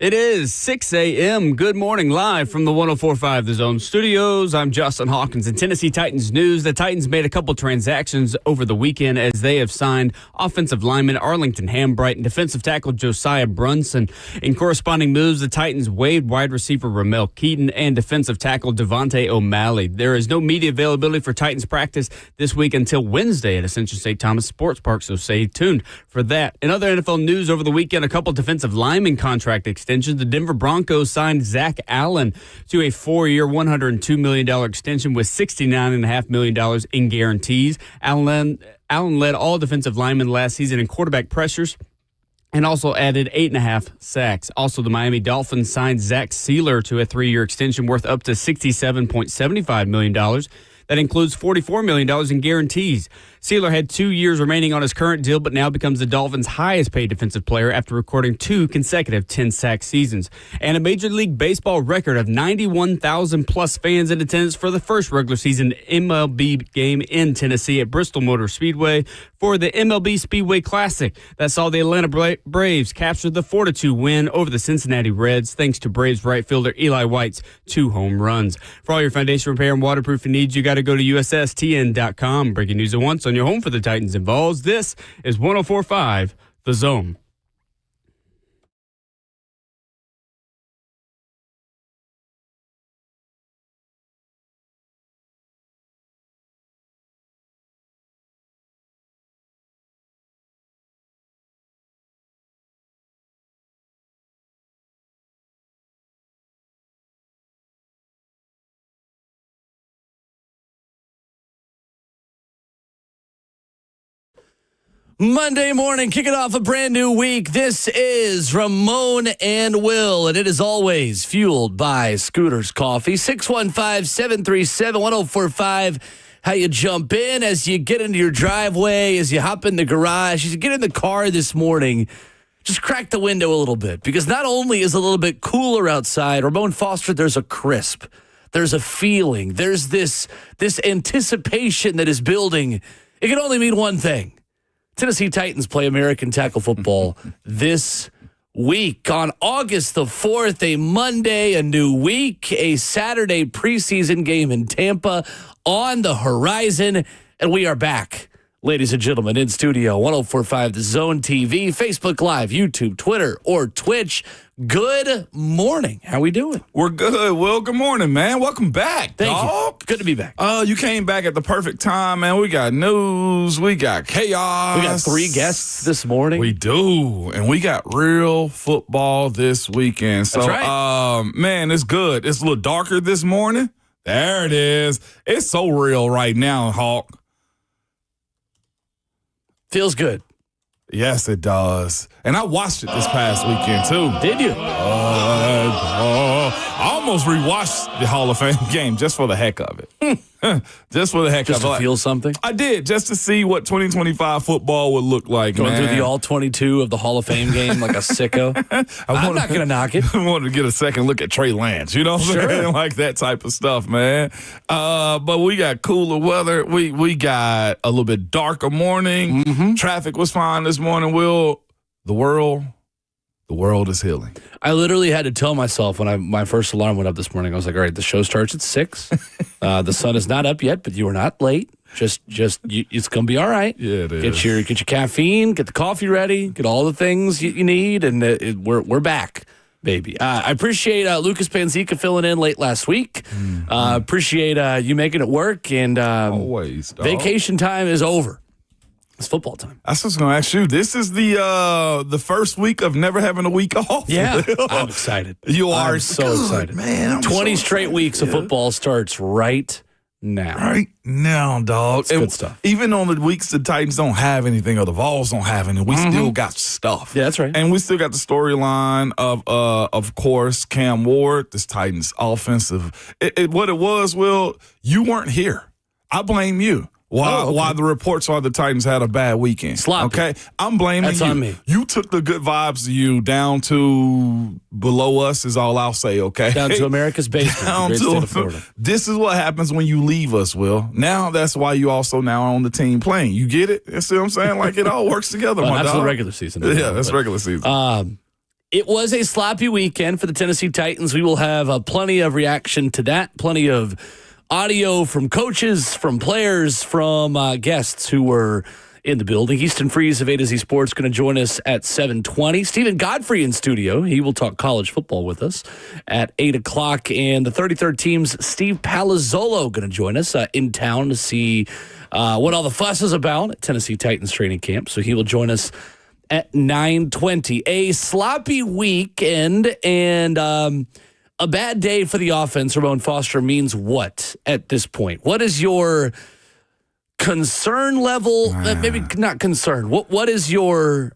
It is 6 a.m. Good morning, live from the 104.5 The Zone studios. I'm Justin Hawkins. In Tennessee Titans news, the Titans made a couple transactions over the weekend as they have signed offensive lineman Arlington Hambright and defensive tackle Josiah Brunson. In corresponding moves, the Titans waived wide receiver Ramel Keaton and defensive tackle Devontae O'Malley. There is no media availability for Titans practice this week until Wednesday at Ascension St. Thomas Sports Park, so stay tuned for that. In other NFL news over the weekend, a couple defensive lineman contract extensions. The Denver Broncos signed Zach Allen to a 4-year, $102 million extension with $69.5 million in guarantees. Allen led all defensive linemen last season in quarterback pressures and also added 8.5 sacks. Also, the Miami Dolphins signed Zach Sealer to a 3-year extension worth up to $67.75 million. That includes $44 million in guarantees. Sealer had 2 years remaining on his current deal, but now becomes the Dolphins' highest-paid defensive player after recording 2 consecutive 10-sack seasons. And a Major League Baseball record of 91,000-plus fans in attendance for the first regular season MLB game in Tennessee at Bristol Motor Speedway for the MLB Speedway Classic. That saw the Atlanta Braves capture the 4-2 win over the Cincinnati Reds, thanks to Braves right fielder Eli White's 2 home runs. For all your foundation repair and waterproofing needs, you got to go to USSTN.com. Breaking news at once on your home for the Titans and Vols. This is 104.5 The Zone. Monday morning, kicking off a brand new week. This is Ramon and Will, and it is always fueled by Scooter's Coffee. 615-737-1045. How you jump in as you get into your driveway, as you hop in the garage, as you get in the car this morning. Just crack the window a little bit, because not only is it a little bit cooler outside, Ramon Foster, there's a crisp. There's a feeling. There's this anticipation that is building. It can only mean one thing. Tennessee Titans play American tackle football this week on August the 4th, a Monday, a new week, a Saturday preseason game in Tampa on the horizon, and we are back, ladies and gentlemen, in studio, 104.5 The Zone TV, Facebook Live, YouTube, Twitter, or Twitch. Good morning. How we doing? We're good. Well, good morning, man. Welcome back, Thank dog. you. Good to be back. You came back at the perfect time, man. We got news. We got chaos. We got 3 guests this morning. We do. And we got real football this weekend. So, That's right. Man, it's good. It's a little darker this morning. There it is. It's so real right now, Hawk. Feels good. Yes, it does. And I watched it this past weekend, too. Did you? I almost rewatched the Hall of Fame game just for the heck of it. Just for the heck Just of it. to feel something? I did, just to see what 2025 football would look like, Going man. through the all 22 of the Hall of Fame game like a sicko. I'm not going to knock it. I wanted to get a second look at Trey Lance, you know what I'm saying? Like that type of stuff, man. But we got cooler weather. We got a little bit darker morning. Mm-hmm. Traffic was fine this morning, Will. The world is healing. I literally had to tell myself when my first alarm went up this morning, I was like, all right, the show starts at 6. The sun is not up yet, but you are not late. It's going to be all right. Yeah, it is. Get your caffeine, get the coffee ready, get all the things you need, and we're back, baby. I appreciate Lucas Panzica filling in late last week. Appreciate you making it work, and Always, dog. vacation time is over. It's football time. I was just going to ask you, this is the first week of never having a week off. Yeah, I'm excited. You are I'm so excited. Man. I'm 20 so straight excited, weeks of dude. football starts right now. Right now, dog. It's good stuff. Even on the weeks the Titans don't have anything or the Vols don't have anything, we still got stuff. Yeah, that's right. And we still got the storyline of course, Cam Ward, this Titans offensive. What it was, Will, you weren't here. I blame you. Why the reports are the Titans had a bad weekend. Sloppy. Okay? I'm blaming That's you. on me. You took the good vibes of you down to below us is all I'll say, okay? Down to America's basement, the great state of Florida. This is what happens when you leave us, Will. Now that's why you also now are on the team playing. You get it? You see what I'm saying? Like it all works together, Well, my that's dog. the regular season. Yeah, that's regular season. It was a sloppy weekend for the Tennessee Titans. We will have plenty of reaction to that, plenty of audio from coaches, from players, from guests who were in the building. Easton Freeze of A to Z Sports going to join us at 7:20. Stephen Godfrey in studio. He will talk college football with us at 8 o'clock. And the 33rd team's Steve Palazzolo going to join us in town to see what all the fuss is about at Tennessee Titans training camp. So he will join us at 9:20. A sloppy weekend and a bad day for the offense, Ramon Foster, means what at this point? What is your concern level? Maybe not concern. What is your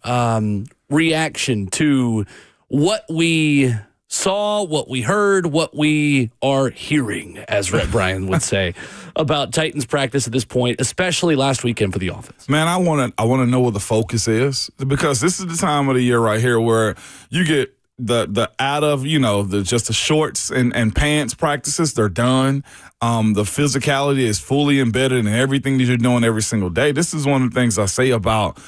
reaction to what we saw, what we heard, what we are hearing, as Rhett Bryan would say, about Titans practice at this point, especially last weekend for the offense? Man, I want to know what the focus is, because this is the time of the year right here where you get the out of, the shorts and pants practices. They're done. The physicality is fully embedded in everything that you're doing every single day. This is one of the things I say about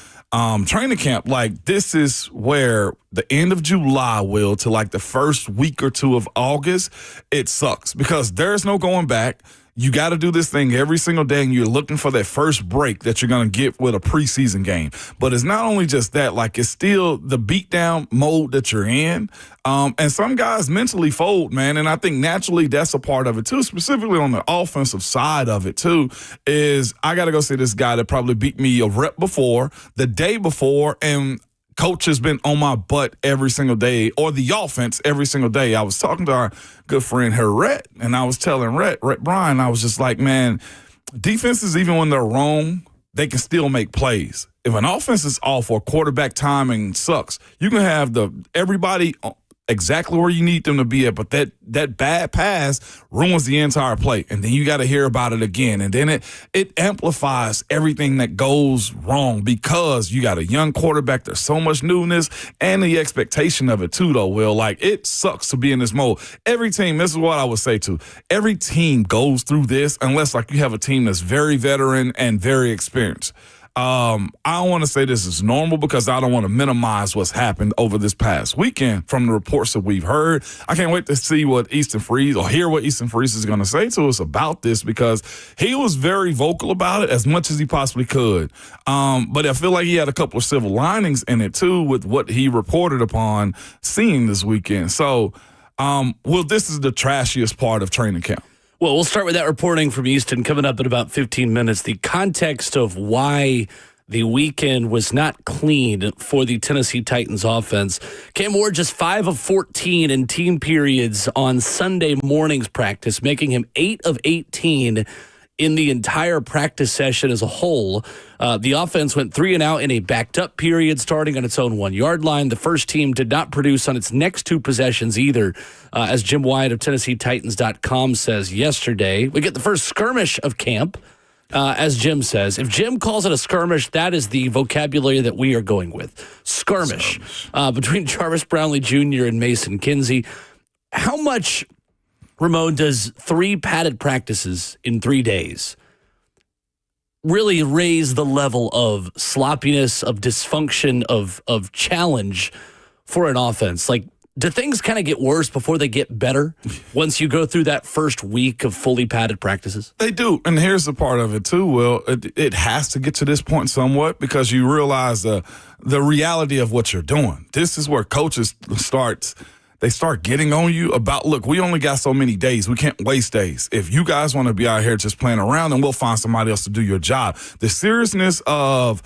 training camp. Like, this is where the end of July to like the first week or two of August, it sucks because there's no going back. You got to do this thing every single day, and you're looking for that first break that you're going to get with a preseason game. But it's not only just that, like, it's still the beatdown mode that you're in. And some guys mentally fold, man. And I think naturally that's a part of it too, specifically on the offensive side of it too, is I got to go see this guy that probably beat me a rep before, the day before, and coach has been on my butt every single day, or the offense every single day. I was talking to our good friend here, Rhett, and I was telling Rhett Bryan, I was just like, man, defenses, even when they're wrong, they can still make plays. If an offense is off or quarterback timing sucks, you can have everybody exactly where you need them to be at, but that bad pass ruins the entire play, and then you got to hear about it again, and then it amplifies everything that goes wrong because you got a young quarterback. There's so much newness and the expectation of it too, though, Will. Like, it sucks to be in this mode. Every team, this is what I would say too, every team goes through this unless, like, you have a team that's very veteran and very experienced. I don't want to say this is normal because I don't want to minimize what's happened over this past weekend from the reports that we've heard. I can't wait to see what Easton Freeze, or hear what Easton Freeze is going to say to us about this, because he was very vocal about it as much as he possibly could. But I feel like he had a couple of silver linings in it too with what he reported upon seeing this weekend. So, this is the trashiest part of training camp. Well, we'll start with that reporting from Easton coming up in about 15 minutes. The context of why the weekend was not clean for the Tennessee Titans offense. Cam Ward just 5 of 14 in team periods on Sunday morning's practice, making him 8 of 18 in the entire practice session as a whole. The offense went 3 and out in a backed-up period starting on its own 1-yard line. The first team did not produce on its next 2 possessions either, as Jim Wyatt of TennesseeTitans.com says yesterday. We get the first skirmish of camp, as Jim says. If Jim calls it a skirmish, that is the vocabulary that we are going with. Skirmish. Between Jarvis Brownlee Jr. and Mason Kinsey. How much, Ramon, does 3 padded practices in 3 days really raise the level of sloppiness, of dysfunction, of challenge for an offense? Like, do things kind of get worse before they get better once you go through that first week of fully padded practices? They do. And here's the part of it too, Will. It has to get to this point somewhat because you realize the reality of what you're doing. This is where coaches start getting on you about, look, we only got so many days. We can't waste days. If you guys want to be out here just playing around, then we'll find somebody else to do your job. The seriousness of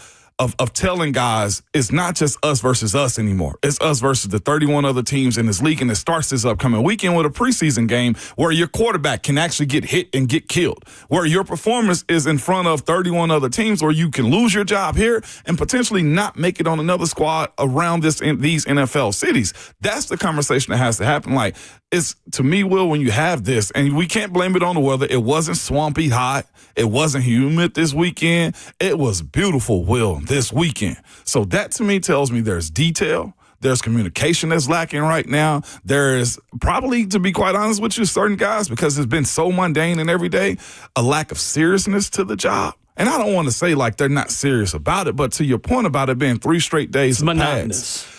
telling guys it's not just us versus us anymore. It's us versus the 31 other teams in this league, and it starts this upcoming weekend with a preseason game where your quarterback can actually get hit and get killed, where your performance is in front of 31 other teams, where you can lose your job here and potentially not make it on another squad around these NFL cities. That's the conversation that has to happen. Like, it's, to me, Will, when you have this, and we can't blame it on the weather. It wasn't swampy hot. It wasn't humid this weekend. It was beautiful, Will, this weekend. So that, to me, tells me there's detail. There's communication that's lacking right now. There's probably, to be quite honest with you, certain guys, because it's been so mundane and everyday, a lack of seriousness to the job. And I don't want to say like they're not serious about it, but to your point about it being 3 straight days monotonous.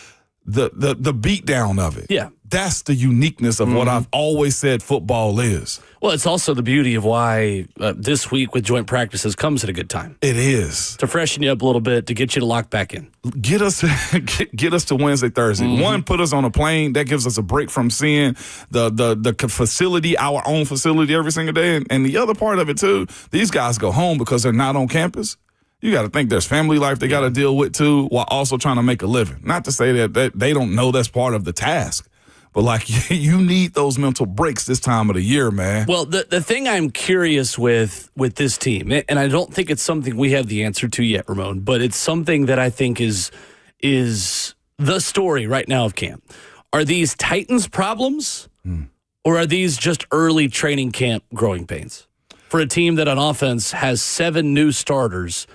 the beat down of it. Yeah. That's the uniqueness of what I've always said football is. Well, it's also the beauty of why this week with joint practices comes at a good time. It is. To freshen you up a little bit, to get you to lock back in. Get us to Wednesday, Thursday. One, put us on a plane. That gives us a break from seeing the facility, our own facility every single day. And the other part of it, too, these guys go home because they're not on campus. You got to think there's family life they got to deal with, too, while also trying to make a living. Not to say that they don't know that's part of the task. But, like, you need those mental breaks this time of the year, man. Well, the thing I'm curious with this team, and I don't think it's something we have the answer to yet, Ramon, but it's something that I think is the story right now of camp. Are these Titans problems, or are these just early training camp growing pains? For a team that on offense has 7 new starters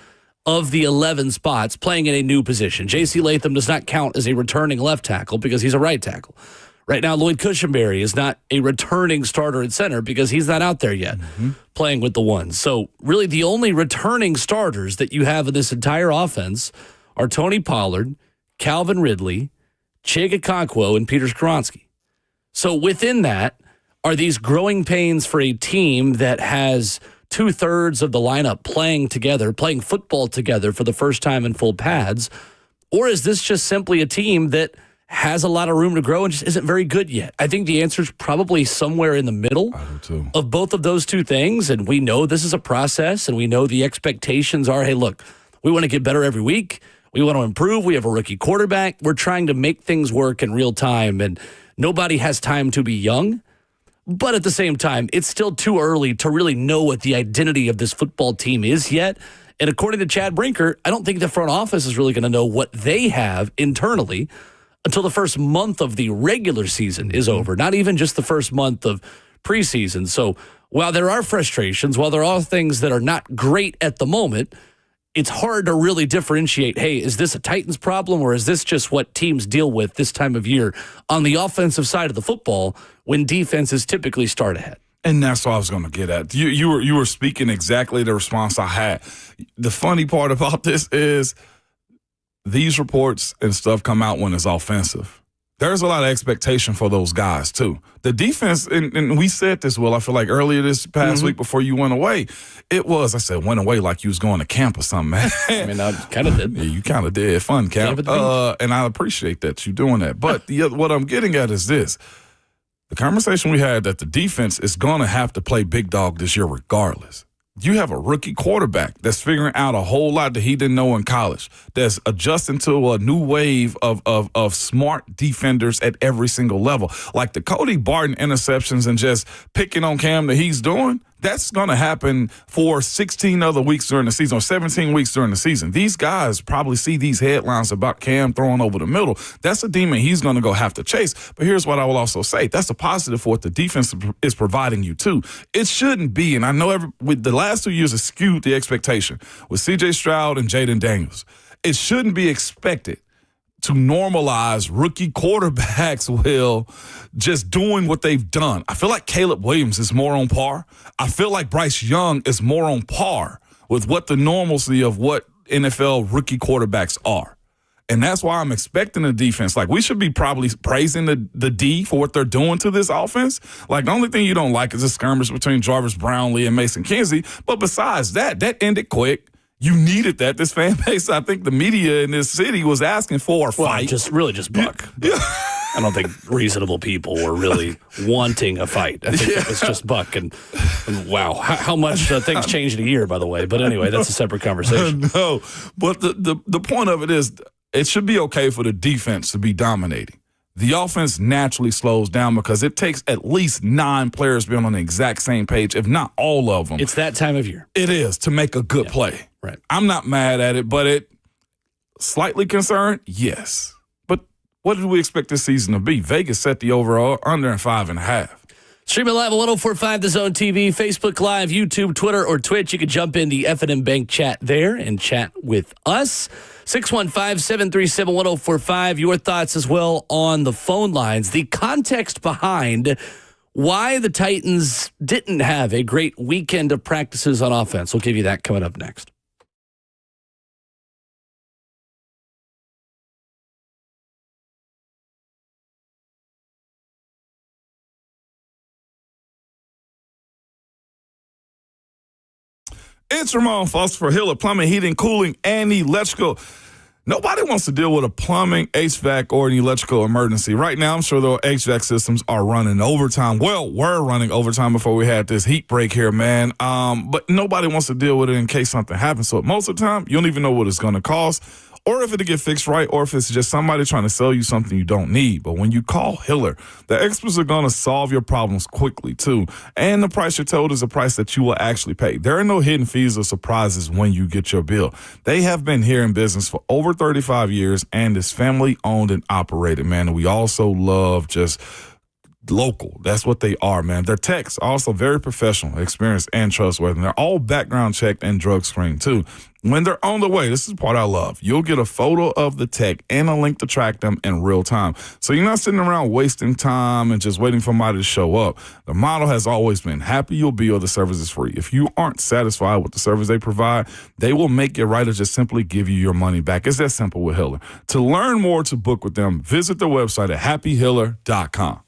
of the 11 spots playing in a new position. J.C. Latham does not count as a returning left tackle because he's a right tackle. Right now, Lloyd Cushenberry is not a returning starter at center because he's not out there yet playing with the ones. So really the only returning starters that you have in this entire offense are Tony Pollard, Calvin Ridley, Chig Okonkwo, and Peter Skoronski. So within that are these growing pains for a team that has 2/3 of the lineup playing together, playing football together for the first time in full pads? Or is this just simply a team that has a lot of room to grow and just isn't very good yet? I think the answer is probably somewhere in the middle of both of those two things. And we know this is a process, and we know the expectations are, hey, look, we want to get better every week. We want to improve. We have a rookie quarterback. We're trying to make things work in real time, and nobody has time to be young. But at the same time, it's still too early to really know what the identity of this football team is yet. And according to Chad Brinker, I don't think the front office is really going to know what they have internally until the first month of the regular season is over, not even just the first month of preseason. So while there are frustrations, while there are things that are not great at the moment, it's hard to really differentiate, hey, is this a Titans problem or is this just what teams deal with this time of year on the offensive side of the football when defenses typically start ahead? And that's what I was going to get at. You were speaking exactly the response I had. The funny part about this is these reports and stuff come out when it's offensive. There's a lot of expectation for those guys, too. The defense, and we said this, Will, I feel like earlier this past week before you went away, I said went away like you was going to camp or something, man. I mean, I kind of did. Yeah, you kind of did. Fun camp. And I appreciate that you doing that. But what I'm getting at is this. The conversation we had that the defense is going to have to play big dog this year regardless. You have a rookie quarterback that's figuring out a whole lot that he didn't know in college, that's adjusting to a new wave of smart defenders at every single level. Like the Cody Barton interceptions and just picking on Cam that he's doing, that's going to happen for 16 other weeks during the season or 17 weeks during the season. These guys probably see these headlines about Cam throwing over the middle. That's a demon he's going to go have to chase. But here's what I will also say. That's a positive for what the defense is providing you, too. It shouldn't be, and I know with the last 2 years has skewed the expectation with C.J. Stroud and Jaden Daniels. It shouldn't be expected to normalize rookie quarterbacks, Will, just doing what they've done. I feel like Caleb Williams is more on par. I feel like Bryce Young is more on par with what the normalcy of what NFL rookie quarterbacks are. And that's why I'm expecting the defense. Like, we should be probably praising the D for what they're doing to this offense. Like, the only thing you don't like is the skirmish between Jarvis Brownlee and Mason Kinsey. But besides that ended quick. You needed that. This fan base, I think the media in this city was asking for a fight. Just Buck. Yeah. I don't think reasonable people were really wanting a fight. I think it was just Buck. And wow, how much things changed in a year, by the way. But anyway, that's a separate conversation. No, but the point of it is it should be okay for the defense to be dominating. The offense naturally slows down because it takes at least 9 players being on the exact same page, if not all of them. It's that time of year. It is, to make a good play. Right. I'm not mad at it, but it slightly concerned, yes. But what did we expect this season to be? Vegas set the overall under 5.5. Streaming live at 104.5 The Zone TV, Facebook Live, YouTube, Twitter, or Twitch. You can jump in the F&M Bank chat there and chat with us. 615-737-1045. Your thoughts as well on the phone lines. The context behind why the Titans didn't have a great weekend of practices on offense. We'll give you that coming up next. It's Ramon Foster for Hiller Plumbing, Heating, Cooling, and Electrical. Nobody wants to deal with a plumbing, HVAC, or an electrical emergency. Right now, I'm sure the HVAC systems are running overtime. Well, we're running overtime before we had this heat break here, man. But nobody wants to deal with it in case something happens. So most of the time, you don't even know what it's going to cost, or if it'll get fixed right, or if it's just somebody trying to sell you something you don't need. But when you call Hiller, the experts are going to solve your problems quickly, too. And the price you're told is a price that you will actually pay. There are no hidden fees or surprises when you get your bill. They have been here in business for over 35 years, and is family-owned and operated, man. And we also love just local. That's what they are, man. Their techs are also very professional, experienced, and trustworthy. And they're all background checked and drug screened, too. When they're on the way, this is the part I love. You'll get a photo of the tech and a link to track them in real time. So you're not sitting around wasting time and just waiting for somebody to show up. The motto has always been, happy you'll be or the service is free. If you aren't satisfied with the service they provide, they will make it right or just simply give you your money back. It's that simple with Hiller. To learn more, to book with them, visit their website at happyhiller.com.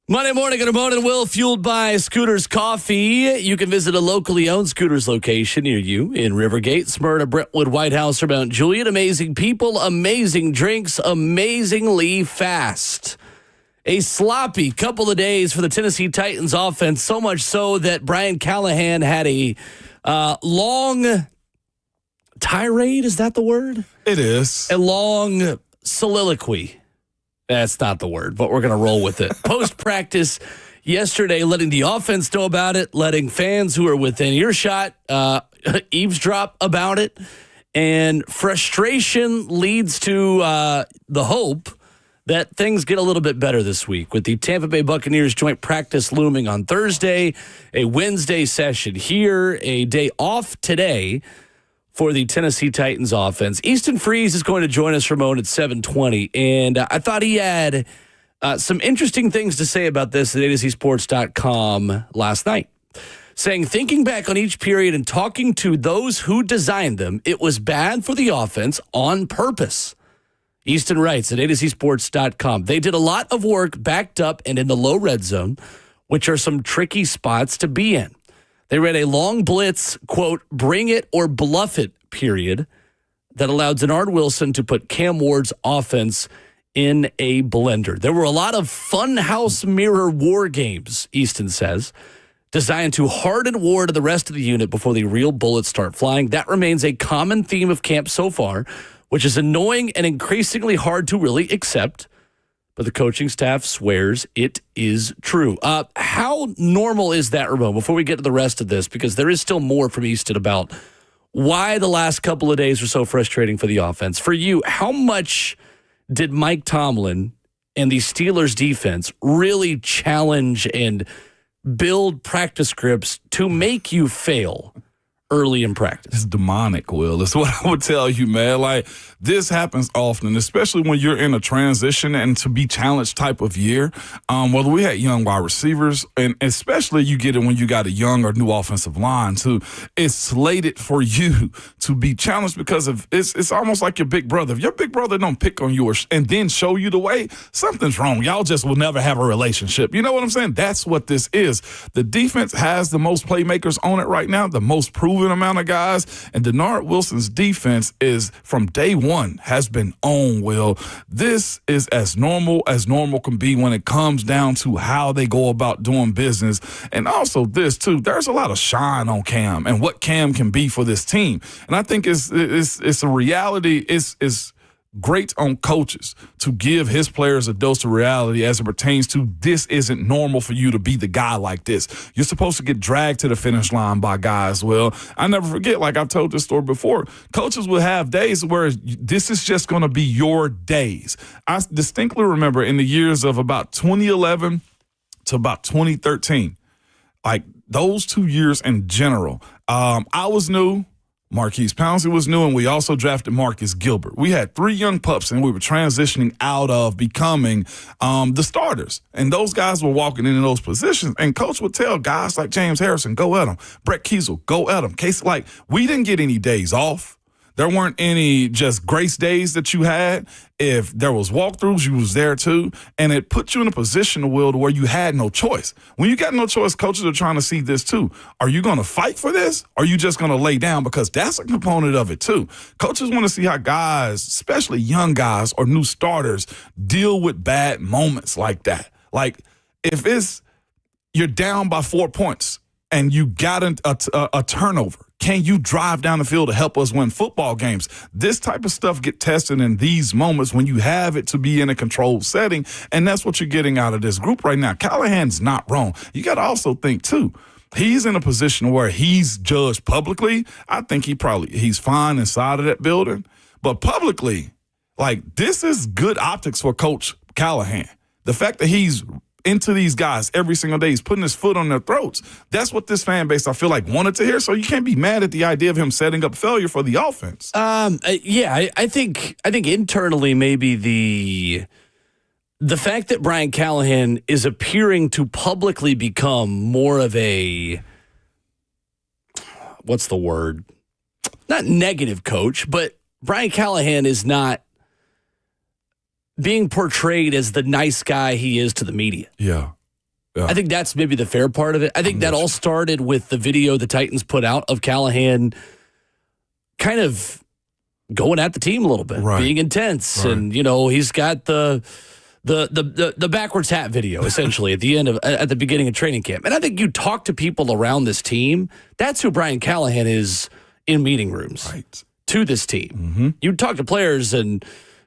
Monday morning at Ramon and Will, fueled by Scooters Coffee. You can visit a locally owned Scooters location near you in Rivergate, Smyrna, Brentwood, White House, or Mount Juliet. Amazing people, amazing drinks, amazingly fast. A sloppy couple of days for the Tennessee Titans offense, so much so that Brian Callahan had a long tirade. Is that the word? It is. A long soliloquy. That's not the word, but we're going to roll with it. Post-practice yesterday, letting the offense know about it, letting fans who are within earshot eavesdrop about it, and frustration leads to the hope that things get a little bit better this week with the Tampa Bay Buccaneers joint practice looming on Thursday, a Wednesday session here, a day off today for the Tennessee Titans offense. Easton Freeze is going to join us, Ramon, at 7:20, and I thought he had some interesting things to say about this at AFCSports.com last night, saying, thinking back on each period and talking to those who designed them, it was bad for the offense on purpose. Easton writes at AFCSports.com, they did a lot of work backed up and in the low red zone, which are some tricky spots to be in. They ran a long blitz, quote, bring it or bluff it, period, that allowed Zenard Wilson to put Cam Ward's offense in a blender. There were a lot of funhouse mirror war games, Easton says, designed to harden Ward to the rest of the unit before the real bullets start flying. That remains a common theme of camp so far, which is annoying and increasingly hard to really accept. But the coaching staff swears it is true. How normal is that, Ramon, before we get to the rest of this? Because there is still more from Easton about why the last couple of days were so frustrating for the offense. For you, how much did Mike Tomlin and the Steelers defense really challenge and build practice scripts to make you fail early in practice? It's demonic, Will. That's what I would tell you, man. Like, this happens often, especially when you're in a transition and to be challenged type of year. Whether we had young wide receivers, and especially you get it when you got a young or new offensive line, too. It's slated for you to be challenged because of it's almost like your big brother. If your big brother don't pick on you and then show you the way, something's wrong. Y'all just will never have a relationship. You know what I'm saying? That's what this is. The defense has the most playmakers on it right now, the most proven amount of guys, and Zenard Wilson's defense is from day one has been on, Will. This is as normal can be when it comes down to how they go about doing business. And also this too, there's a lot of shine on Cam and what Cam can be for this team. And I think it's a reality. It's great on coaches to give his players a dose of reality as it pertains to this isn't normal for you to be the guy like this. You're supposed to get dragged to the finish line by guys. Well, I never forget, like I've told this story before, coaches will have days where this is just going to be your days. I distinctly remember in the years of about 2011 to about 2013, like those 2 years in general, I was new. Marquise Pouncey was new, and we also drafted Marcus Gilbert. We had 3 young pups, and we were transitioning out of becoming the starters. And those guys were walking into those positions, and coach would tell guys like James Harrison, go at them. Brett Kiesel, go at them. Like, we didn't get any days off. There weren't any just grace days that you had. If there was walkthroughs, you was there too. And it put you in a position, Will, to where you had no choice. When you got no choice, coaches are trying to see this too. Are you going to fight for this? Or are you just going to lay down? Because that's a component of it too. Coaches want to see how guys, especially young guys or new starters, deal with bad moments like that. Like, if you're down by 4 points and you got a turnover, can you drive down the field to help us win football games? This type of stuff get tested in these moments when you have it to be in a controlled setting, and that's what you're getting out of this group right now. Callahan's not wrong. You got to also think, too, he's in a position where he's judged publicly. I think he's fine inside of that building. But publicly, like, this is good optics for Coach Callahan. The fact that he's into these guys every single day, he's putting his foot on their throats. That's what this fan base, I feel like, wanted to hear. So you can't be mad at the idea of him setting up failure for the offense. I think internally maybe the fact that Brian Callahan is appearing to publicly become more of a, what's the word? Not negative coach, but Brian Callahan is not being portrayed as the nice guy he is to the media. Yeah. Yeah. I think that's maybe the fair part of it. I think that all started with the video the Titans put out of Callahan kind of going at the team a little bit, being intense. Right. And, he's got the backwards hat video essentially at the beginning of training camp. And I think you talk to people around this team, that's who Brian Callahan is in meeting rooms to this team. Mm-hmm. You talk to players and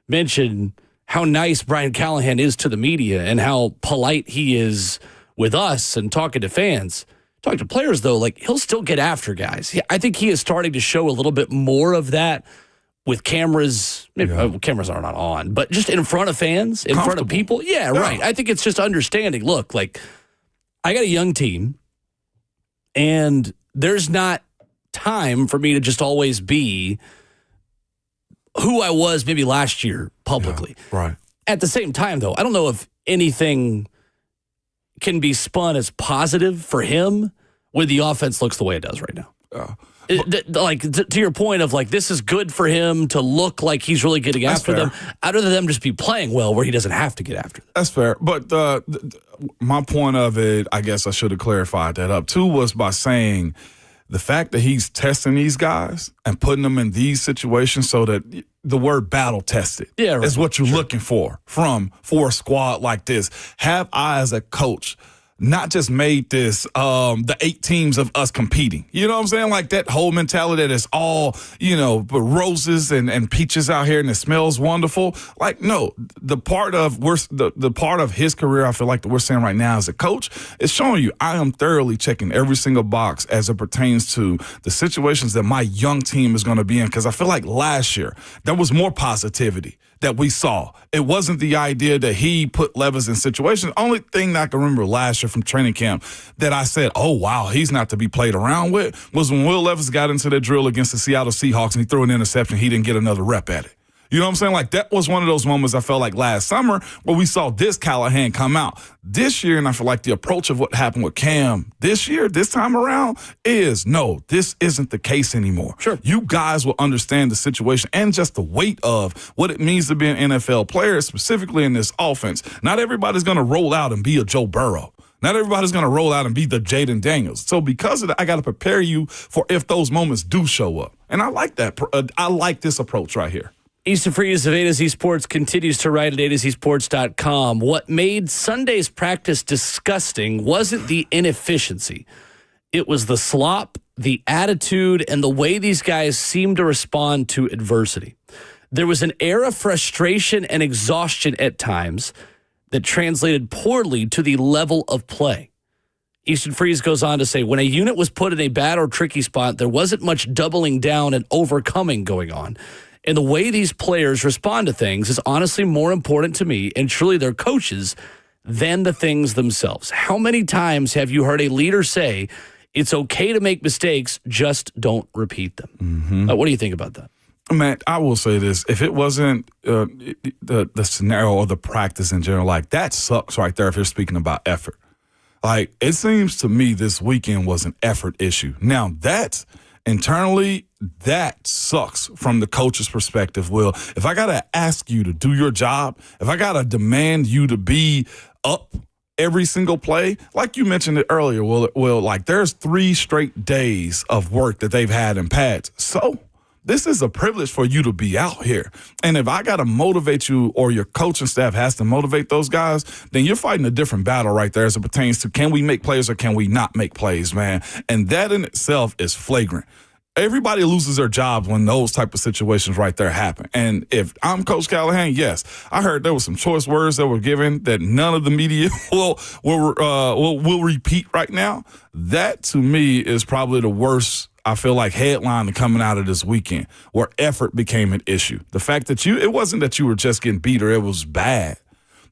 mention how nice Brian Callahan is to the media and how polite he is with us and talking to fans. Talk to players, though, like he'll still get after guys. I think he is starting to show a little bit more of that with cameras. Maybe, cameras are not on, but just in front of fans, in front of people. Yeah, right. I think it's just understanding. Look, like I got a young team, and there's not time for me to just always be who I was maybe last year publicly. Yeah, right. At the same time, though, I don't know if anything can be spun as positive for him when the offense looks the way it does right now. To your point of like, this is good for him to look like he's really getting after them, other than them just be playing well where he doesn't have to get after them. That's fair. But my point of it, I guess I should have clarified that up too, was by saying the fact that he's testing these guys and putting them in these situations so that the word battle tested is what you're looking for a squad like this. Have I, as a coach, not just made this the 8 teams of us competing. You know what I'm saying? Like that whole mentality that it's all, roses and peaches out here and it smells wonderful. Like, no, the part of the part of his career I feel like that we're saying right now as a coach is showing you I am thoroughly checking every single box as it pertains to the situations that my young team is going to be in. Because I feel like last year there was more positivity that we saw. It wasn't the idea that he put Levis in situations. Only thing that I can remember last year from training camp that I said, oh, wow, he's not to be played around with, was when Will Levis got into that drill against the Seattle Seahawks and he threw an interception. He didn't get another rep at it. You know what I'm saying? Like, that was one of those moments I felt like last summer where we saw this Callahan come out. This year, and I feel like the approach of what happened with Cam this year, this time around, is no, this isn't the case anymore. Sure. You guys will understand the situation and just the weight of what it means to be an NFL player, specifically in this offense. Not everybody's going to roll out and be a Joe Burrow. Not everybody's going to roll out and be the Jaden Daniels. So because of that, I got to prepare you for if those moments do show up. And I like that. I like this approach right here. Easton Freeze of A to Z Sports continues to write at AtoZSports.com. What made Sunday's practice disgusting wasn't the inefficiency. It was the slop, the attitude, and the way these guys seemed to respond to adversity. There was an air of frustration and exhaustion at times that translated poorly to the level of play. Easton Freeze goes on to say, when a unit was put in a bad or tricky spot, there wasn't much doubling down and overcoming going on. And the way these players respond to things is honestly more important to me and truly their coaches than the things themselves. How many times have you heard a leader say, it's okay to make mistakes, just don't repeat them? Mm-hmm. What do you think about that? Man, I will say this. If it wasn't the scenario or the practice in general, like that sucks right there if you're speaking about effort. Like, it seems to me this weekend was an effort issue. Now, that's internally, that sucks from the coach's perspective, Will. If I got to ask you to do your job, if I got to demand you to be up every single play, like you mentioned it earlier, Will, like there's 3 straight days of work that they've had in pads. So this is a privilege for you to be out here. And if I got to motivate you or your coaching staff has to motivate those guys, then you're fighting a different battle right there as it pertains to can we make plays or can we not make plays, man? And that in itself is flagrant. Everybody loses their jobs when those type of situations right there happen. And if I'm Coach Callahan, yes, I heard there were some choice words that were given that none of the media will repeat right now. That, to me, is probably the worst, I feel like, headline coming out of this weekend, where effort became an issue. The fact that it wasn't that you were just getting beat or it was bad,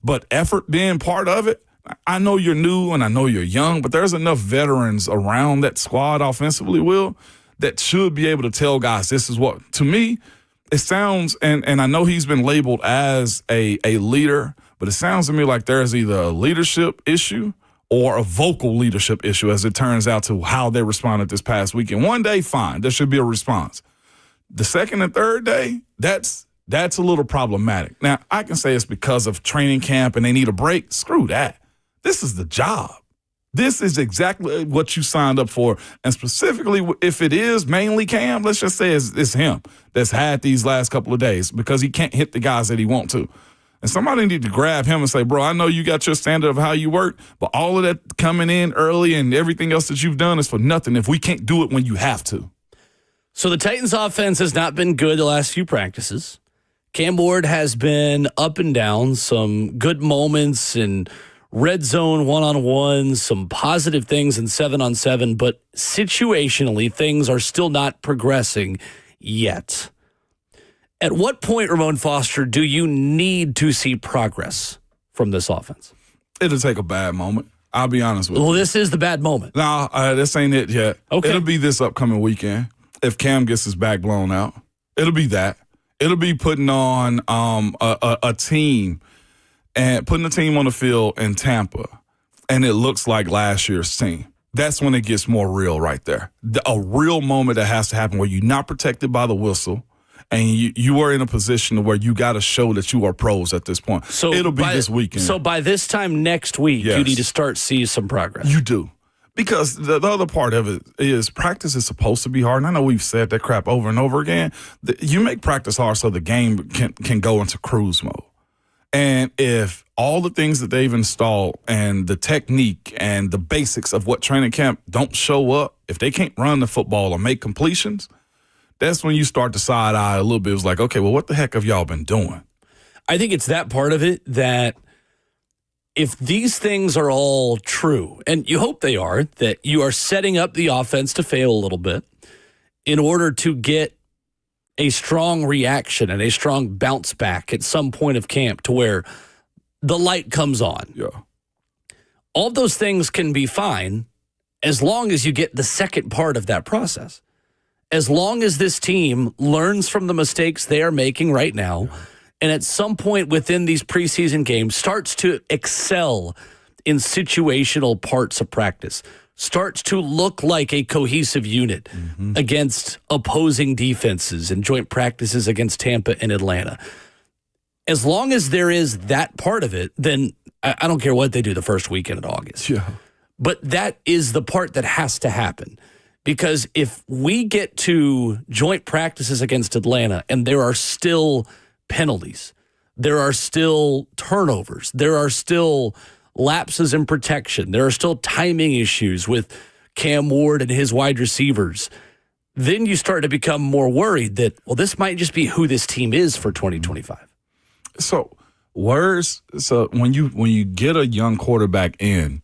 but effort being part of it. I know you're new and I know you're young, but there's enough veterans around that squad offensively, Will, that should be able to tell guys this is what, to me, it sounds, and I know he's been labeled as a leader, but it sounds to me like there's either a leadership issue or a vocal leadership issue, as it turns out, to how they responded this past weekend. One day, fine, there should be a response. The second and third day, that's a little problematic. Now, I can say it's because of training camp and they need a break. Screw that. This is the job. This is exactly what you signed up for. And specifically, if it is mainly Cam, let's just say it's him that's had these last couple of days because he can't hit the guys that he wants to. And somebody need to grab him and say, bro, I know you got your standard of how you work, but all of that coming in early and everything else that you've done is for nothing if we can't do it when you have to. So the Titans offense has not been good the last few practices. Cam Ward has been up and down, some good moments and red zone one-on-one, some positive things in 7-on-7, but situationally, things are still not progressing yet. At what point, Ramon Foster, do you need to see progress from this offense? It'll take a bad moment. I'll be honest with you. Well, this is the bad moment. No, this ain't it yet. Okay. It'll be this upcoming weekend if Cam gets his back blown out. It'll be that. It'll be putting on a team and putting a team on the field in Tampa, and it looks like last year's team. That's when it gets more real right there. A real moment that has to happen where you're not protected by the whistle, and you are in a position where you got to show that you are pros at this point. So it'll be this weekend. So by this time next week, yes, you need to start seeing some progress. You do. Because the other part of it is practice is supposed to be hard. And I know we've said that crap over and over again. You make practice hard so the game can go into cruise mode. And if all the things that they've installed and the technique and the basics of what training camp don't show up, if they can't run the football or make completions, that's when you start to side eye a little bit. It's like, okay, well, what the heck have y'all been doing? I think it's that part of it that if these things are all true, and you hope they are, that you are setting up the offense to fail a little bit in order to get a strong reaction and a strong bounce back at some point of camp to where the light comes on. Yeah. All of those things can be fine as long as you get the second part of that process. As long as this team learns from the mistakes they are making right now, and at some point within these preseason games starts to excel in situational parts of practice, starts to look like a cohesive unit against opposing defenses and joint practices against Tampa and Atlanta. As long as there is that part of it, then I don't care what they do the first weekend of August. Yeah. But that is the part that has to happen. Because if we get to joint practices against Atlanta and there are still penalties, there are still turnovers, there are still lapses in protection, there are still timing issues with Cam Ward and his wide receivers, then you start to become more worried that, well, this might just be who this team is for 2025. So when you get a young quarterback in,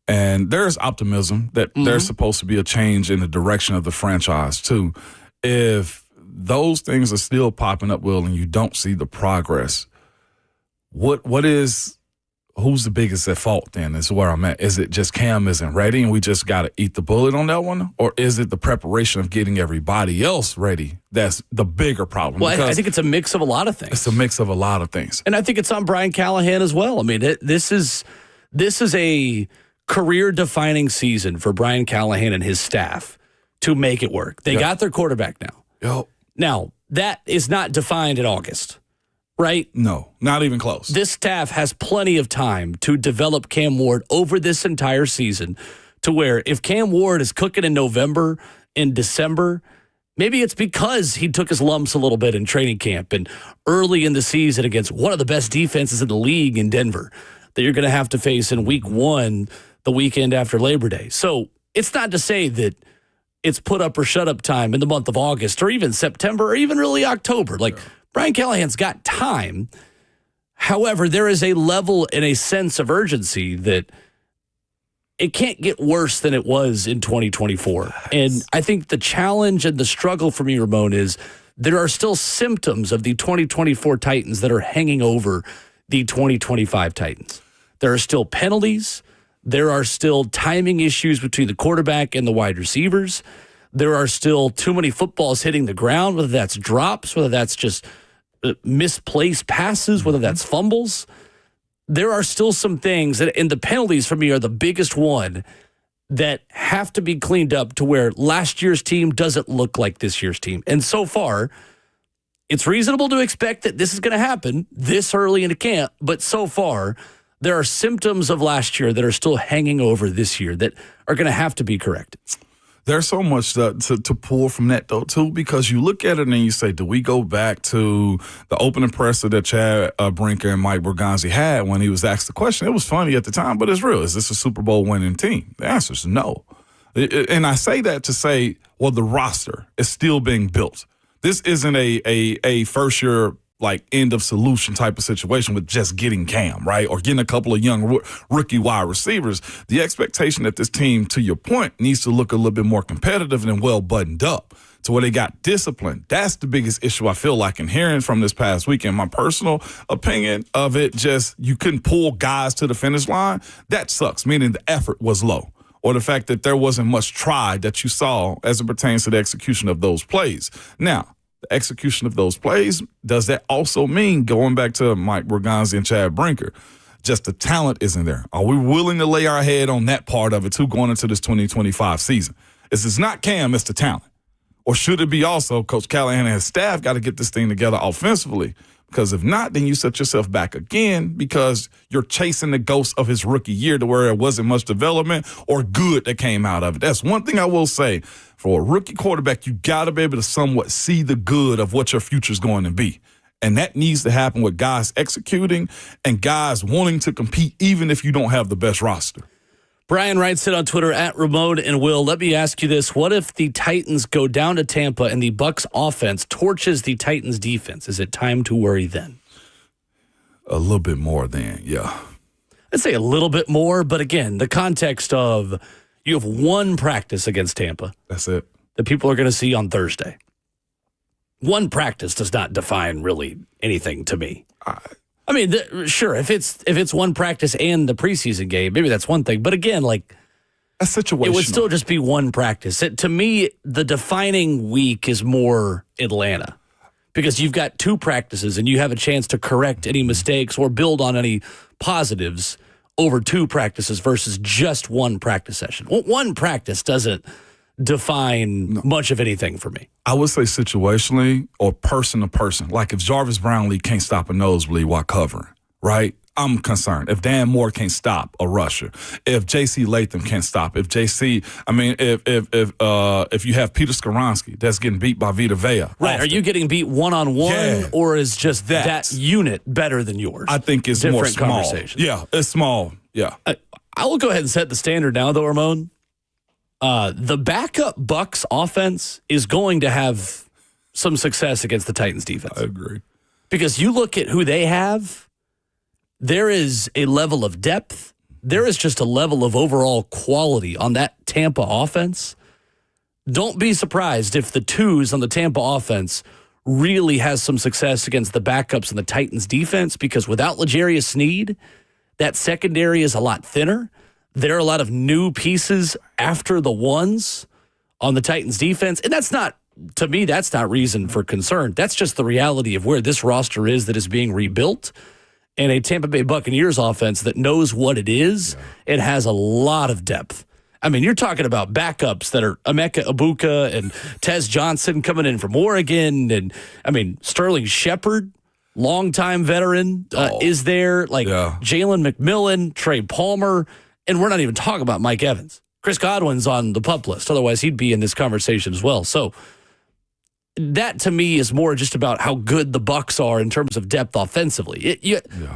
and there's optimism that there's supposed to be a change in the direction of the franchise too. If those things are still popping up, Will, and you don't see the progress, who's the biggest at fault then is where I'm at? Is it just Cam isn't ready and we just got to eat the bullet on that one? Or is it the preparation of getting everybody else ready that's the bigger problem? Well, I think it's a mix of a lot of things. It's a mix of a lot of things. And I think it's on Brian Callahan as well. I mean, this is a career-defining season for Brian Callahan and his staff to make it work. They got their quarterback now. Yep. Now, that is not defined in August, right? No, not even close. This staff has plenty of time to develop Cam Ward over this entire season to where if Cam Ward is cooking in November, in December, maybe it's because he took his lumps a little bit in training camp and early in the season against one of the best defenses in the league in Denver that you're going to have to face in week 1 the weekend after Labor Day. So it's not to say that it's put up or shut up time in the month of August or even September or even really October. Like Brian Callahan's got time. However, there is a level and a sense of urgency that it can't get worse than it was in 2024. And I think the challenge and the struggle for me, Ramon, is there are still symptoms of the 2024 Titans that are hanging over the 2025 Titans. There are still penalties. There are still timing issues between the quarterback and the wide receivers. There are still too many footballs hitting the ground, whether that's drops, whether that's just misplaced passes, whether that's fumbles. There are still some things, and the penalties for me are the biggest one, that have to be cleaned up to where last year's team doesn't look like this year's team. And so far, it's reasonable to expect that this is going to happen this early into camp, but so far, there are symptoms of last year that are still hanging over this year that are going to have to be corrected. There's so much to pull from that, though, too, because you look at it and you say, do we go back to the opening presser that Chad Brinker and Mike Berganzi had when he was asked the question? It was funny at the time, but it's real. Is this a Super Bowl winning team? The answer is no. And I say that to say, well, the roster is still being built. This isn't a first-year like end of solution type of situation with just getting Cam, right? Or getting a couple of young rookie wide receivers. The expectation that this team, to your point, needs to look a little bit more competitive and well buttoned up to where they got discipline. That's the biggest issue I feel like in hearing from this past weekend. My personal opinion of it, just you couldn't pull guys to the finish line. That sucks, meaning the effort was low. Or the fact that there wasn't much try that you saw as it pertains to the execution of those plays. Now, the execution of those plays, does that also mean, going back to Mike Berganzi and Chad Brinker, just the talent isn't there? Are we willing to lay our head on that part of it, too, going into this 2025 season? It's not Cam, it's the talent. Or should it be also Coach Callahan and his staff got to get this thing together offensively? Because if not, then you set yourself back again because you're chasing the ghost of his rookie year to where there wasn't much development or good that came out of it. That's one thing I will say. For a rookie quarterback, you got to be able to somewhat see the good of what your future is going to be. And that needs to happen with guys executing and guys wanting to compete even if you don't have the best roster. Brian writes it on Twitter at Ramon and Will. Let me ask you this. What if the Titans go down to Tampa and the Bucs offense torches the Titans defense? Is it time to worry then? A little bit more then, yeah. I'd say a little bit more, but again, the context of you have one practice against Tampa. That's it. That people are going to see on Thursday. One practice does not define really anything to me. I mean, sure, if it's one practice and the preseason game, maybe that's one thing. But again, like a situation, it would still just be one practice. To me, the defining week is more Atlanta because you've got two practices and you have a chance to correct any mistakes or build on any positives over two practices versus just one practice session. One practice doesn't define much of anything for me. I would say situationally or person to person. Like if Jarvis Brownlee can't stop a nosebleed while covering, right? I'm concerned. If Dan Moore can't stop a rusher, if J.C. Latham can't stop, if if you have Peter Skoronski that's getting beat by Vita Vea. Right. Often. Are you getting beat one-on-one or is just that unit better than yours? I think it's different more small. Conversation. Yeah, it's small. Yeah. I will go ahead and set the standard now, though, Ramon. The backup Bucs offense is going to have some success against the Titans defense. I agree. Because you look at who they have, there is a level of depth. There is just a level of overall quality on that Tampa offense. Don't be surprised if the twos on the Tampa offense really has some success against the backups in the Titans defense because without L'Jarius Sneed, that secondary is a lot thinner. There are a lot of new pieces after the ones on the Titans defense. And that's not, to me, that's not reason for concern. That's just the reality of where this roster is that is being rebuilt. And a Tampa Bay Buccaneers offense that knows what it is, it has a lot of depth. I mean, you're talking about backups that are Emeka Egbuka and Tez Johnson coming in from Oregon. And, I mean, Sterling Shepard, longtime veteran, is there. Like Jalen McMillan, Trey Palmer. And we're not even talking about Mike Evans. Chris Godwin's on the PUP list. Otherwise, he'd be in this conversation as well. So that, to me, is more just about how good the Bucs are in terms of depth offensively.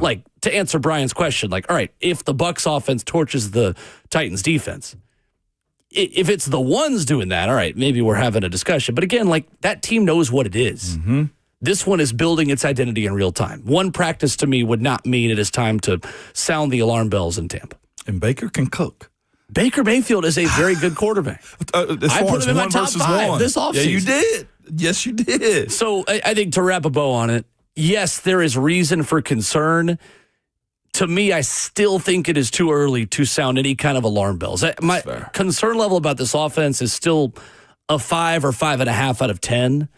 Like, to answer Brian's question, like, all right, if the Bucs offense torches the Titans defense, if it's the ones doing that, all right, maybe we're having a discussion. But again, like, that team knows what it is. Mm-hmm. This one is building its identity in real time. One practice, to me, would not mean it is time to sound the alarm bells in Tampa. And Baker can cook. Baker Mayfield is a very good quarterback. I put him in my top 5 this offseason. Yeah, you did. Yes, you did. So I think to wrap a bow on it, yes, there is reason for concern. To me, I still think it is too early to sound any kind of alarm bells. My concern level about this offense is still a 5 or 5.5 out of 10.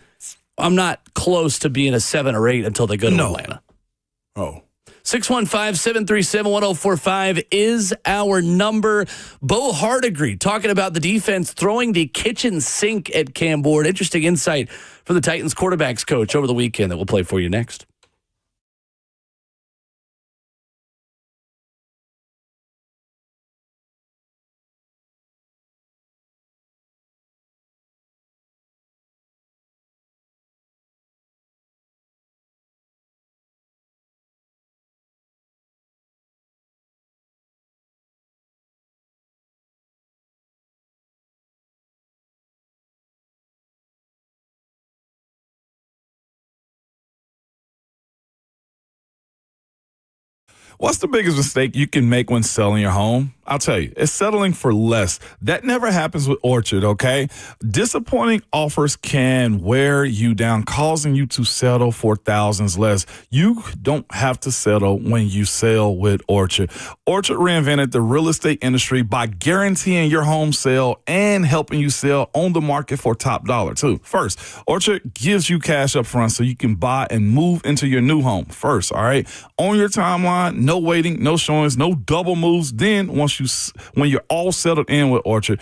I'm not close to being a 7 or 8 until they go to Atlanta. 615-737-1045 is our number. Bo Hardigree talking about the defense throwing the kitchen sink at Cam Ward. Interesting insight from the Titans quarterbacks coach over the weekend that we'll play for you next. What's the biggest mistake you can make when selling your home? I'll tell you, it's settling for less. That never happens with Orchard, okay? Disappointing offers can wear you down, causing you to settle for thousands less. You don't have to settle when you sell with Orchard. Orchard reinvented the real estate industry by guaranteeing your home sale and helping you sell on the market for top dollar, too. First, Orchard gives you cash up front so you can buy and move into your new home first, all right? On your timeline, no waiting, no showings, no double moves. Then when you're all settled in with Orchard,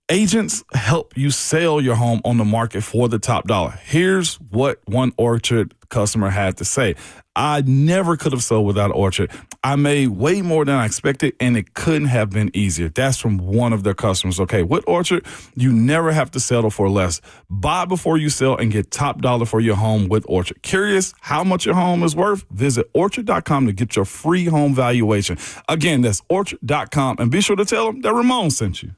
agents help you sell your home on the market for the top dollar. Here's what one Orchard customer had to say. I never could have sold without Orchard. I made way more than I expected, and it couldn't have been easier. That's from one of their customers. Okay, with Orchard, you never have to settle for less. Buy before you sell and get top dollar for your home with Orchard. Curious how much your home is worth? Visit Orchard.com to get your free home valuation. Again, that's Orchard.com, and be sure to tell them that Ramon sent you.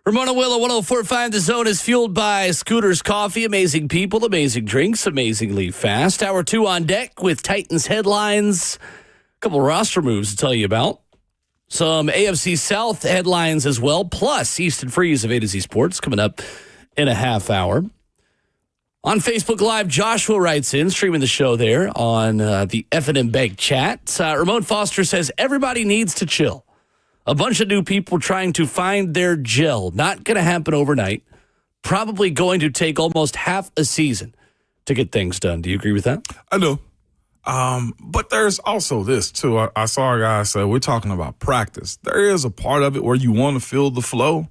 Ramona Willow, 104.5 The Zone is fueled by Scooter's Coffee. Amazing people, amazing drinks, amazingly fast. Hour 2 on deck with Titans headlines. A couple roster moves to tell you about. Some AFC South headlines as well, plus Easton Freeze of A to Z Sports coming up in a half hour. On Facebook Live, Joshua writes in, streaming the show there on the F&M Bank chat. Ramon Foster says, everybody needs to chill. A bunch of new people trying to find their gel. Not going to happen overnight. Probably going to take almost half a season to get things done. Do you agree with that? I do. But there's also this, too. I saw a guy say, we're talking about practice. There is a part of it where you want to feel the flow.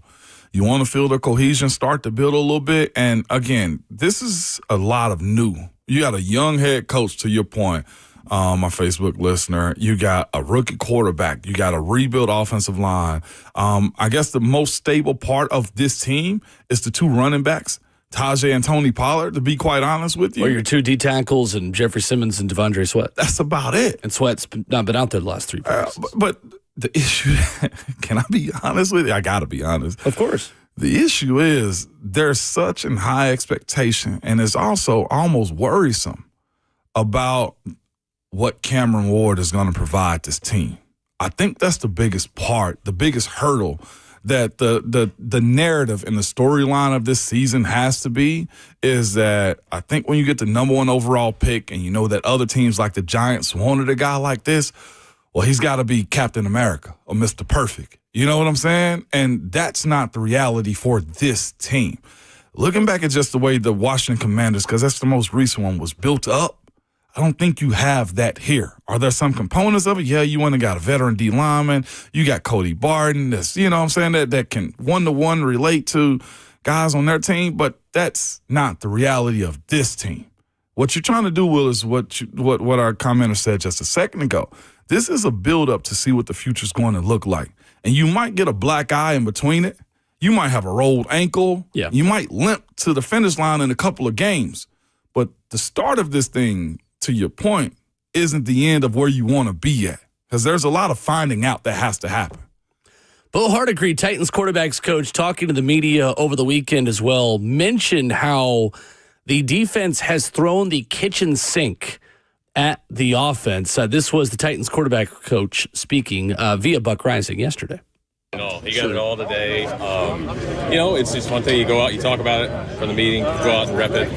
You want to feel the cohesion start to build a little bit. And, again, this is a lot of new. You got a young head coach, to your point, my Facebook listener. You got a rookie quarterback. You got a rebuilt offensive line. I guess the most stable part of this team is the two running backs, Tajay and Tony Pollard, to be quite honest with you. Or your two D tackles and Jeffrey Simmons and Devondre Sweat. That's about it. And Sweat's not been out there the last 3 practices. But the issue, can I be honest with you? I got to be honest. Of course. The issue is there's such a high expectation, and it's also almost worrisome about what Cameron Ward is going to provide this team. I think that's the biggest part, the biggest hurdle that the narrative and the storyline of this season has to be is that I think when you get the number 1 overall pick and you know that other teams like the Giants wanted a guy like this, well, he's got to be Captain America or Mr. Perfect. You know what I'm saying? And that's not the reality for this team. Looking back at just the way the Washington Commanders, because that's the most recent one, was built up, I don't think you have that here. Are there some components of it? Yeah, you went and got a veteran D lineman. You got Cody Barton. That's, you know what I'm saying, that can one-to-one relate to guys on their team, but that's not the reality of this team. What you're trying to do, Will, is what our commenter said just a second ago. This is a build-up to see what the future's going to look like. And you might get a black eye in between it. You might have a rolled ankle. Yeah. You might limp to the finish line in a couple of games. But the start of this thing, to your point, isn't the end of where you want to be at. Because there's a lot of finding out that has to happen. Bo Hardigree, Titans quarterbacks coach, talking to the media over the weekend as well, mentioned how the defense has thrown the kitchen sink at the offense. This was the Titans quarterback coach speaking via Buck Rising yesterday. He got it all today. It's just one thing. You go out, you talk about it from the meeting, you go out and rep it,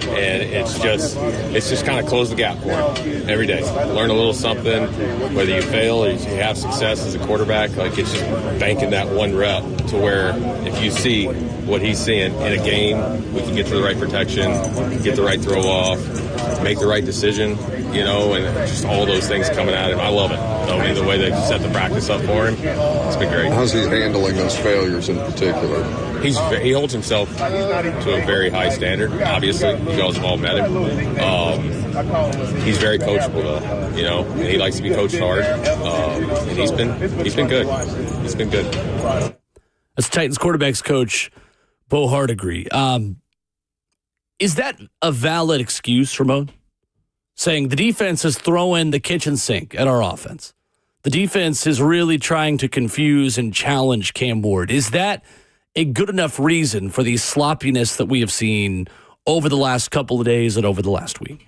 and it's just kind of close the gap for him every day. Learn a little something, whether you fail or you have success as a quarterback. Like, it's just banking that one rep to where if you see what he's seeing in a game, we can get to the right protection, get the right throw off, make the right decision, and just all those things coming at him. I love it. The way they set the practice up for him, it's been great. How's he handling those failures in particular? He holds himself to a very high standard. Obviously, you guys have all met him. He's very coachable, though. And he likes to be coached hard. And he's been good. He's been good. That's Titans quarterbacks coach Bo Hardigree. Is that a valid excuse, Ramon? Saying the defense is throwing the kitchen sink at our offense. The defense is really trying to confuse and challenge Cam Ward. Is that a good enough reason for the sloppiness that we have seen over the last couple of days and over the last week?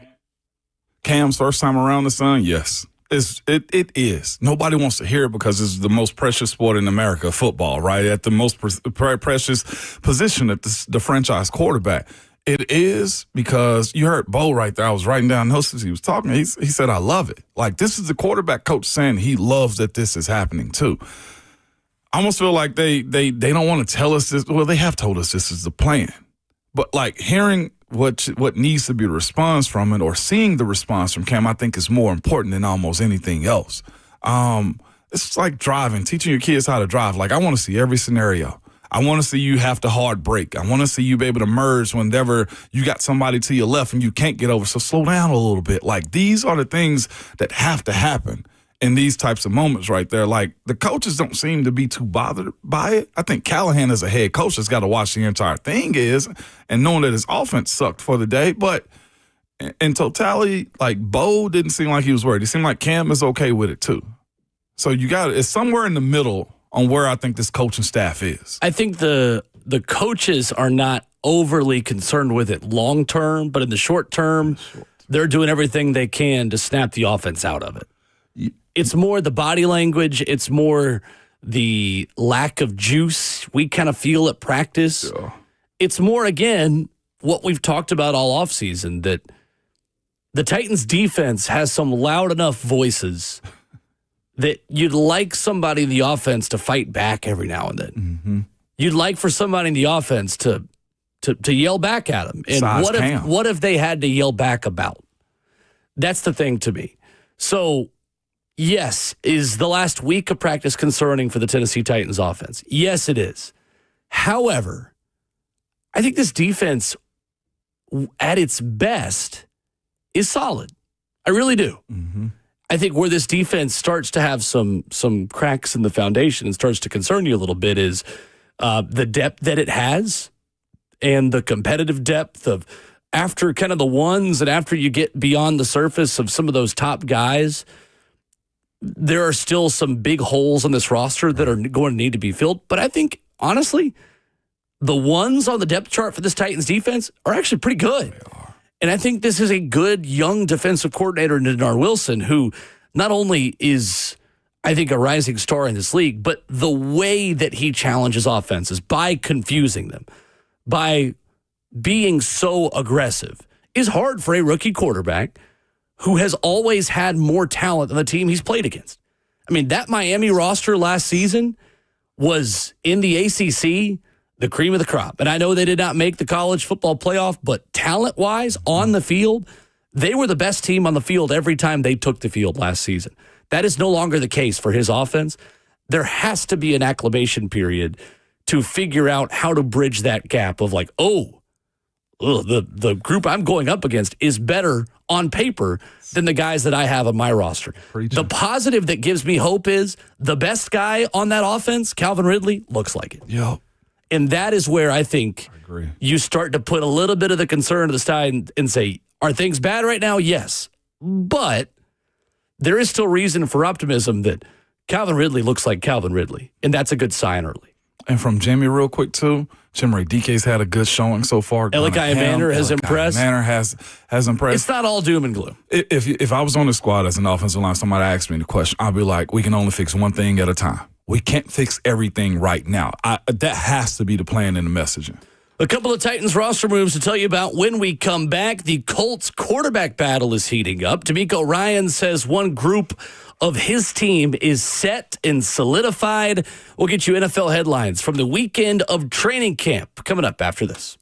Cam's first time around the sun, yes. It is. Nobody wants to hear it because it's the most precious sport in America, football, right? At the most precious position at the franchise quarterback. It is because you heard Bo right there. I was writing down notes as he was talking. He said, I love it. Like, this is the quarterback coach saying he loves that this is happening too. I almost feel like they don't want to tell us this. Well, they have told us this is the plan. But, like, hearing what needs to be the response from it or seeing the response from Cam, I think is more important than almost anything else. It's like driving, teaching your kids how to drive. Like, I want to see every scenario. I want to see you have to hard brake. I want to see you be able to merge whenever you got somebody to your left and you can't get over. So slow down a little bit. Like, these are the things that have to happen in these types of moments right there. Like, the coaches don't seem to be too bothered by it. I think Callahan as a head coach has got to watch the entire thing and knowing that his offense sucked for the day. But in totality, like, Bo didn't seem like he was worried. It seemed like Cam is okay with it too. So it's somewhere in the middle on where I think this coaching staff is. I think the coaches are not overly concerned with it long term, but in the short term, they're doing everything they can to snap the offense out of it. It's more the body language. It's more the lack of juice we kind of feel at practice. Yeah. It's more, again, what we've talked about all offseason, that the Titans defense has some loud enough voices that you'd like somebody in the offense to fight back every now and then. Mm-hmm. You'd like for somebody in the offense to yell back at them. And what if they had to yell back about? That's the thing to me. So, yes, is the last week of practice concerning for the Tennessee Titans offense? Yes, it is. However, I think this defense at its best is solid. I really do. Mm-hmm. I think where this defense starts to have some cracks in the foundation and starts to concern you a little bit is the depth that it has and the competitive depth of after kind of the ones and after you get beyond the surface of some of those top guys, there are still some big holes on this roster that are going to need to be filled. But I think, honestly, the ones on the depth chart for this Titans defense are actually pretty good. They are. And I think this is a good young defensive coordinator in Denard Wilson, who not only is, I think, a rising star in this league, but the way that he challenges offenses by confusing them, by being so aggressive, is hard for a rookie quarterback who has always had more talent than the team he's played against. I mean, that Miami roster last season was in the ACC, the cream of the crop. And I know they did not make the college football playoff, but talent-wise, on the field, they were the best team on the field every time they took the field last season. That is no longer the case for his offense. There has to be an acclimation period to figure out how to bridge that gap of like, the group I'm going up against is better on paper than the guys that I have on my roster. Preaching. The positive that gives me hope is the best guy on that offense, Calvin Ridley, looks like it. Yep. And that is where I think agree. You start to put a little bit of the concern to the side and say, are things bad right now? Yes. But there is still reason for optimism that Calvin Ridley looks like Calvin Ridley. And that's a good sign early. And from Jimmy real quick, too, Jimmy DK's had a good showing so far. Elikai Manor has impressed. Manor has impressed. It's not all doom and gloom. If I was on the squad as an offensive line, somebody asked me the question, I'd be like, we can only fix one thing at a time. We can't fix everything right now. That has to be the plan and the messaging. A couple of Titans roster moves to tell you about when we come back. The Colts quarterback battle is heating up. D'Amico Ryan says one group of his team is set and solidified. We'll get you NFL headlines from the weekend of training camp coming up after this.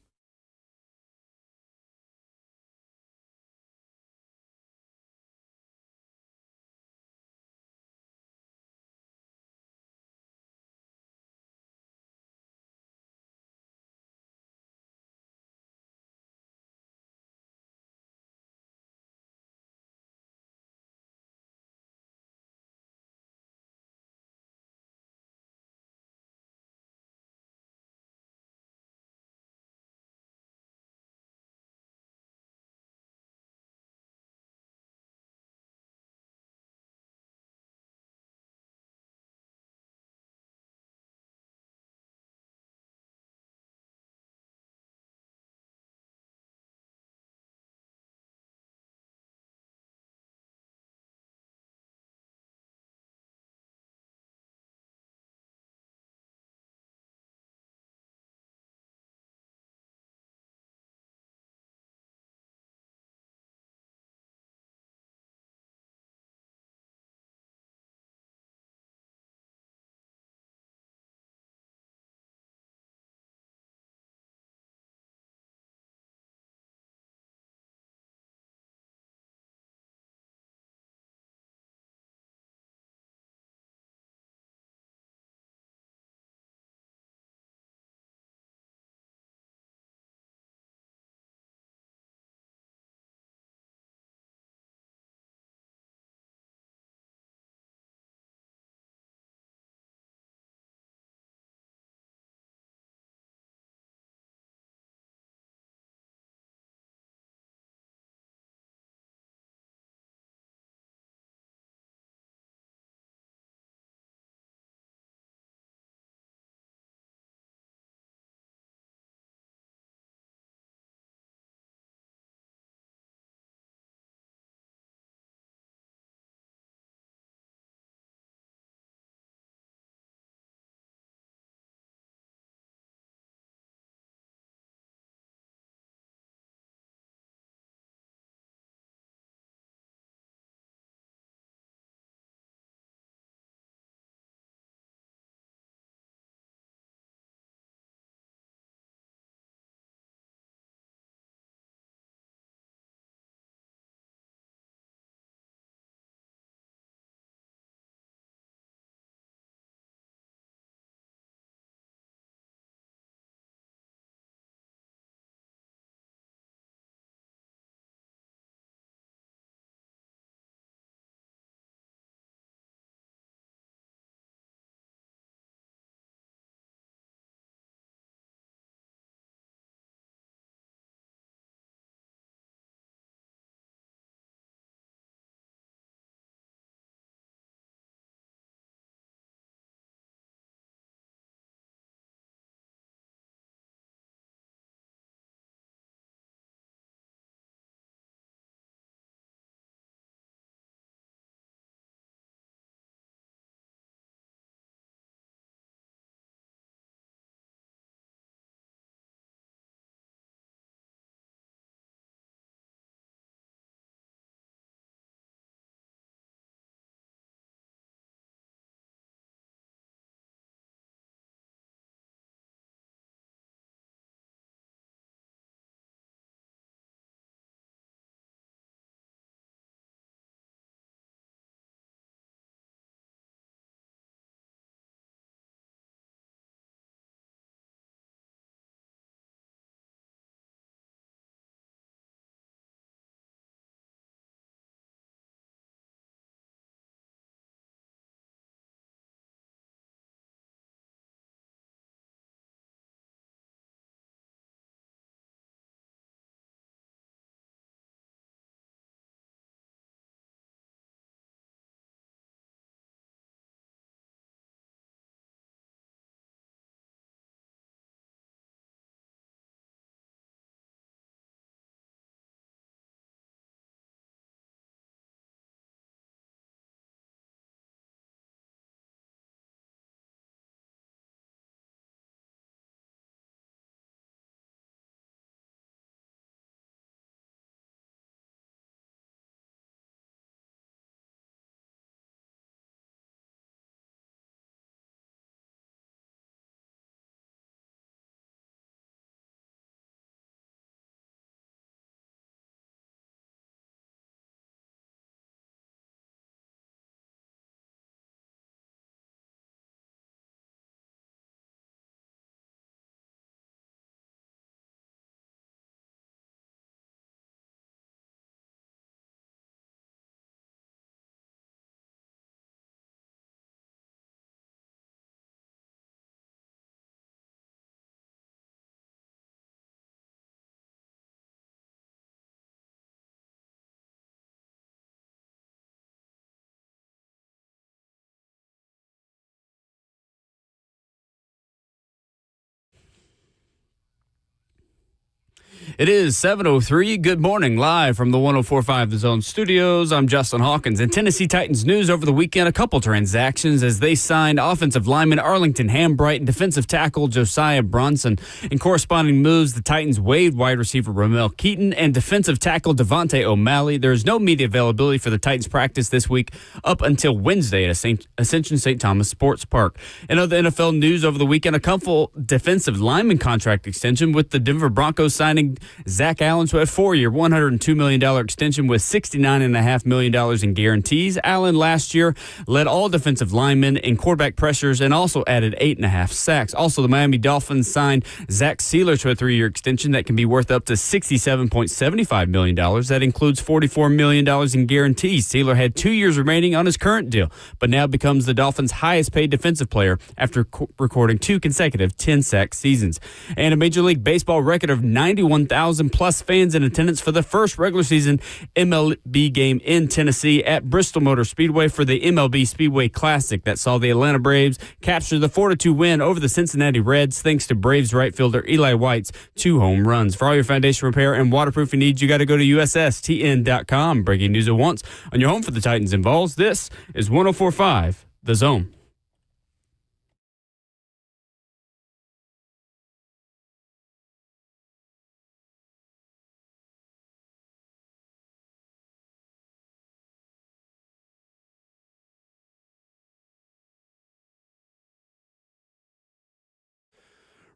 It is 7:03. Good morning, live from the 104.5 The Zone studios. I'm Justin Hawkins. In Tennessee Titans news over the weekend, a couple transactions as they signed offensive lineman Arlington Hambright and defensive tackle Josiah Bronson. In corresponding moves, the Titans waived wide receiver Ramel Keaton and defensive tackle Devontae O'Malley. There is no media availability for the Titans practice this week up until Wednesday at Ascension St. Thomas Sports Park. In other NFL news over the weekend, a couple defensive lineman contract extension with the Denver Broncos signing Zach Allen to a 4-year, $102 million extension with $69.5 million in guarantees. Allen last year led all defensive linemen in quarterback pressures and also added 8.5 sacks. Also, the Miami Dolphins signed Zach Sealer to a 3-year extension that can be worth up to $67.75 million. That includes $44 million in guarantees. Sealer had 2 years remaining on his current deal, but now becomes the Dolphins' highest paid defensive player after recording 2 consecutive 10-sack seasons. And a Major League Baseball record of 91,000 plus fans in attendance for the first regular season MLB game in Tennessee at Bristol Motor Speedway for the MLB Speedway Classic that saw the Atlanta Braves capture the 4-2 win over the Cincinnati Reds thanks to Braves right fielder Eli White's 2 home runs. For all your foundation repair and waterproofing needs, you got to go to USSTN.com. Breaking news at once on your home for the Titans and Vols. This is 104.5 The Zone.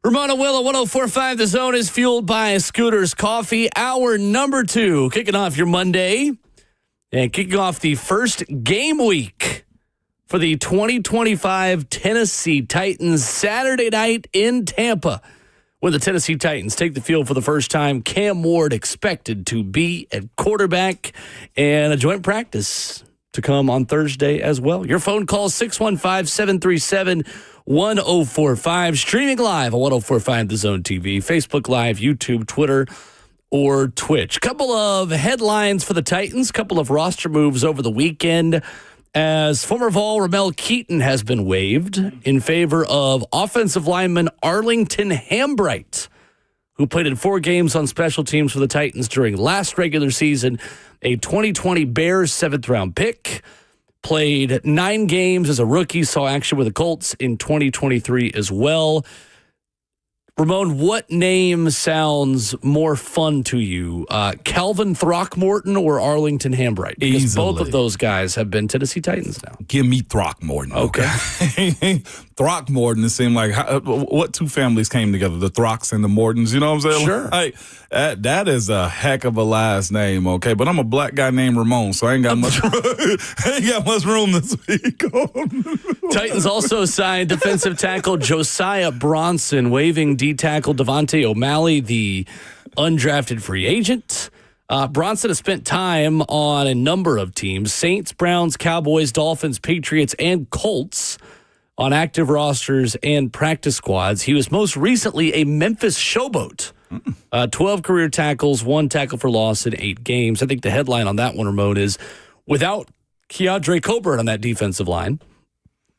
Ramona Willow, 104.5 The Zone is fueled by Scooter's Coffee. Hour number 2, kicking off your Monday and kicking off the first game week for the 2025 Tennessee Titans. Saturday night in Tampa, when the Tennessee Titans take the field for the first time. Cam Ward expected to be at quarterback, and a joint practice to come on Thursday as well. Your phone call 615-737-1045. Streaming live on 1045 The Zone TV, Facebook Live, YouTube, Twitter, or Twitch. Couple of headlines for the Titans, couple of roster moves over the weekend as former Vol Ramel Keaton has been waived in favor of offensive lineman Arlington Hambright, who played in 4 games on special teams for the Titans during last regular season, a 2020 Bears 7th-round pick. Played 9 games as a rookie, saw action with the Colts in 2023 as well. Ramon, what name sounds more fun to you? Calvin Throckmorton or Arlington Hambright? Because Easily. both of those guys have been Tennessee Titans now. Give me Throckmorton. Okay. Throckmorton, it seemed like what 2 families came together, the Throcks and the Mortons, you know what I'm saying? Sure. Like, that is a heck of a last name, okay? But I'm a black guy named Ramon, so I ain't got much room this week. Titans also signed defensive tackle Josiah Bronson, waiving D-tackle Devontae O'Malley, the undrafted free agent. Bronson has spent time on a number of teams: Saints, Browns, Cowboys, Dolphins, Patriots, and Colts on active rosters and practice squads. He was most recently a Memphis Showboat. 12 career tackles, 1 tackle for loss in 8 games. I think the headline on that one, Ramon, is without Keandre Coburn on that defensive line,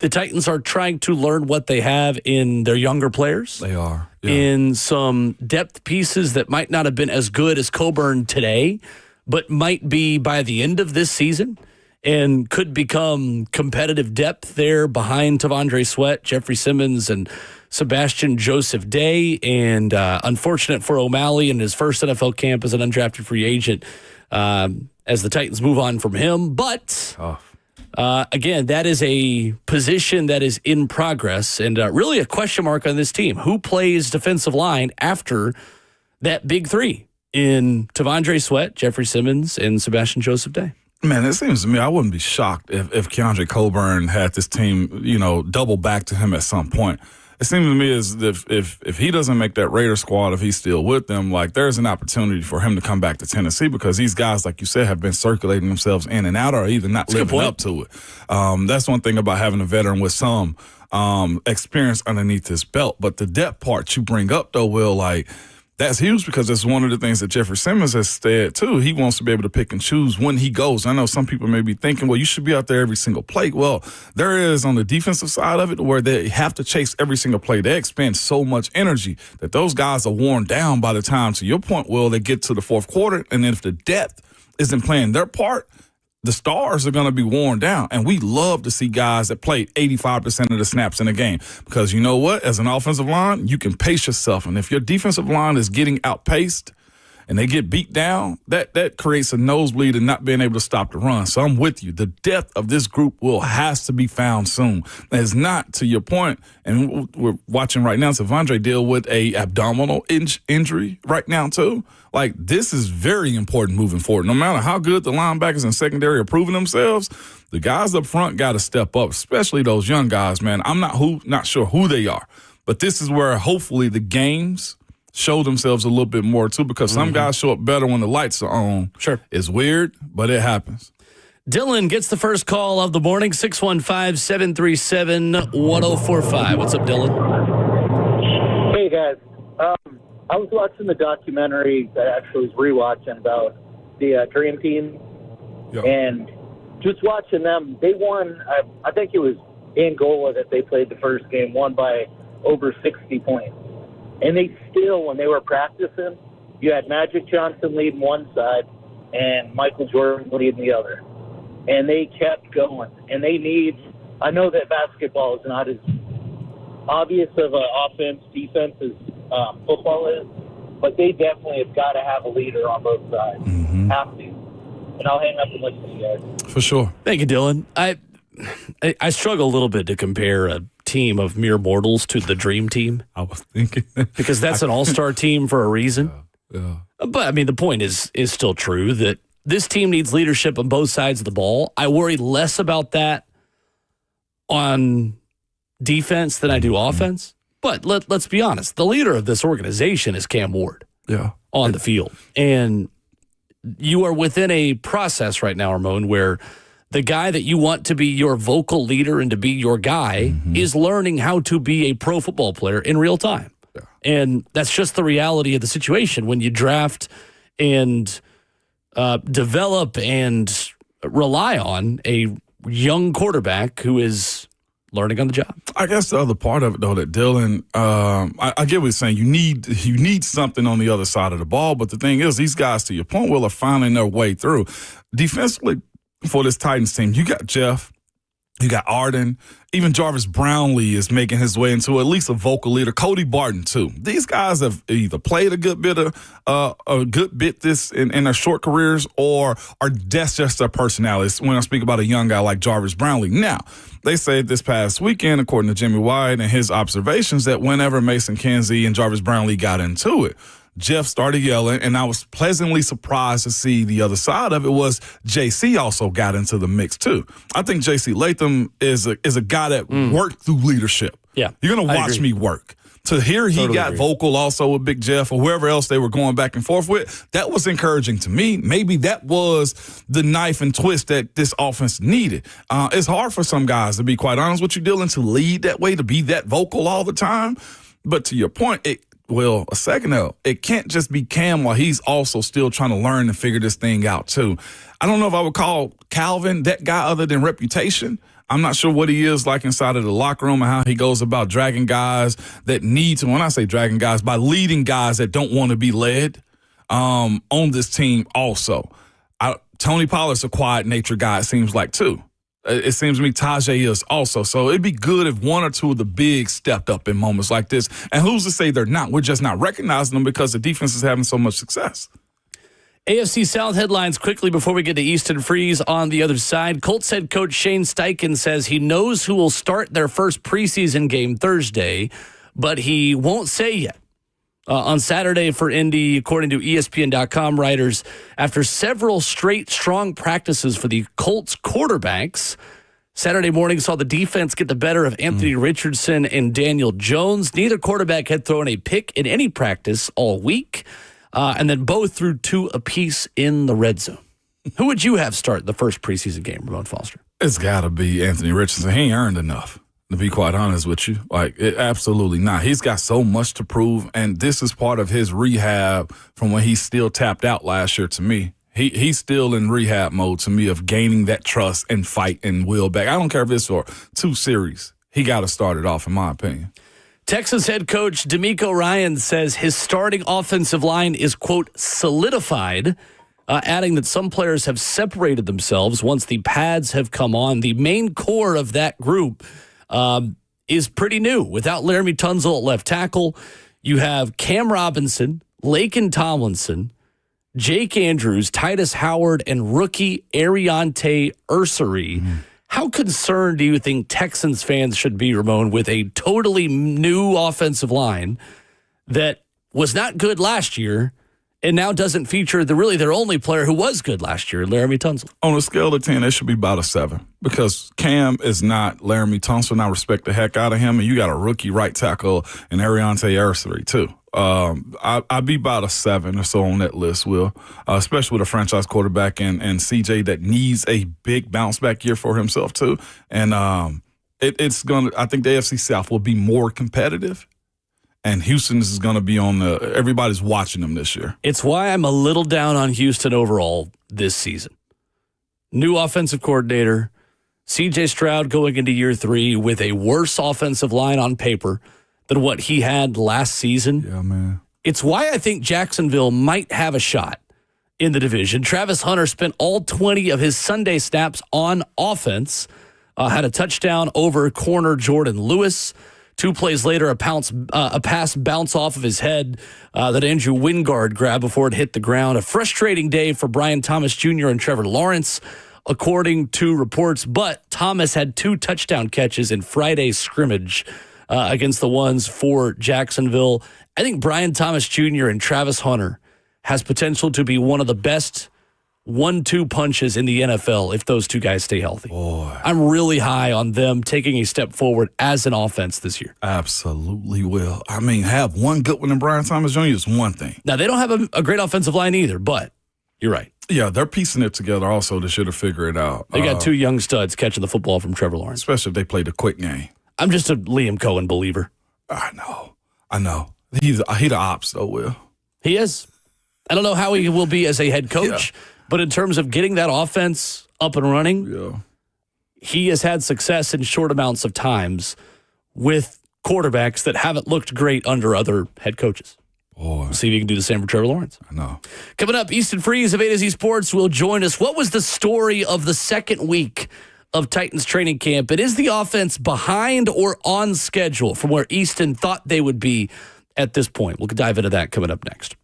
the Titans are trying to learn what they have in their younger players. They are. Yeah. In some depth pieces that might not have been as good as Coburn today, but might be by the end of this season and could become competitive depth there behind Tavondre Sweat, Jeffrey Simmons, and Sebastian Joseph Day. And unfortunate for O'Malley in his first NFL camp as an undrafted free agent as the Titans move on from him. But again, that is a position that is in progress and really a question mark on this team. Who plays defensive line after that big 3 in Tavondre Sweat, Jeffrey Simmons, and Sebastian Joseph Day? Man, it seems to me I wouldn't be shocked if Keandre Coburn had this team, double back to him at some point. It seems to me as if he doesn't make that Raider squad, if he's still with them, like there's an opportunity for him to come back to Tennessee because these guys, like you said, have been circulating themselves in and out or either not living up to it. That's one thing about having a veteran with some experience underneath his belt. But the depth part you bring up, though, Will, like That's huge because that's one of the things that Jeffrey Simmons has said, too. He wants to be able to pick and choose when he goes. I know some people may be thinking, well, you should be out there every single play. Well, there is on the defensive side of it where they have to chase every single play. They expend so much energy that those guys are worn down by the time, to your point, Will, they get to the fourth quarter. And then if the depth isn't playing their part, the stars are going to be worn down. And we love to see guys that play 85% of the snaps in a game because you know what? As an offensive line, you can pace yourself. And if your defensive line is getting outpaced and they get beat down, that creates a nosebleed and not being able to stop the run. So I'm with you. The depth of this group has to be found soon. It's not, to your point, and we're watching right now, Savondre deal with a abdominal injury right now too. Like, this is very important moving forward. No matter how good the linebackers and secondary are proving themselves, the guys up front got to step up, especially those young guys, man. I'm not sure who they are, but this is where hopefully the games show themselves a little bit more too, because some guys show up better when the lights are on. Sure. It's weird, but it happens. Dylan gets the first call of the morning, 615-737-1045. What's up, Dylan? Hey, guys. I was watching the documentary that I actually was rewatching about the Dream Team, and just watching them, they won, I think it was Angola that they played the first game, won by over 60 points. And they still, when they were practicing, you had Magic Johnson leading one side and Michael Jordan leading the other. And they kept going. And they need, I know that basketball is not as obvious of an offense, defense as football is, but they definitely have got to have a leader on both sides. Have to. And I'll hang up and listen to you guys. For sure. Thank you, Dylan. I struggle a little bit to compare a team of mere mortals to the Dream Team. I was thinking. Because that's an all-star team for a reason. Yeah. But, I mean, the point is still true that this team needs leadership on both sides of the ball. I worry less about that on defense than I do offense. But let's be honest. The leader of this organization is Cam Ward on the field. And you are within a process right now, Ramon, where the guy that you want to be your vocal leader and to be your guy is learning how to be a pro football player in real time. Yeah. And that's just the reality of the situation when you draft and develop and rely on a young quarterback who is learning on the job. I guess the other part of it, though, that Dylan, I get what he's saying. You need something on the other side of the ball. But the thing is, these guys, to your point, are finding their way through. Defensively, for this Titans team, you got Jeff, you got Arden, even Jarvis Brownlee is making his way into at least a vocal leader. Cody Barton too. These guys have either played a good bit this in their short careers, or that's just their personalities. When I speak about a young guy like Jarvis Brownlee, now they say this past weekend, according to Jimmy White and his observations, that whenever Mason Kinsey and Jarvis Brownlee got into it, Jeff started yelling, and I was pleasantly surprised to see the other side of it was JC also got into the mix too. I think JC Latham is a guy that worked through leadership. Yeah, you're gonna watch me work. To hear he got vocal also with Big Jeff or whoever else they were going back and forth with, that was encouraging to me. Maybe that was the knife and twist that this offense needed. It's hard for some guys, to be quite honest with you, Dylan, to lead that way, to be that vocal all the time. But to your point, a second ago, it can't just be Cam while he's also still trying to learn and figure this thing out too. I don't know if I would call Calvin that guy other than reputation. I'm not sure what he is like inside of the locker room and how he goes about dragging guys that need to, when I say dragging guys, by leading guys that don't want to be led on this team also. Tony Pollard's a quiet nature guy, it seems like, too. It seems to me Tajay is also. So it'd be good if one or two of the bigs stepped up in moments like this. And who's to say they're not? We're just not recognizing them because the defense is having so much success. AFC South headlines quickly before we get to Easton Freeze on the other side. Colts head coach Shane Steichen says he knows who will start their first preseason game Thursday, but he won't say yet. On Saturday for Indy, according to ESPN.com writers, after several straight strong practices for the Colts quarterbacks, Saturday morning saw the defense get the better of Anthony Richardson and Daniel Jones. Neither quarterback had thrown a pick in any practice all week, and then both threw 2 apiece in the red zone. Who would you have start the first preseason game, Ramon Foster? It's got to be Anthony Richardson. He ain't earned enough. To be quite honest with you, absolutely not. He's got so much to prove, and this is part of his rehab from when he still tapped out last year to me. He's still in rehab mode to me of gaining that trust and fight and will back. I don't care if it's for 2 series. He got to start it off, in my opinion. Texas head coach DeMeco Ryans says his starting offensive line is, quote, solidified, adding that some players have separated themselves once the pads have come on. The main core of that group is pretty new. Without Laramie Tunsil at left tackle, you have Cam Robinson, Laken Tomlinson, Jake Andrews, Titus Howard, and rookie Ariante Ursary. How concerned do you think Texans fans should be, Ramon, with a totally new offensive line that was not good last year and now doesn't feature their only player who was good last year, Laramie Tunsil? On a scale of 10, it should be about a 7 because Cam is not Laramie Tunsil, and I respect the heck out of him, and you got a rookie right tackle in Ariante Ursary, too. I'd be about a 7 or so on that list, Will, especially with a franchise quarterback and CJ that needs a big bounce back year for himself, too. And I think the AFC South will be more competitive. And Houston is going to be everybody's watching them this year. It's why I'm a little down on Houston overall this season. New offensive coordinator, C.J. Stroud going into year 3 with a worse offensive line on paper than what he had last season. Yeah, man. It's why I think Jacksonville might have a shot in the division. Travis Hunter spent all 20 of his Sunday snaps on offense, had a touchdown over corner Jordan Lewis. 2 plays later, a pass bounce off of his head that Andrew Wingard grabbed before it hit the ground. A frustrating day for Brian Thomas Jr. and Trevor Lawrence, according to reports. But Thomas had 2 touchdown catches in Friday's scrimmage against the ones for Jacksonville. I think Brian Thomas Jr. and Travis Hunter has potential to be one of the best 1-2 punches in the NFL if those 2 guys stay healthy. Boy. I'm really high on them taking a step forward as an offense this year. Absolutely will. I mean, have one good one in Brian Thomas Jr. is one thing. Now, they don't have a great offensive line either, but you're right. Yeah, they're piecing it together also to should have figured it out. They got 2 young studs catching the football from Trevor Lawrence. Especially if they play the quick game. I'm just a Liam Cohen believer. I know. He's the ops, though, Will. He is. I don't know how he will be as a head coach, but in terms of getting that offense up and running, he has had success in short amounts of times with quarterbacks that haven't looked great under other head coaches. We'll see if you can do the same for Trevor Lawrence. I know. Coming up, Easton Freeze of A to Z Sports will join us. What was the story of the second week of Titans training camp? And is the offense behind or on schedule from where Easton thought they would be at this point? We'll dive into that coming up next.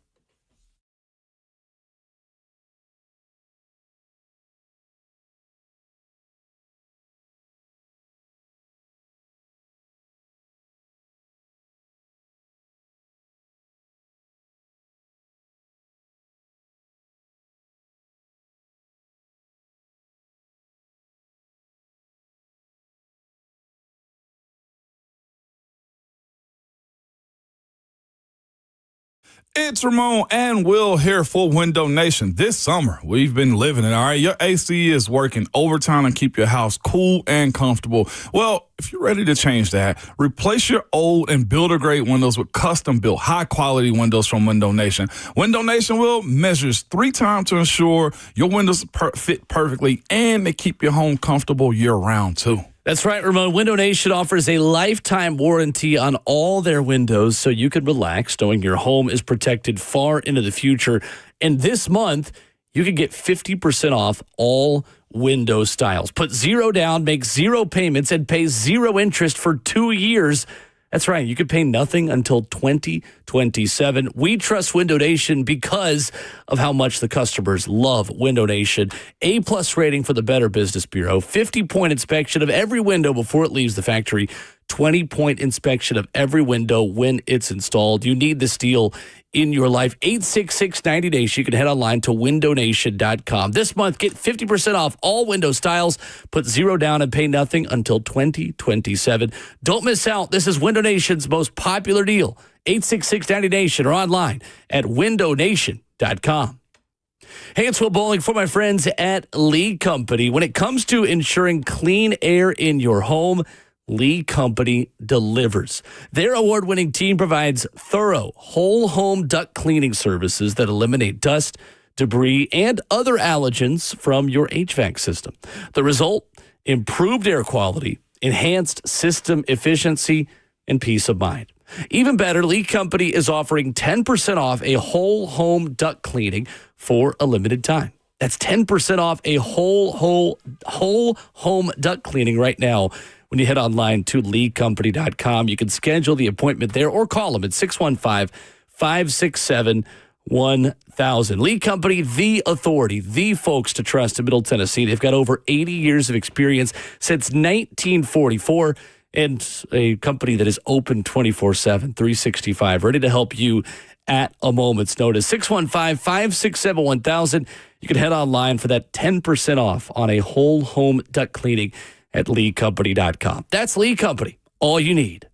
It's Ramon and Will here for Window Nation. This summer, we've been living it, all right? Your AC is working overtime and keep your house cool and comfortable. Well, if you're ready to change that, replace your old and builder-grade windows with custom-built, high-quality windows from Window Nation. Window Nation will measures 3 times to ensure your windows fit perfectly and they keep your home comfortable year-round, too. That's right, Ramon. Window Nation offers a lifetime warranty on all their windows so you can relax knowing your home is protected far into the future. And this month, you can get 50% off all window styles. Put 0 down, make 0 payments, and pay 0 interest for 2 years. That's right. You could pay nothing until 2027. We trust Window Nation because of how much the customers love Window Nation. A+ rating for the Better Business Bureau. 50-point inspection of every window before it leaves the factory. 20-point inspection of every window when it's installed. You need this deal in your life. 866-90-DAYS. You can head online to windownation.com. This month, get 50% off all window styles. Put 0 down and pay nothing until 2027. Don't miss out. This is Window Nation's most popular deal. 866-90-NATION or online at windownation.com. Hey, it's Will Bowling for my friends at Lee Company. When it comes to ensuring clean air in your home, Lee Company delivers. Their award-winning team provides thorough whole home duct cleaning services that eliminate dust, debris, and other allergens from your HVAC system. The result? Improved air quality, enhanced system efficiency, and peace of mind. Even better, Lee Company is offering 10% off a whole home duct cleaning for a limited time. That's 10% off a whole home duct cleaning right now when you head online to leecompany.com. You can schedule the appointment there or call them at 615-567-1000. Lee Company, the authority, the folks to trust in Middle Tennessee. They've got over 80 years of experience since 1944 and a company that is open 24/7, 365, ready to help you at a moment's notice. 615-567-1000. You can head online for that 10% off on a whole home duct cleaning at leecompany.com. That's Lee Company, all you need.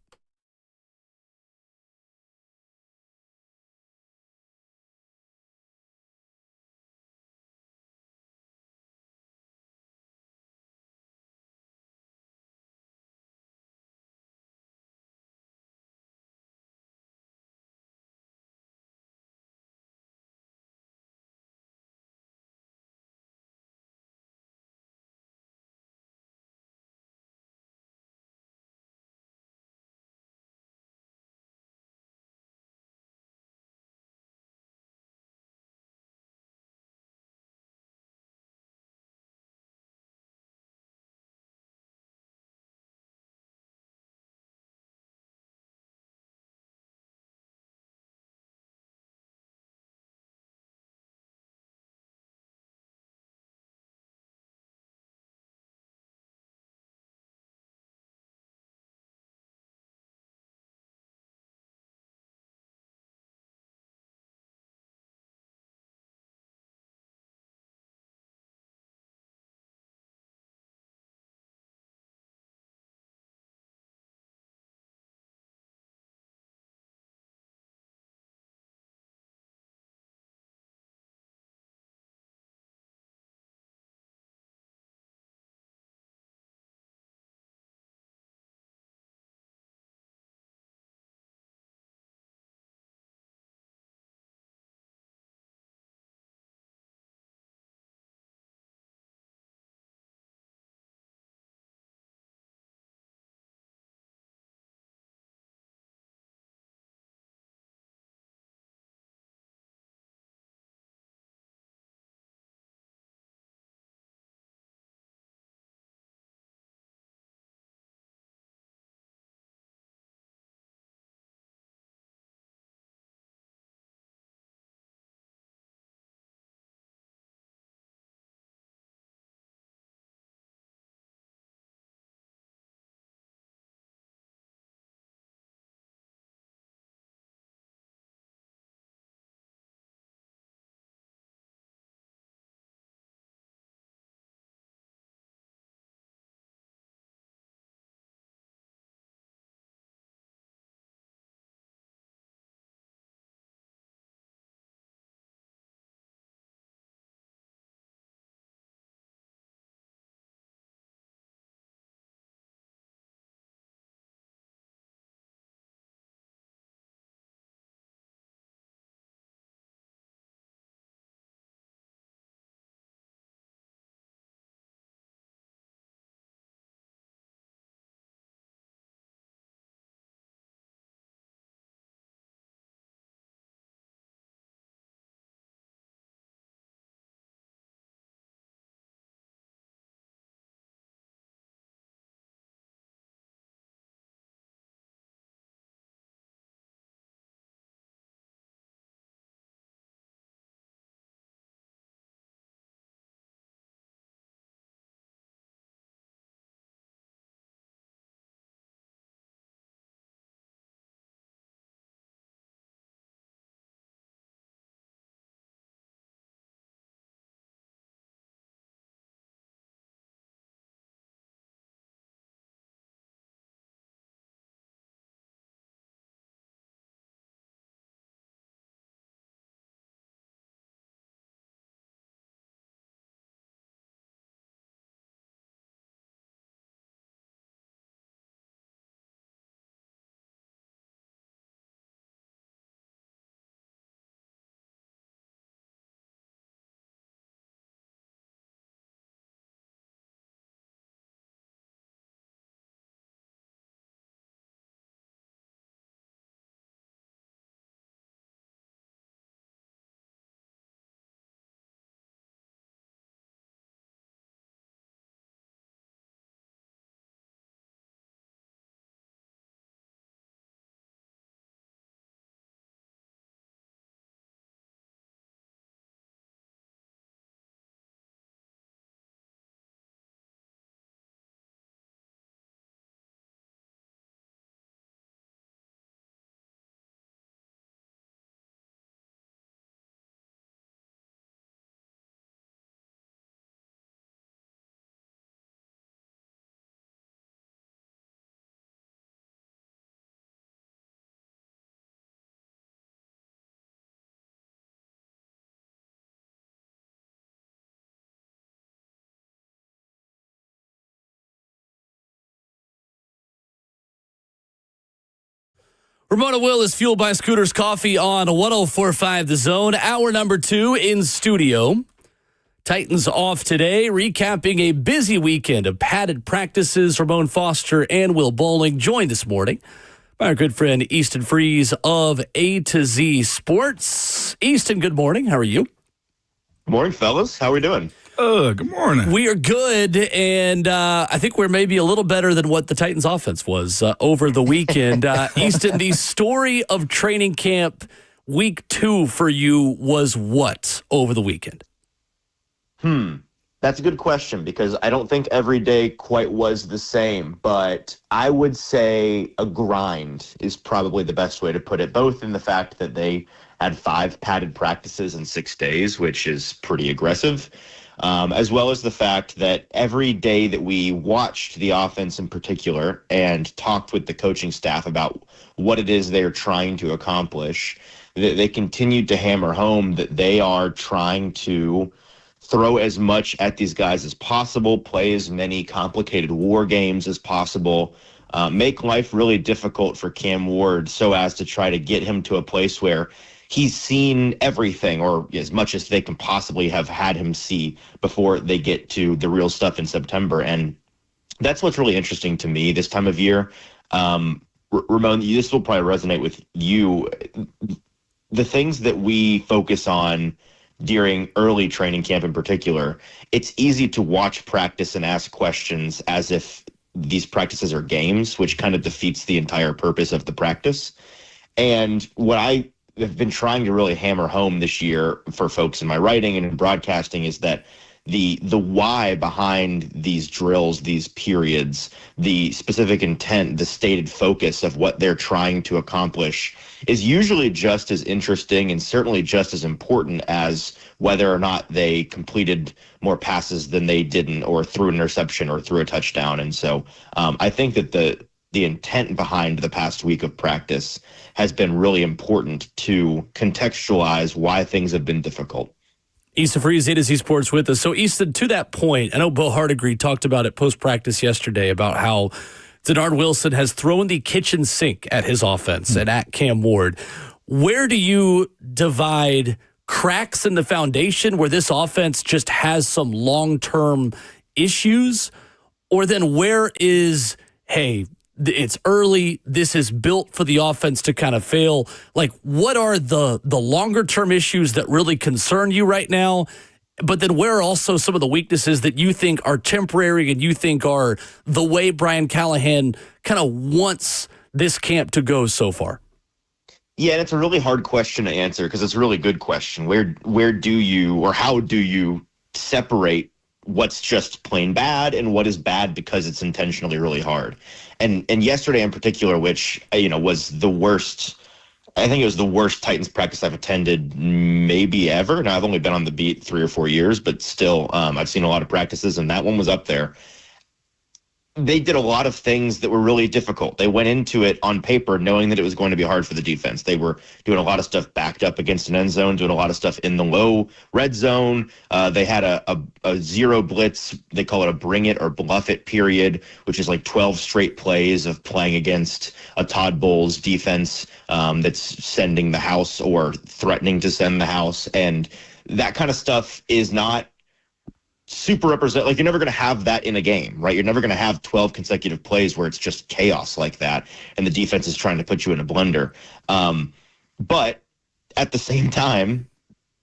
Ramona Will is fueled by Scooter's Coffee on 104.5 The Zone. Hour number 2 in studio. Titans off today, recapping a busy weekend of padded practices. Ramon Foster and Will Bowling joined this morning by our good friend Easton Freeze of A to Z Sports. Easton, good morning. How are you? Good morning, fellas. How are we doing? Good morning. We are good, and I think we're maybe a little better than what the Titans offense was over the weekend. Easton, the story of training camp week 2 for you was what over the weekend? That's a good question because I don't think every day quite was the same, but I would say a grind is probably the best way to put it, both in the fact that they had 5 padded practices in 6 days, which is pretty aggressive, as well as the fact that every day that we watched the offense in particular and talked with the coaching staff about what it is they're trying to accomplish, they continued to hammer home that they are trying to throw as much at these guys as possible, play as many complicated war games as possible, make life really difficult for Cam Ward so as to try to get him to a place where he's seen everything or as much as they can possibly have had him see before they get to the real stuff in September. And that's what's really interesting to me this time of year. Ramon, this will probably resonate with you. The things that we focus on during early training camp in particular, it's easy to watch practice and ask questions as if these practices are games, which kind of defeats the entire purpose of the practice. And what I have been trying to really hammer home this year for folks in my writing and in broadcasting is that the why behind these drills, these periods, the specific intent, the stated focus of what they're trying to accomplish is usually just as interesting and certainly just as important as whether or not they completed more passes than they didn't or threw an interception or threw a touchdown. And so I think that the intent behind the past week of practice has been really important to contextualize why things have been difficult. Easton Freeze, A to Z Sports with us. So, Easton, to that point, I know Bo Hardigree talked about it post-practice yesterday about how Denard Wilson has thrown the kitchen sink at his offense and at Cam Ward. Where do you divide cracks in the foundation where this offense just has some long-term issues? Or then where is, hey, it's early, this is built for the offense to kind of fail? Like, what are the longer-term issues that really concern you right now? But then where are also some of the weaknesses that you think are temporary and you think are the way Brian Callahan kind of wants this camp to go so far? Yeah, and it's a really hard question to answer because it's a really good question. Where do you or how do you separate what's just plain bad and what is bad because it's intentionally really hard? And yesterday in particular, which, was the worst, I think it was the worst Titans practice I've attended maybe ever. Now, I've only been on the beat 3 or 4 years, but still, I've seen a lot of practices, and that one was up there. They did a lot of things that were really difficult. They went into it on paper knowing that it was going to be hard for the defense. They were doing a lot of stuff backed up against an end zone, doing a lot of stuff in the low red zone. They had a zero blitz. They call it a bring it or bluff it period, which is like 12 straight plays of playing against a Todd Bowles defense that's sending the house or threatening to send the house. And that kind of stuff is not super represent, like, you're never going to have that in a game, right? You're never going to have 12 consecutive plays where it's just chaos like that and the defense is trying to put you in a blender. But at the same time,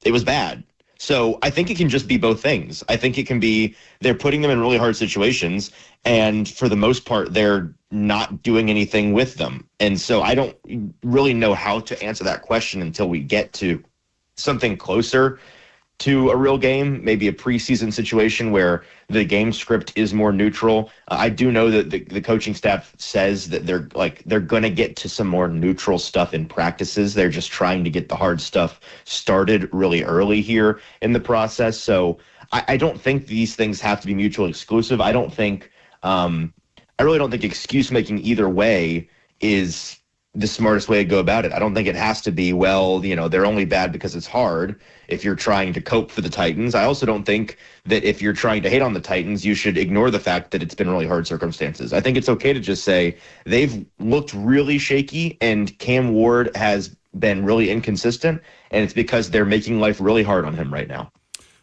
it was bad. So I think it can just be both things. I think it can be they're putting them in really hard situations, and for the most part, they're not doing anything with them. And so I don't really know how to answer that question until we get to something closer to a real game, maybe a preseason situation where the game script is more neutral. I do know that the coaching staff says that they're going to get to some more neutral stuff in practices. They're just trying to get the hard stuff started really early here in the process. So I don't think these things have to be mutually exclusive. I really don't think excuse making either way is the smartest way to go about it. I don't think it has to be, well, they're only bad because it's hard if you're trying to cope for the Titans. I also don't think that if you're trying to hate on the Titans, you should ignore the fact that it's been really hard circumstances. I think it's okay to just say they've looked really shaky and Cam Ward has been really inconsistent, and it's because they're making life really hard on him right now.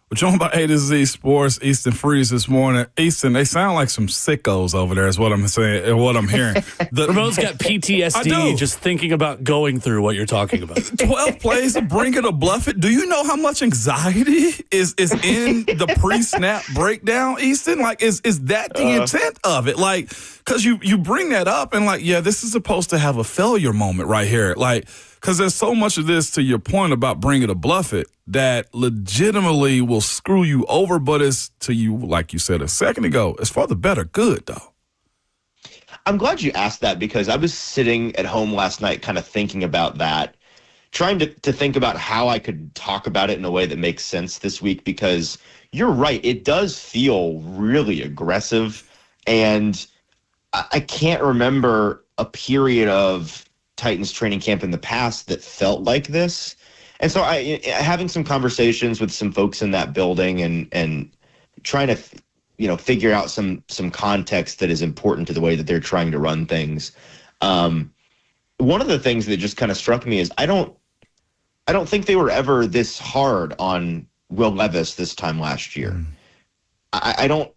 We're talking about A to Z Sports, Easton Freeze this morning. Easton, they sound like some sickos over there is what I'm saying and what I'm hearing. Ramon's got PTSD just thinking about going through what you're talking about. 12 plays of Bring It or Bluff It. Do you know how much anxiety is in the pre-snap breakdown, Easton? Like, is that the intent of it? Like, because you bring that up and like, yeah, this is supposed to have a failure moment right here. Like, because there's so much of this, to your point about Bring It or Bluff It, that legitimately will screw you over, but it's to you, like you said a second ago, it's for the better good, though. I'm glad you asked that because I was sitting at home last night kind of thinking about that, trying to think about how I could talk about it in a way that makes sense this week, because you're right, it does feel really aggressive, and I can't remember a period of Titans training camp in the past that felt like this. And so having some conversations with some folks in that building and trying to figure out some context that is important to the way that they're trying to run things. One of the things that just kind of struck me is I don't think they were ever this hard on Will Levis this time last year. I don't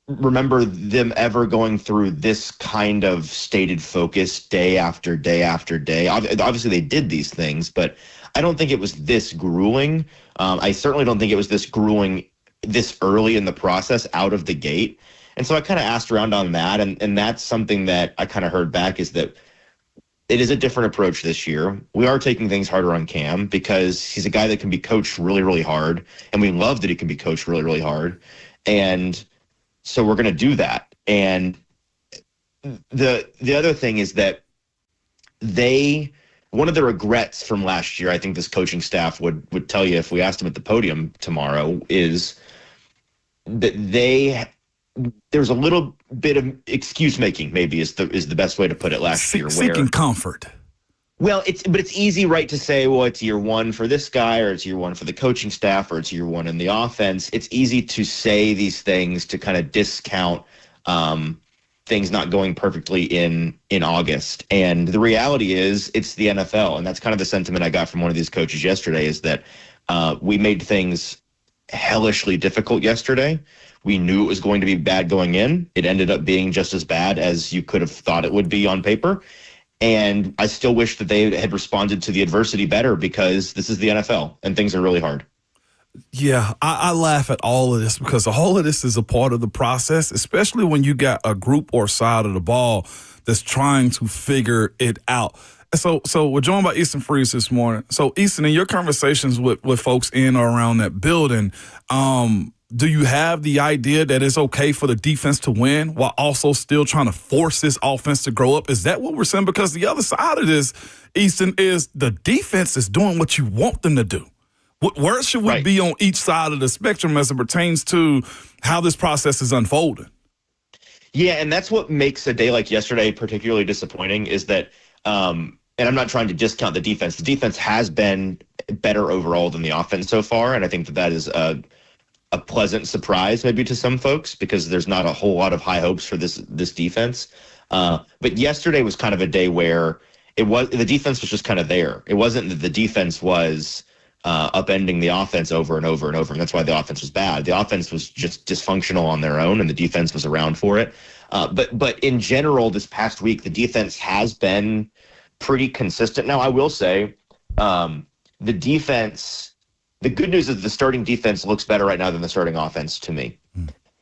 remember them ever going through this kind of stated focus day after day after day. Obviously they did these things, but I don't think it was this grueling. I certainly don't think it was this grueling this early in the process out of the gate. And so I kind of asked around on that, and that's something that I kind of heard back, is that it is a different approach this year. We are taking things harder on Cam because he's a guy that can be coached really, really hard, and we love that he can be coached really, really hard. And so we're going to do that. And the other thing is that one of the regrets from last year, I think this coaching staff would tell you if we asked them at the podium tomorrow, is that there's a little bit of excuse making, maybe is the best way to put it last year. Seeking comfort. Well, it's easy, right, to say, well, it's year one for this guy, or it's year one for the coaching staff, or it's year one in the offense. It's easy to say these things to kind of discount things not going perfectly in August. And the reality is it's the NFL. And that's kind of the sentiment I got from one of these coaches yesterday, is that we made things hellishly difficult yesterday. We knew it was going to be bad going in. It ended up being just as bad as you could have thought it would be on paper. And I still wish that they had responded to the adversity better, because this is the NFL and things are really hard. Yeah, I laugh at all of this because all of this is a part of the process, especially when you got a group or side of the ball that's trying to figure it out. So we're joined by Easton Freeze this morning. So, Easton, in your conversations with folks in or around that building, do you have the idea that it's okay for the defense to win while also still trying to force this offense to grow up? Is that what we're saying? Because the other side of this, Easton, is the defense is doing what you want them to do. Where should we be on each side of the spectrum as it pertains to how this process is unfolding? Yeah, and that's what makes a day like yesterday particularly disappointing, is that, and I'm not trying to discount the defense. The defense has been better overall than the offense so far, and I think that is a pleasant surprise maybe to some folks, because there's not a whole lot of high hopes for this defense. But yesterday was kind of a day where the defense was just kind of there. It wasn't that the defense was upending the offense over and over and over, and that's why the offense was bad. The offense was just dysfunctional on their own, and the defense was around for it. But in general, this past week, the defense has been pretty consistent. Now, I will say the defense, the good news is the starting defense looks better right now than the starting offense to me.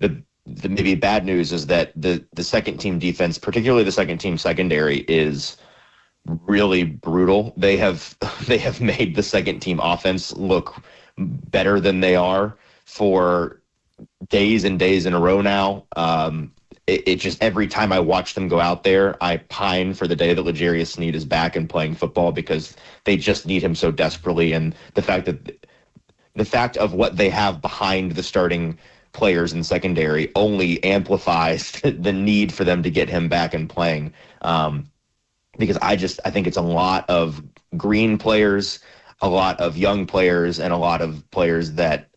The maybe bad news is that the second team defense, particularly the second team secondary, is really brutal. They have made the second team offense look better than they are for days and days in a row now. It just, every time I watch them go out there, I pine for the day that L'Jarius Sneed is back and playing football, because they just need him so desperately. And the fact of what they have behind the starting players in secondary only amplifies the need for them to get him back and playing. because I think it's a lot of green players, a lot of young players, and a lot of players that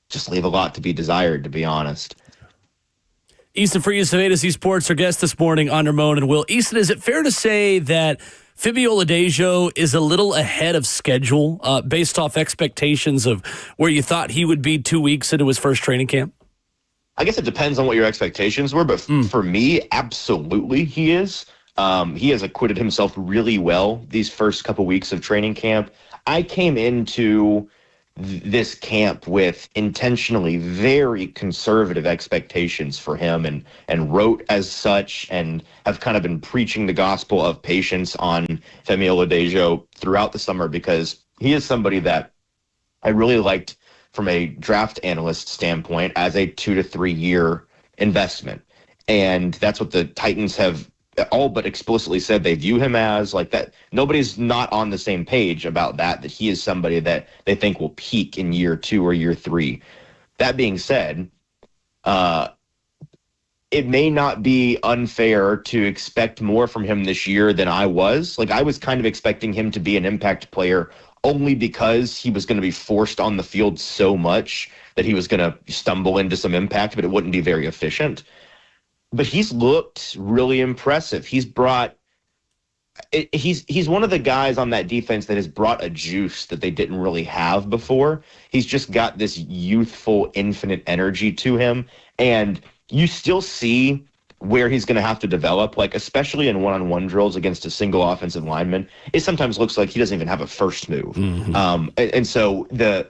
just leave a lot to be desired, to be honest. Easton Freeze of A2C Sports, our guest this morning on Ramon and Will. Easton, is it fair to say that Palazzolo is a little ahead of schedule based off expectations of where you thought he would be 2 weeks into his first training camp? I guess it depends on what your expectations were, but for me, absolutely he is. He has acquitted himself really well these first couple weeks of training camp. I came into this camp with intentionally very conservative expectations for him and wrote as such and have kind of been preaching the gospel of patience on Palazzolo throughout the summer, because he is somebody that I really liked from a draft analyst standpoint as a 2 to 3 year investment. And that's what the Titans have all but explicitly said they view him as. Like that, nobody's not on the same page about that he is somebody that they think will peak in year 2 or year 3. That being said, it may not be unfair to expect more from him this year than I was. Like, I was kind of expecting him to be an impact player only because he was going to be forced on the field so much that he was going to stumble into some impact, but it wouldn't be very efficient. But he's looked really impressive. He's one of the guys on that defense that has brought a juice that they didn't really have before. He's just got this youthful, infinite energy to him. And you still see where he's going to have to develop, like especially in one-on-one drills against a single offensive lineman. It sometimes looks like he doesn't even have a first move. Mm-hmm. And so the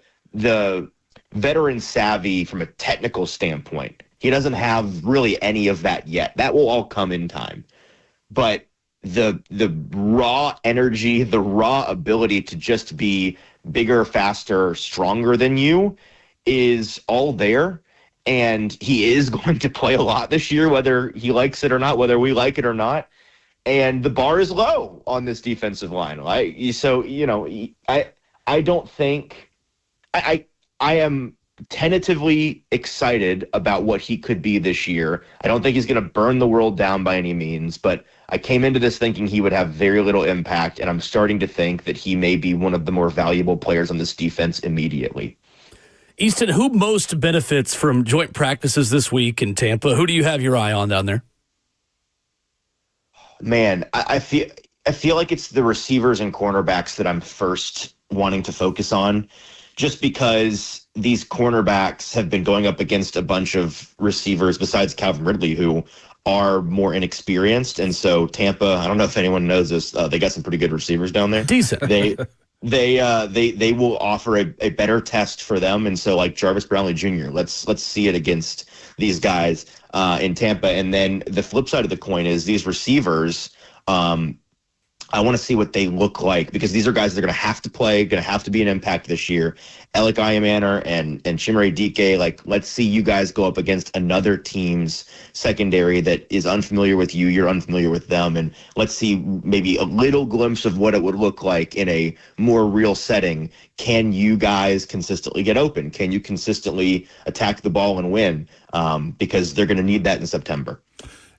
veteran savvy from a technical standpoint, he doesn't have really any of that yet. That will all come in time. But the raw energy, the raw ability to just be bigger, faster, stronger than you is all there. And he is going to play a lot this year, whether he likes it or not, whether we like it or not. And the bar is low on this defensive line. So, you know, I don't think I am tentatively excited about what he could be this year. I don't think he's going to burn the world down by any means, but I came into this thinking he would have very little impact, and I'm starting to think that he may be one of the more valuable players on this defense immediately. Easton, who most benefits from joint practices this week in Tampa? Who do you have your eye on down there? Man, I feel like it's the receivers and cornerbacks that I'm first wanting to focus on, just because these cornerbacks have been going up against a bunch of receivers besides Calvin Ridley who are more inexperienced. And so Tampa, I don't know if anyone knows this, they got some pretty good receivers down there. Decent. They will offer a better test for them. And so, like Jarvis Brownlee Jr., let's see it against these guys in Tampa. And then the flip side of the coin is these receivers, I want to see what they look like, because these are guys that are going to have to play, going to have to be an impact this year. Alec Ayamaner and Chimere Dike, like, let's see you guys go up against another team's secondary that is unfamiliar with you. You're unfamiliar with them. And let's see maybe a little glimpse of what it would look like in a more real setting. Can you guys consistently get open? Can you consistently attack the ball and win? Because they're going to need that in September.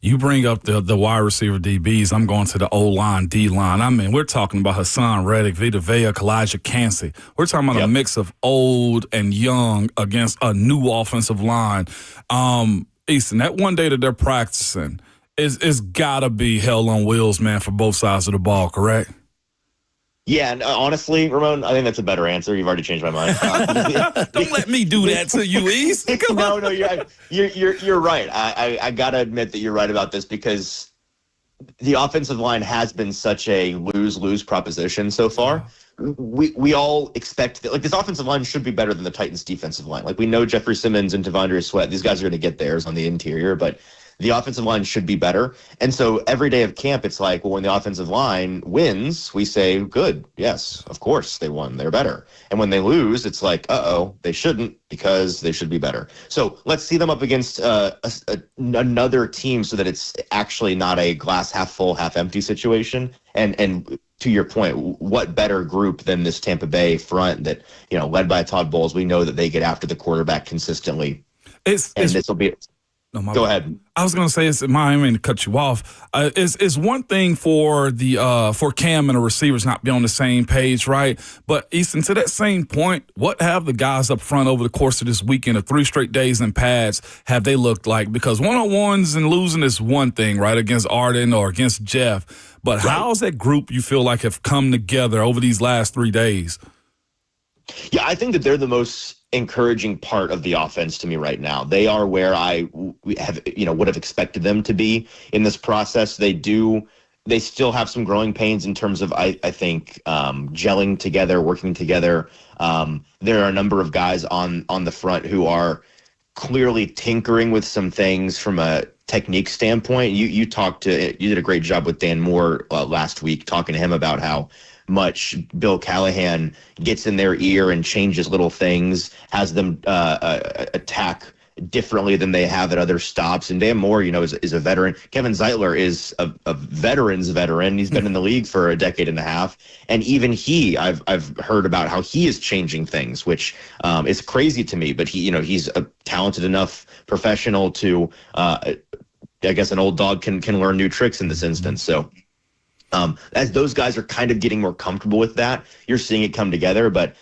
You bring up the wide receiver DBs. I'm going to the O-line, D-line. I mean, we're talking about Hassan Reddick, Vita Vea, Kalijah Kancey. We're talking about a mix of old and young against a new offensive line. Easton, that one day that they're practicing is got to be hell on wheels, man, for both sides of the ball, correct? Yeah, and honestly, Ramon, I think that's a better answer. You've already changed my mind. Don't let me do that to you, East. No, you're right. I gotta admit that you're right about this, because the offensive line has been such a lose-lose proposition so far. We all expect that, like, this offensive line should be better than the Titans' defensive line. Like, we know Jeffrey Simmons and Devondre Sweat; these guys are going to get theirs on the interior, but the offensive line should be better. And so every day of camp, it's like, well, when the offensive line wins, we say, good, yes, of course they won, they're better. And when they lose, it's like, uh-oh, they shouldn't, because they should be better. So let's see them up against another team so that it's actually not a glass half full, half empty situation. And to your point, what better group than this Tampa Bay front that, led by Todd Bowles, we know that they get after the quarterback consistently. And this will be No, Go ahead. I was going to say, I didn't mean to cut you off. It's one thing for for Cam and the receivers not be on the same page, right? But Easton, to that same point, what have the guys up front over the course of this weekend of 3 straight days in pads have they looked like? Because one-on-ones and losing is one thing, right, against Arden or against Jeff. But how's that group you feel like have come together over these last 3 days? Yeah, I think that they're the most encouraging part of the offense to me right now. They are where I would have expected them to be in this process. They still have some growing pains in terms of, I think, gelling together, working together. There are a number of guys on the front who are clearly tinkering with some things from a technique standpoint. You did a great job with Dan Moore last week, talking to him about how much Bill Callahan gets in their ear and changes little things, has them attack differently than they have at other stops. And Dan Moore, is a veteran. Kevin Zeitler is a veteran's veteran. He's been in the league for a decade and a half. And even I've heard about how he is changing things, which is crazy to me. But he's a talented enough professional to, I guess an old dog can learn new tricks in this instance. So as those guys are kind of getting more comfortable with that, you're seeing it come together. But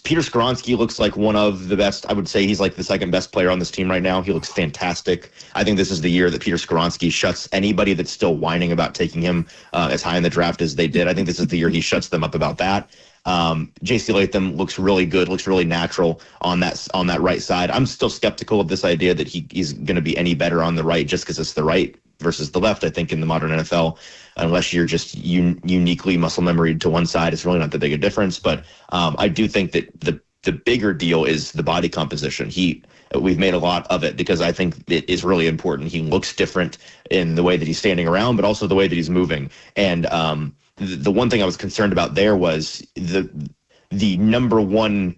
Peter Skoronski looks like one of the best. I would say he's like the second best player on this team right now. He looks fantastic. I think this is the year that Peter Skoronski shuts anybody that's still whining about taking him as high in the draft as they did. I think this is the year he shuts them up about that. J.C. Latham looks really good, looks really natural on that right side. I'm still skeptical of this idea that he's going to be any better on the right just because it's the right versus the left. I think in the modern NFL, unless you're just uniquely muscle memoried to one side, it's really not that big a difference. But I do think that the bigger deal is the body composition. We've made a lot of it because I think it is really important. He looks different in the way that he's standing around, but also the way that he's moving. And the one thing I was concerned about there was the number one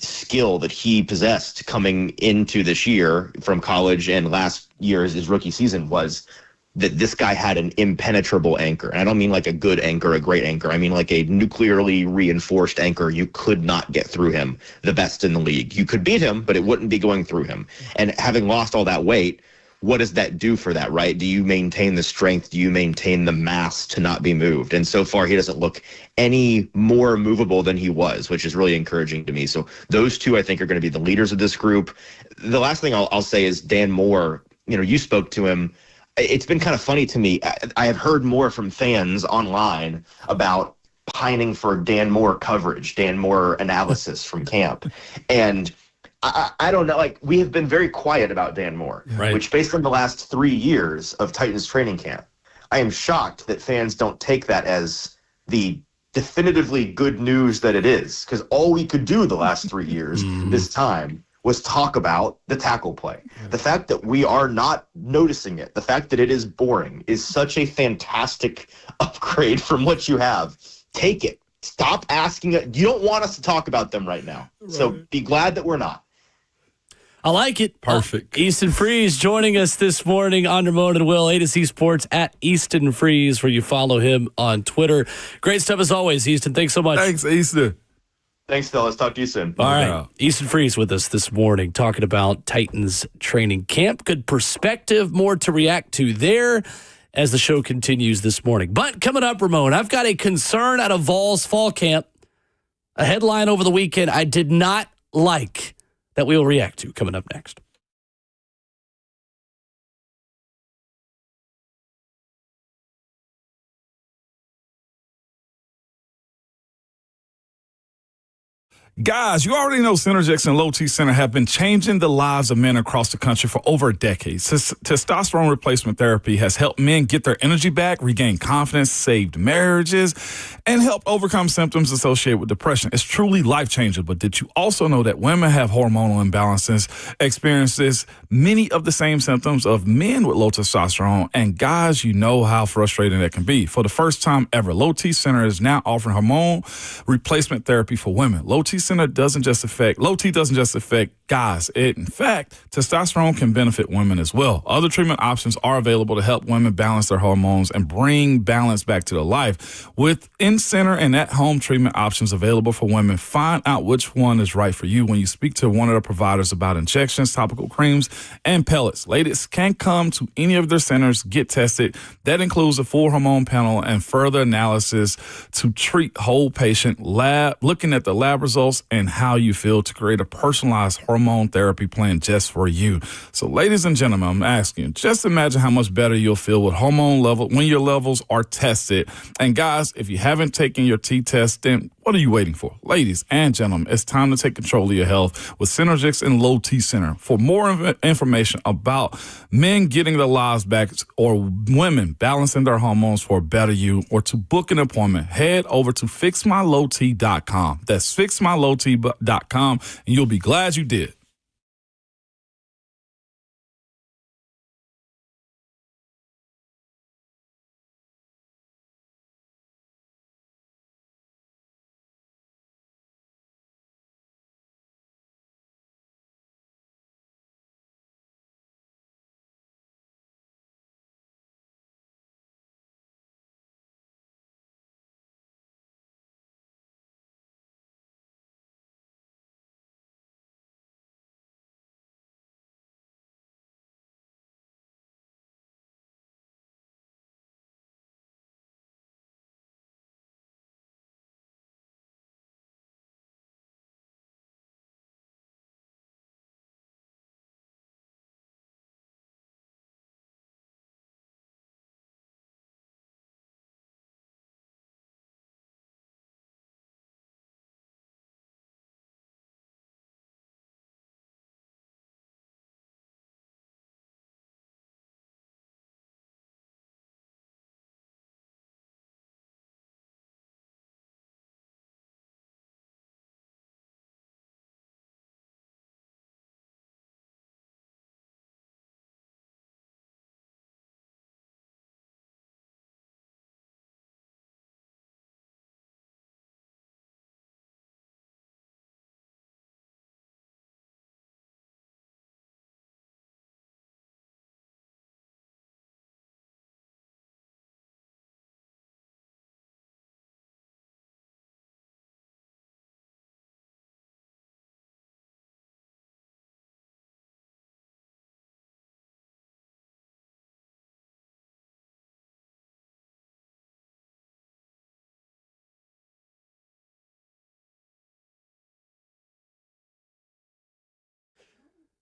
skill that he possessed coming into this year from college and last year's his rookie season was that this guy had an impenetrable anchor. And I don't mean like a good anchor, a great anchor. I mean like a nuclearly reinforced anchor. You could not get through him, the best in the league. You could beat him, but it wouldn't be going through him. And having lost all that weight, what does that do for that, right? Do you maintain the strength? Do you maintain the mass to not be moved? And so far, he doesn't look any more movable than he was, which is really encouraging to me. So those two, I think, are going to be the leaders of this group. The last thing I'll say is Dan Moore, you spoke to him. It's been kind of funny to me. I have heard more from fans online about pining for Dan Moore coverage, Dan Moore analysis from camp. And I don't know, we have been very quiet about Dan Moore, right, which based on the last 3 years of Titans training camp, I am shocked that fans don't take that as the definitively good news that it is, because all we could do the last 3 years this time was talk about the tackle play. The fact that we are not noticing it, the fact that it is boring is such a fantastic upgrade from what you have. Take it. Stop asking it. You don't want us to talk about them right now. Right. So be glad that we're not. I like it. Perfect. Easton Freeze joining us this morning on Ramon and Will, A to C Sports at Easton Freeze, where you follow him on Twitter. Great stuff as always, Easton. Thanks so much. Thanks, Easton. Thanks, fellas. Talk to you soon. All right. Easton Freeze with us this morning, talking about Titans training camp. Good perspective, more to react to there as the show continues this morning. But coming up, Ramon, I've got a concern out of Vols fall camp. A headline over the weekend I did not like that we will react to coming up next. Guys, you already know Synergex and Low T Center have been changing the lives of men across the country for over a decade. Testosterone replacement therapy has helped men get their energy back, regain confidence, saved marriages, and helped overcome symptoms associated with depression. It's truly life-changing, but did you also know that women have hormonal imbalances, experiences many of the same symptoms of men with low testosterone, and guys, you know how frustrating that can be. For the first time ever, Low T Center is now offering hormone replacement therapy for women. Low T low T doesn't just affect guys. In fact, testosterone can benefit women as well. Other treatment options are available to help women balance their hormones and bring balance back to their life. With in-center and at-home treatment options available for women, find out which one is right for you when you speak to one of the providers about injections, topical creams, and pellets. Ladies can come to any of their centers, get tested. That includes a full hormone panel and further analysis to treat whole patient, looking at the lab results and how you feel to create a personalized hormone therapy plan just for you. So ladies and gentlemen, I'm asking you, just imagine how much better you'll feel with hormone level when your levels are tested. And guys, if you haven't taken your T-test, then what are you waiting for? Ladies and gentlemen, it's time to take control of your health with Synergix and Low T Center. For more information about men getting their lives back or women balancing their hormones for a better you, or to book an appointment, head over to fixmylowt.com. That's fixmylowt.com, and you'll be glad you did.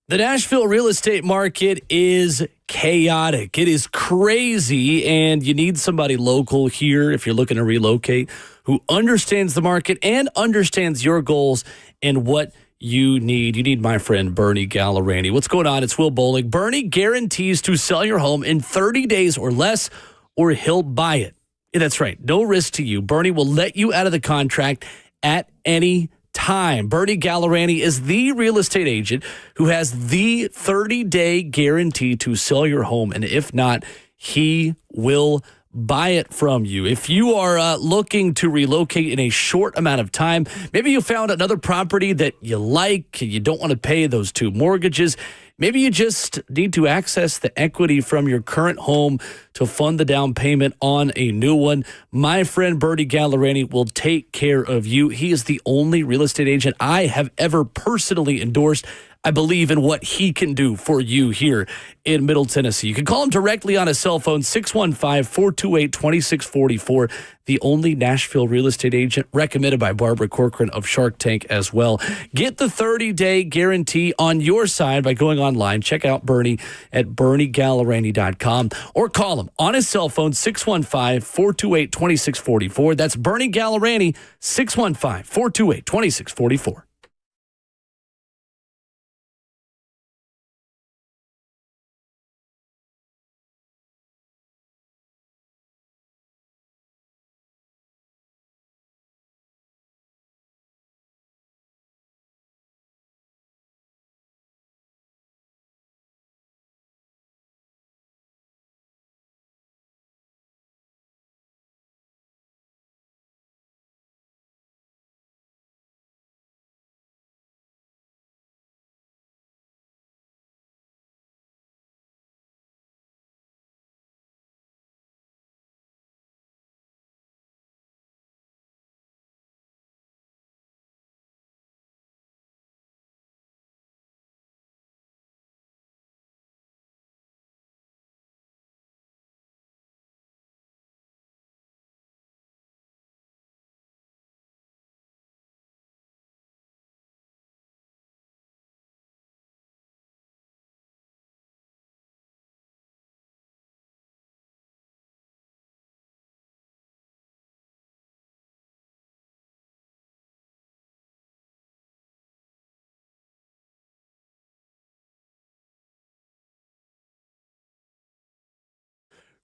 The Nashville real estate market is chaotic. It is crazy, and you need somebody local here if you're looking to relocate who understands the market and understands your goals and what you need. You need my friend Bernie Gallerani. What's going on? It's Will Bowling. Bernie guarantees to sell your home in 30 days or less, or he'll buy it. Yeah, that's right. No risk to you. Bernie will let you out of the contract at any time. Bernie Gallerani is the real estate agent who has the 30-day guarantee to sell your home, and if not, he will buy it from you. If you are looking to relocate in a short amount of time, maybe you found another property that you like, you don't want to pay those 2 mortgages. Maybe you just need to access the equity from your current home to fund the down payment on a new one. My friend Bernie Gallerani will take care of you. He is the only real estate agent I have ever personally endorsed. I believe in what he can do for you here in Middle Tennessee. You can call him directly on his cell phone, 615-428-2644. The only Nashville real estate agent recommended by Barbara Corcoran of Shark Tank as well. Get the 30-day guarantee on your side by going online. Check out Bernie at BernieGallerani.com or call him on his cell phone, 615-428-2644. That's Bernie Gallerani, 615-428-2644.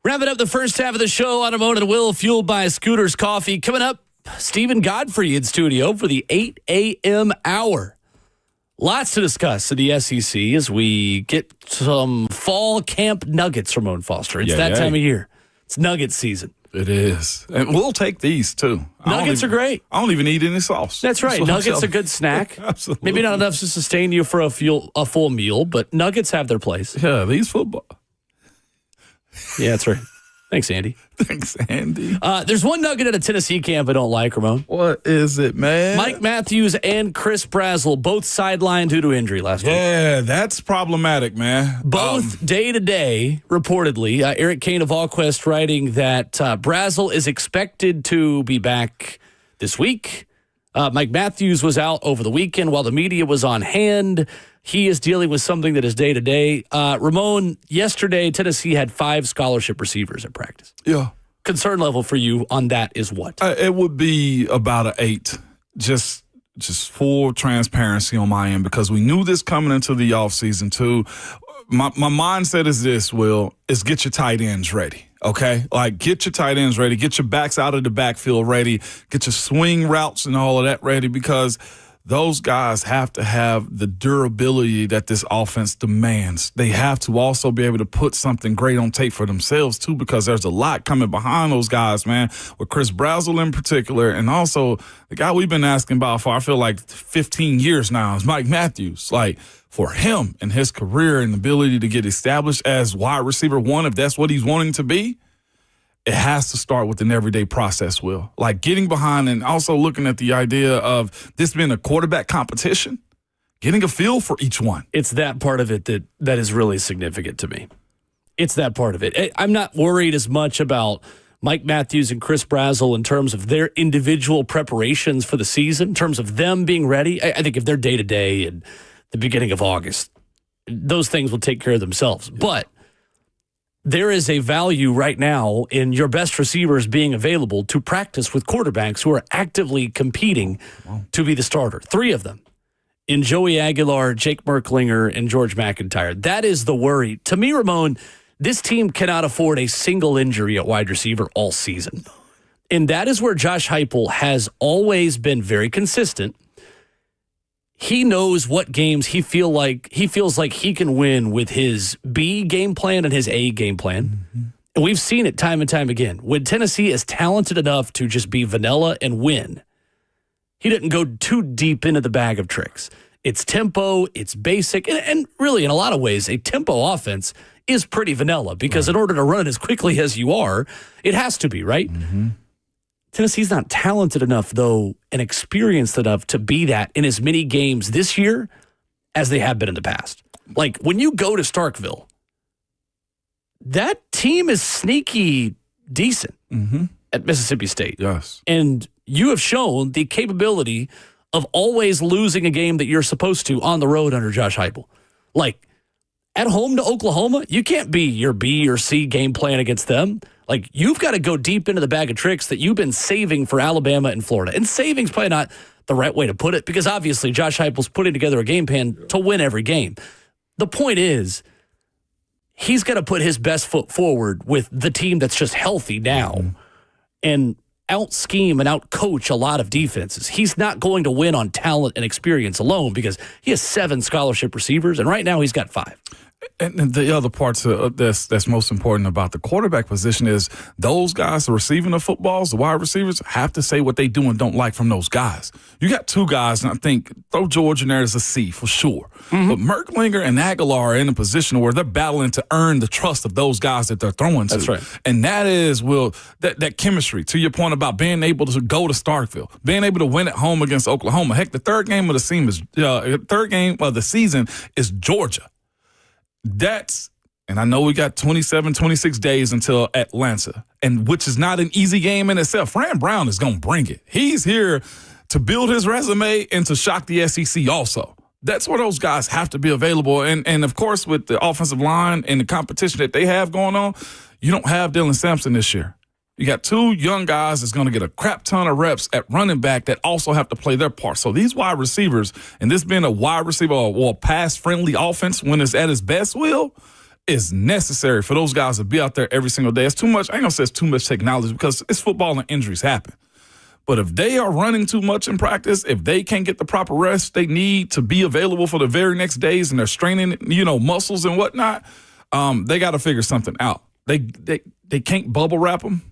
Wrapping up the first half of the show on Ramon and Will, fueled by Scooter's Coffee. Coming up, Stephen Godfrey in studio for the 8 a.m. hour. Lots to discuss in the SEC as we get some fall camp nuggets, Ramon Foster. It's that time of year. It's nugget season. It is. And we'll take these, too. Nuggets are great. I don't even eat any sauce. That's right. Nuggets are a good snack. Absolutely. Maybe not enough to sustain you for a full meal, but nuggets have their place. Yeah, these football. Yeah, that's right. Thanks, Andy. Thanks, Andy. There's one nugget at a Tennessee camp I don't like, Ramon. What is it, man? Mike Matthews and Chris Brazzell both sidelined due to injury last week. Yeah, that's problematic, man. Both day-to-day, reportedly. Eric Kane of AllQuest writing that Brazzell is expected to be back this week. Mike Matthews was out over the weekend while the media was on hand. He is dealing with something that is day-to-day. Ramon, yesterday, Tennessee had 5 scholarship receivers at practice. Yeah. Concern level for you on that is what? It would be about an 8. Just full transparency on my end, because we knew this coming into the offseason, too. My mindset is this, Will, is get your tight ends ready. Okay? Like, get your tight ends ready. Get your backs out of the backfield ready. Get your swing routes and all of that ready, because those guys have to have the durability that this offense demands. They have to also be able to put something great on tape for themselves, too, because there's a lot coming behind those guys, man, with Chris Brazzell in particular, and also the guy we've been asking about for, I feel like, 15 years now is Mike Matthews. Like, for him and his career and ability to get established as wide receiver 1, if that's what he's wanting to be, it has to start with an everyday process, Will. Like, getting behind and also looking at the idea of this being a quarterback competition, getting a feel for each one. It's that part of it that is really significant to me. It's that part of it. I'm not worried as much about Mike Matthews and Chris Brazzell in terms of their individual preparations for the season, in terms of them being ready. I think if they're day-to-day and the beginning of August, those things will take care of themselves. Yeah. But there is a value right now in your best receivers being available to practice with quarterbacks who are actively competing to be the starter. 3 of them in Joey Aguilar, Jake Merklinger, and George McIntyre. That is the worry. To me, Ramon, this team cannot afford a single injury at wide receiver all season. And that is where Josh Heupel has always been very consistent. He knows what games he feels like he can win with his B game plan and his A game plan. Mm-hmm. And we've seen it time and time again. When Tennessee is talented enough to just be vanilla and win, he didn't go too deep into the bag of tricks. It's tempo, it's basic, and really in a lot of ways, a tempo offense is pretty vanilla because in order to run it as quickly as you are, it has to be, right? Mm-hmm. Tennessee's not talented enough, though, and experienced enough to be that in as many games this year as they have been in the past. Like, when you go to Starkville, that team is sneaky decent at Mississippi State. Yes. And you have shown the capability of always losing a game that you're supposed to on the road under Josh Heupel. Like, at home to Oklahoma, you can't be your B or C game plan against them. Like, you've got to go deep into the bag of tricks that you've been saving for Alabama and Florida. And saving's probably not the right way to put it, because obviously Josh Heupel's putting together a game plan to win every game. The point is, he's got to put his best foot forward with the team that's just healthy now and out-scheme and out-coach a lot of defenses. He's not going to win on talent and experience alone because he has 7 scholarship receivers, and right now he's got 5. And the other parts that's most important about the quarterback position is those guys that are receiving the footballs, the wide receivers, have to say what they do and don't like from those guys. You got 2 guys, and I think throw George in there as a C for sure. Mm-hmm. But Merklinger and Aguilar are in a position where they're battling to earn the trust of those guys that they're throwing to. That's right. And that is, Will, that chemistry, to your point about being able to go to Starkville, being able to win at home against Oklahoma. Heck, the third game of the season is Georgia. And I know we got 27, 26 days until Atlanta, and which is not an easy game in itself. Fran Brown is going to bring it. He's here to build his resume and to shock the SEC also. That's where those guys have to be available. And of course, with the offensive line and the competition that they have going on, you don't have Dylan Sampson this year. You got 2 young guys that's going to get a crap ton of reps at running back that also have to play their part. So these wide receivers, and this being a wide receiver or a pass-friendly offense when it's at its best, Will, is necessary for those guys to be out there every single day. It's too much. I ain't gonna say it's too much technology because it's football and injuries happen. But if they are running too much in practice, if they can't get the proper rest they need to be available for the very next days and they're straining, muscles and whatnot, they got to figure something out. They can't bubble wrap them,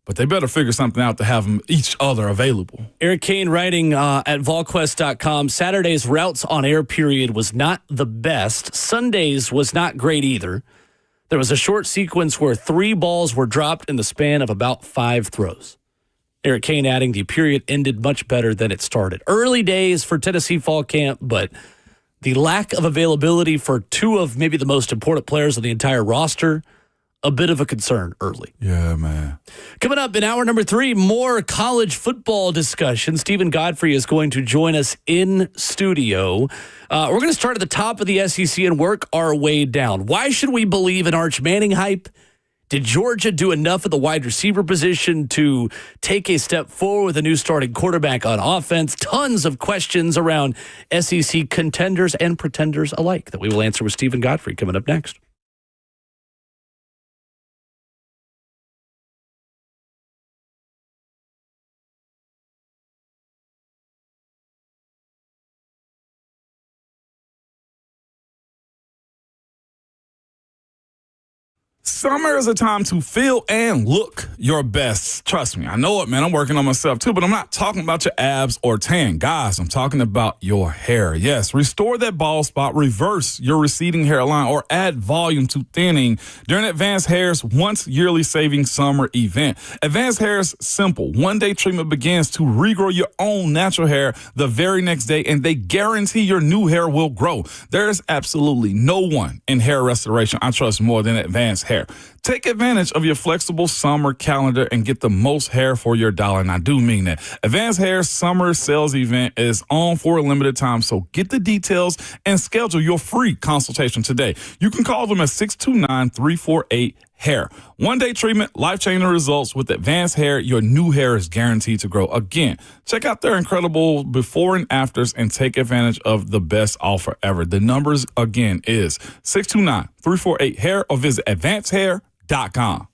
but they better figure something out to have them each other available. Eric Kane writing at volquest.com, Saturday's routes on air period was not the best. Sunday's was not great either. There was a short sequence where 3 balls were dropped in the span of about 5 throws. Eric Kane adding the period ended much better than it started. Early days for Tennessee fall camp, but the lack of availability for 2 of maybe the most important players on the entire roster, a bit of a concern early. Yeah, man. Coming up in hour number 3, more college football discussion. Stephen Godfrey is going to join us in studio. We're going to start at the top of the SEC and work our way down. Why should we believe in Arch Manning hype? Did Georgia do enough at the wide receiver position to take a step forward with a new starting quarterback on offense? Tons of questions around SEC contenders and pretenders alike that we will answer with Stephen Godfrey coming up next. Summer is a time to feel and look your best. Trust me, I know it, man. I'm working on myself too, but I'm not talking about your abs or tan. Guys, I'm talking about your hair. Yes, restore that bald spot, reverse your receding hairline, or add volume to thinning during Advanced Hair's once yearly saving summer event. Advanced Hair's simple one-day treatment begins to regrow your own natural hair the very next day, and they guarantee your new hair will grow. There is absolutely no one in hair restoration I trust more than Advanced Hair. Take advantage of your flexible summer calendar and get the most hair for your dollar. And I do mean that. Advanced Hair's summer sales event is on for a limited time, so get the details and schedule your free consultation today. You can call them at 629-348-HAIR. One-day treatment, life-changing results with Advanced Hair. Your new hair is guaranteed to grow. Again, check out their incredible before and afters and take advantage of the best offer ever. The numbers, again, is 629-348-HAIR or visit advancedhair.com.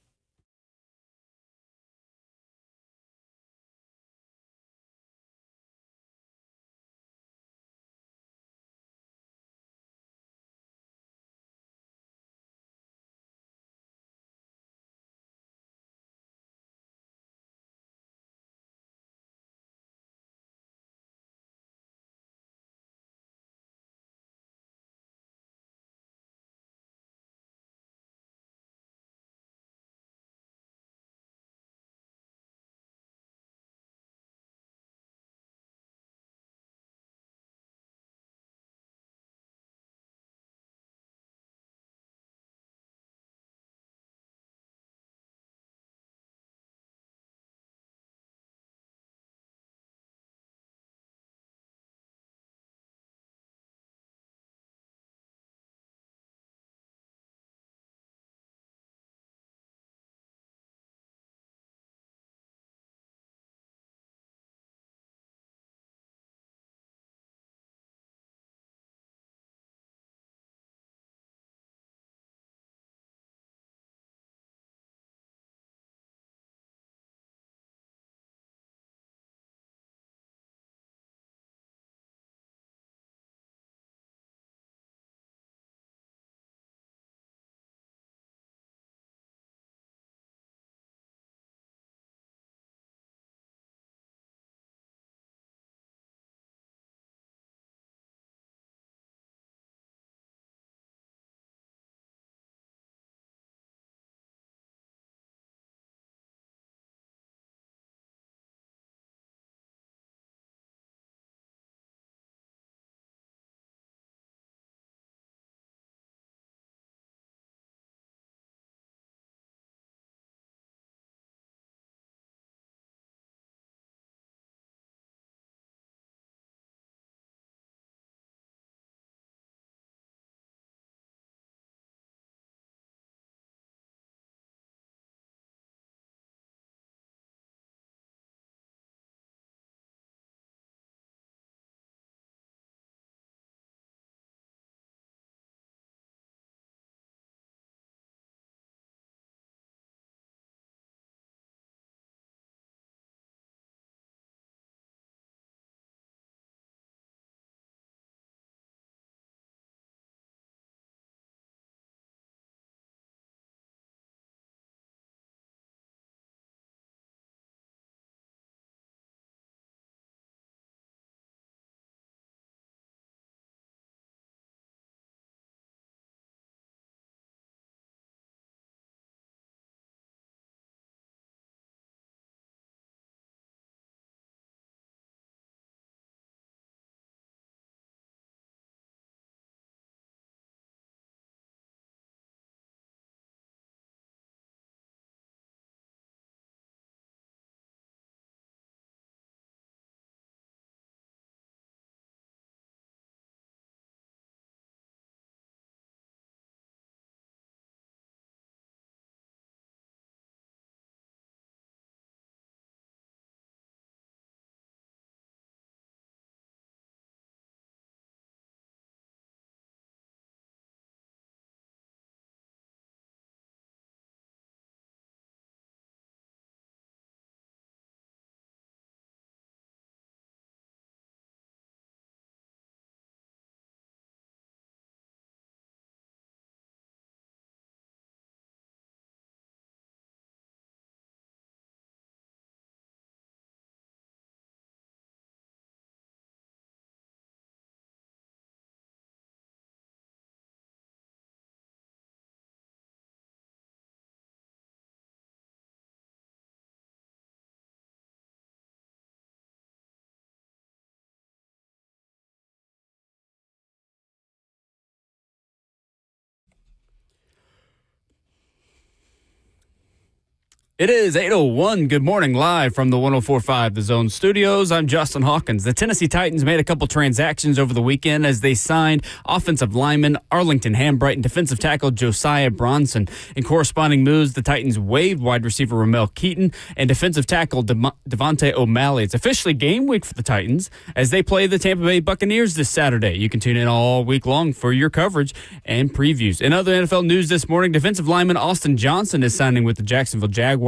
It is 8:01. Good morning, live from the 104.5 The Zone studios. I'm Justin Hawkins. The Tennessee Titans made a couple transactions over the weekend as they signed offensive lineman Arlington Hambright and defensive tackle Josiah Bronson. In corresponding moves, the Titans waived wide receiver Ramel Keaton and defensive tackle Devontae O'Malley. It's officially game week for the Titans as they play the Tampa Bay Buccaneers this Saturday. You can tune in all week long for your coverage and previews. In other NFL news this morning, defensive lineman Austin Johnson is signing with the Jacksonville Jaguars.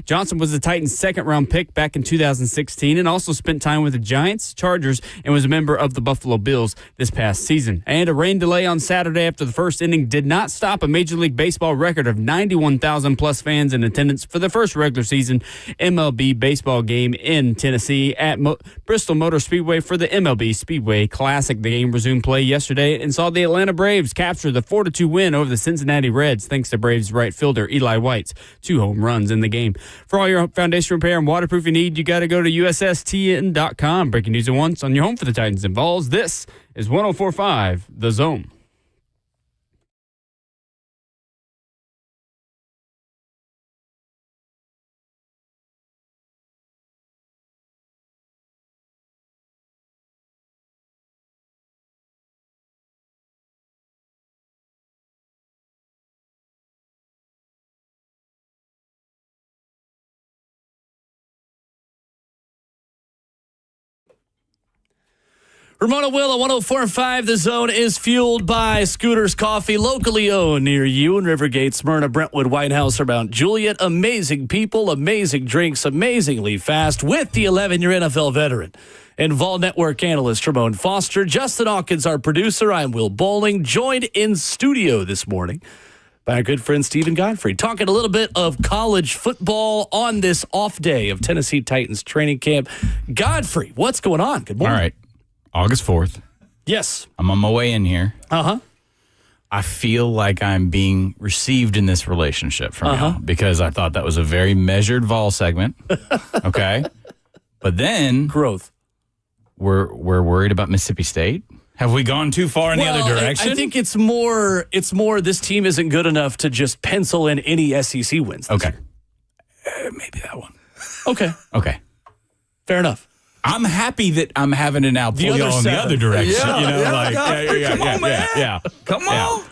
Johnson was the Titans' second-round pick back in 2016 and also spent time with the Giants, Chargers, and was a member of the Buffalo Bills this past season. And a rain delay on Saturday after the first inning did not stop a Major League Baseball record of 91,000-plus fans in attendance for the first regular season MLB baseball game in Tennessee at Bristol Motor Speedway for the MLB Speedway Classic. The game resumed play yesterday and saw the Atlanta Braves capture the 4-2 win over the Cincinnati Reds thanks to Braves right fielder Eli White's 2 home runs in the game. For all your foundation repair and waterproofing need, you got to go to USSTN.com. Breaking news at once on your home for the Titans and Vols. This is 104.5 The Zone. Ramona Will at 104.5. The Zone is fueled by Scooters Coffee, locally owned near you in Rivergate, Smyrna, Brentwood, Whitehouse, or Mount Juliet. Amazing people, amazing drinks, amazingly fast with the 11-year NFL veteran and Vol Network analyst Ramon Foster. Justin Hawkins, our producer. I'm Will Bowling, joined in studio this morning by our good friend Stephen Godfrey, talking a little bit of college football on this off day of Tennessee Titans training camp. Godfrey, what's going on? Good morning. All right. August 4th. Yes. I'm on my way in here. Uh-huh. I feel like I'm being received in this relationship from y'all because I thought that was a very measured Vol segment. Okay. But then Growth. We're worried about Mississippi State. Have we gone too far in the other direction? I think it's more this team isn't good enough to just pencil in any SEC wins. Okay. Maybe that one. Okay. Okay. Fair enough. I'm happy that I'm having to now pull y'all in the other direction. Come on,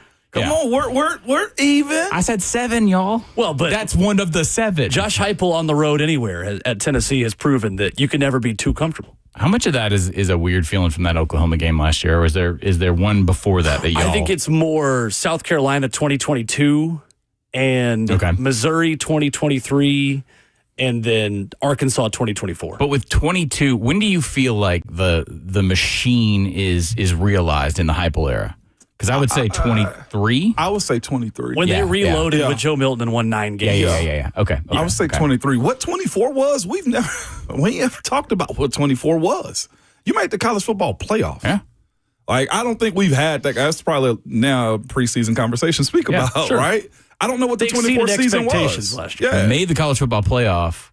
we're even. I said 7, y'all. Well, but that's one of the 7. Josh Heupel on the road anywhere at Tennessee has proven that you can never be too comfortable. How much of that is a weird feeling from that Oklahoma game last year, or is there one before that y'all? I think it's more South Carolina 2022 and Missouri 2023. And then Arkansas 2024. But with 22, when do you feel like the machine is realized in the Heupel era? Because I would say 23. I would say 23. When they reloaded with Joe Milton and won 9 games. Yeah. Okay. I would say 23. What 24 was? We never talked about what 24 was. You made the college football playoff. Yeah. Like, I don't think we've had that. That's probably now a preseason conversation to speak about, right? I don't know what the 24 season was. Last year. Yeah. Made the college football playoff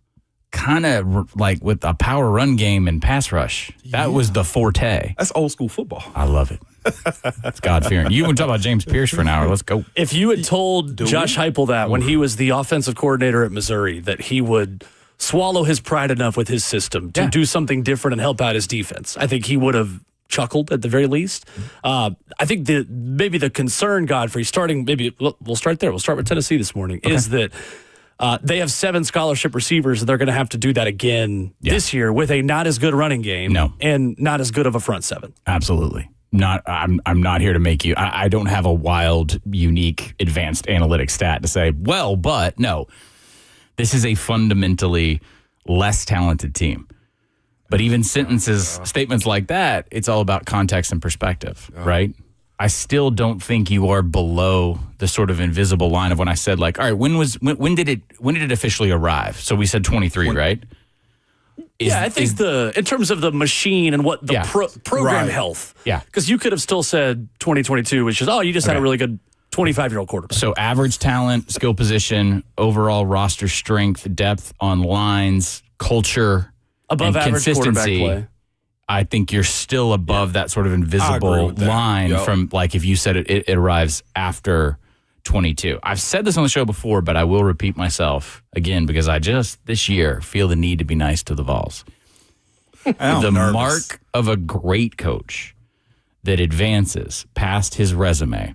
kind of like with a power run game and pass rush. That was the forte. That's old school football. I love it. It's God-fearing. You want to talk about James Pierce for an hour. Let's go. If you had told Josh Heupel that when he was the offensive coordinator at Missouri, that he would swallow his pride enough with his system to do something different and help out his defense, I think he would have chuckled at the very least. I think maybe the concern, Godfrey, we'll start there. We'll start with Tennessee this morning, is that they have 7 scholarship receivers, and they're going to have to do that again this year with a not as good running game and not as good of a front 7. Absolutely. I'm not here to make you. I don't have a wild, unique, advanced analytic stat to say, but no. This is a fundamentally less talented team. But even statements like that, it's all about context and perspective, right? I still don't think you are below the sort of invisible line of when I said, like, all right, when did it officially arrive? So we said 23, right? I think in terms of the machine and what the program health. Yeah. Because you could have still said 2022, which is, you just had a really good 25-year-old quarterback. So average talent, skill position, overall roster strength, depth on lines, culture, above and average consistency. Quarterback play. I think you're still above that sort of invisible line from, like, if you said it arrives after 22. I've said this on the show before, but I will repeat myself again because I just this year feel the need to be nice to the Vols. The mark of a great coach that advances past his resume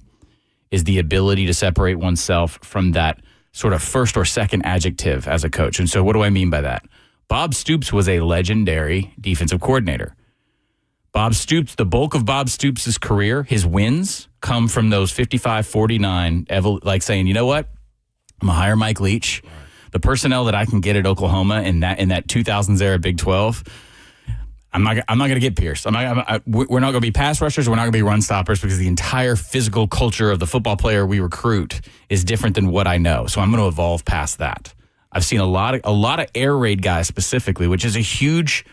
is the ability to separate oneself from that sort of first or second adjective as a coach. And so what do I mean by that? Bob Stoops was a legendary defensive coordinator. Bob Stoops, the bulk of Bob Stoops' career, his wins come from those 55-49, like saying, you know what? I'm going to hire Mike Leach. Right. The personnel that I can get at Oklahoma in that 2000s era Big 12, I'm not going to get Pierce. We're not going to be pass rushers. We're not going to be run stoppers because the entire physical culture of the football player we recruit is different than what I know. So I'm going to evolve past that. I've seen a lot of air raid guys specifically, which is a huge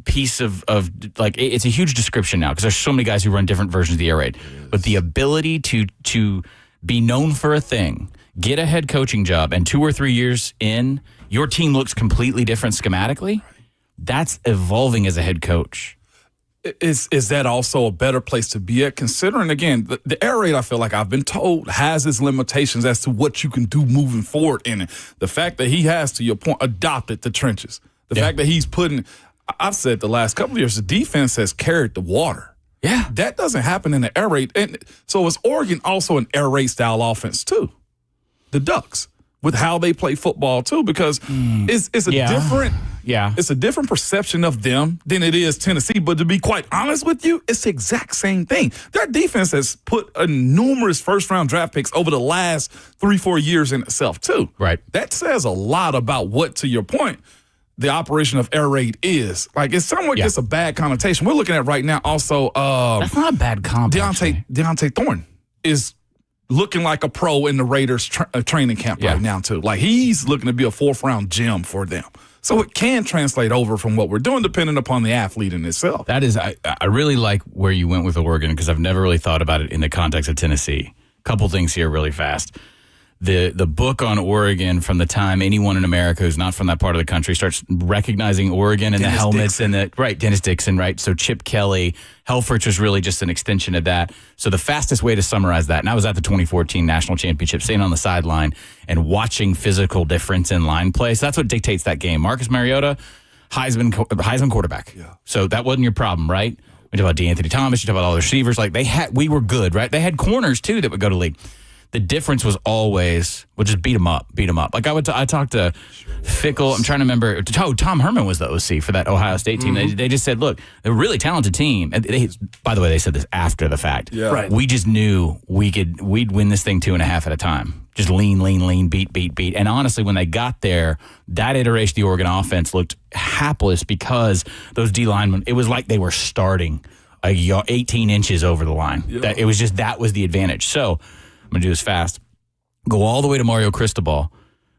piece of like it's a huge description now because there's so many guys who run different versions of the air raid. But the ability to be known for a thing, get a head coaching job, and 2 or 3 years in, your team looks completely different schematically. That's evolving as a head coach. Is that also a better place to be at? Considering, again, the air raid, I feel like I've been told, has its limitations as to what you can do moving forward in it. The fact that he has, to your point, adopted the trenches. The fact that he's putting, I've said the last couple of years, the defense has carried the water. Yeah. That doesn't happen in the air raid. And so is Oregon also an air raid style offense too? The Ducks, with how they play football too, because it's a different... Yeah. It's a different perception of them than it is Tennessee. But to be quite honest with you, it's the exact same thing. Their defense has put numerous first-round draft picks over the last 3-4 years in itself, too. Right. That says a lot about what, to your point, the operation of air raid is. Like, it's somewhat gets a bad connotation. We're looking at right now also. That's not a bad comp. Deontay Thorne is looking like a pro in the Raiders training camp right now, too. Like, he's looking to be a 4th-round gem for them. So it can translate over from what we're doing depending upon the athlete in itself. That is, I really like where you went with Oregon because I've never really thought about it in the context of Tennessee. Couple things here really fast. The book on Oregon from the time anyone in America who's not from that part of the country starts recognizing Oregon and Dennis the helmets Dixon. Dennis Dixon, right? So Chip Kelly, Helfrich was really just an extension of that. So the fastest way to summarize that, and I was at the 2014 National Championship, sitting on the sideline and watching physical difference in line play. So that's what dictates that game. Marcus Mariota, Heisman quarterback. Yeah. So that wasn't your problem, right? We talk about DeAnthony Thomas, you talk about all the receivers. Like we were good, right? They had corners too that would go to league. The difference was always, we'll just beat them up. Like I talked to Fickle. I'm trying to remember. Tom Herman was the OC for that Ohio State team. They just said, look, they're a really talented team. And by the way, they said this after the fact. Yeah. Right. We just knew we'd win this thing 2.5 at a time. Just lean, beat. And honestly, when they got there, that iteration of the Oregon offense looked hapless because those D linemen, it was like they were starting 18 inches over the line. Yeah. That was the advantage. So I'm going to do this fast. Go all the way to Mario Cristobal,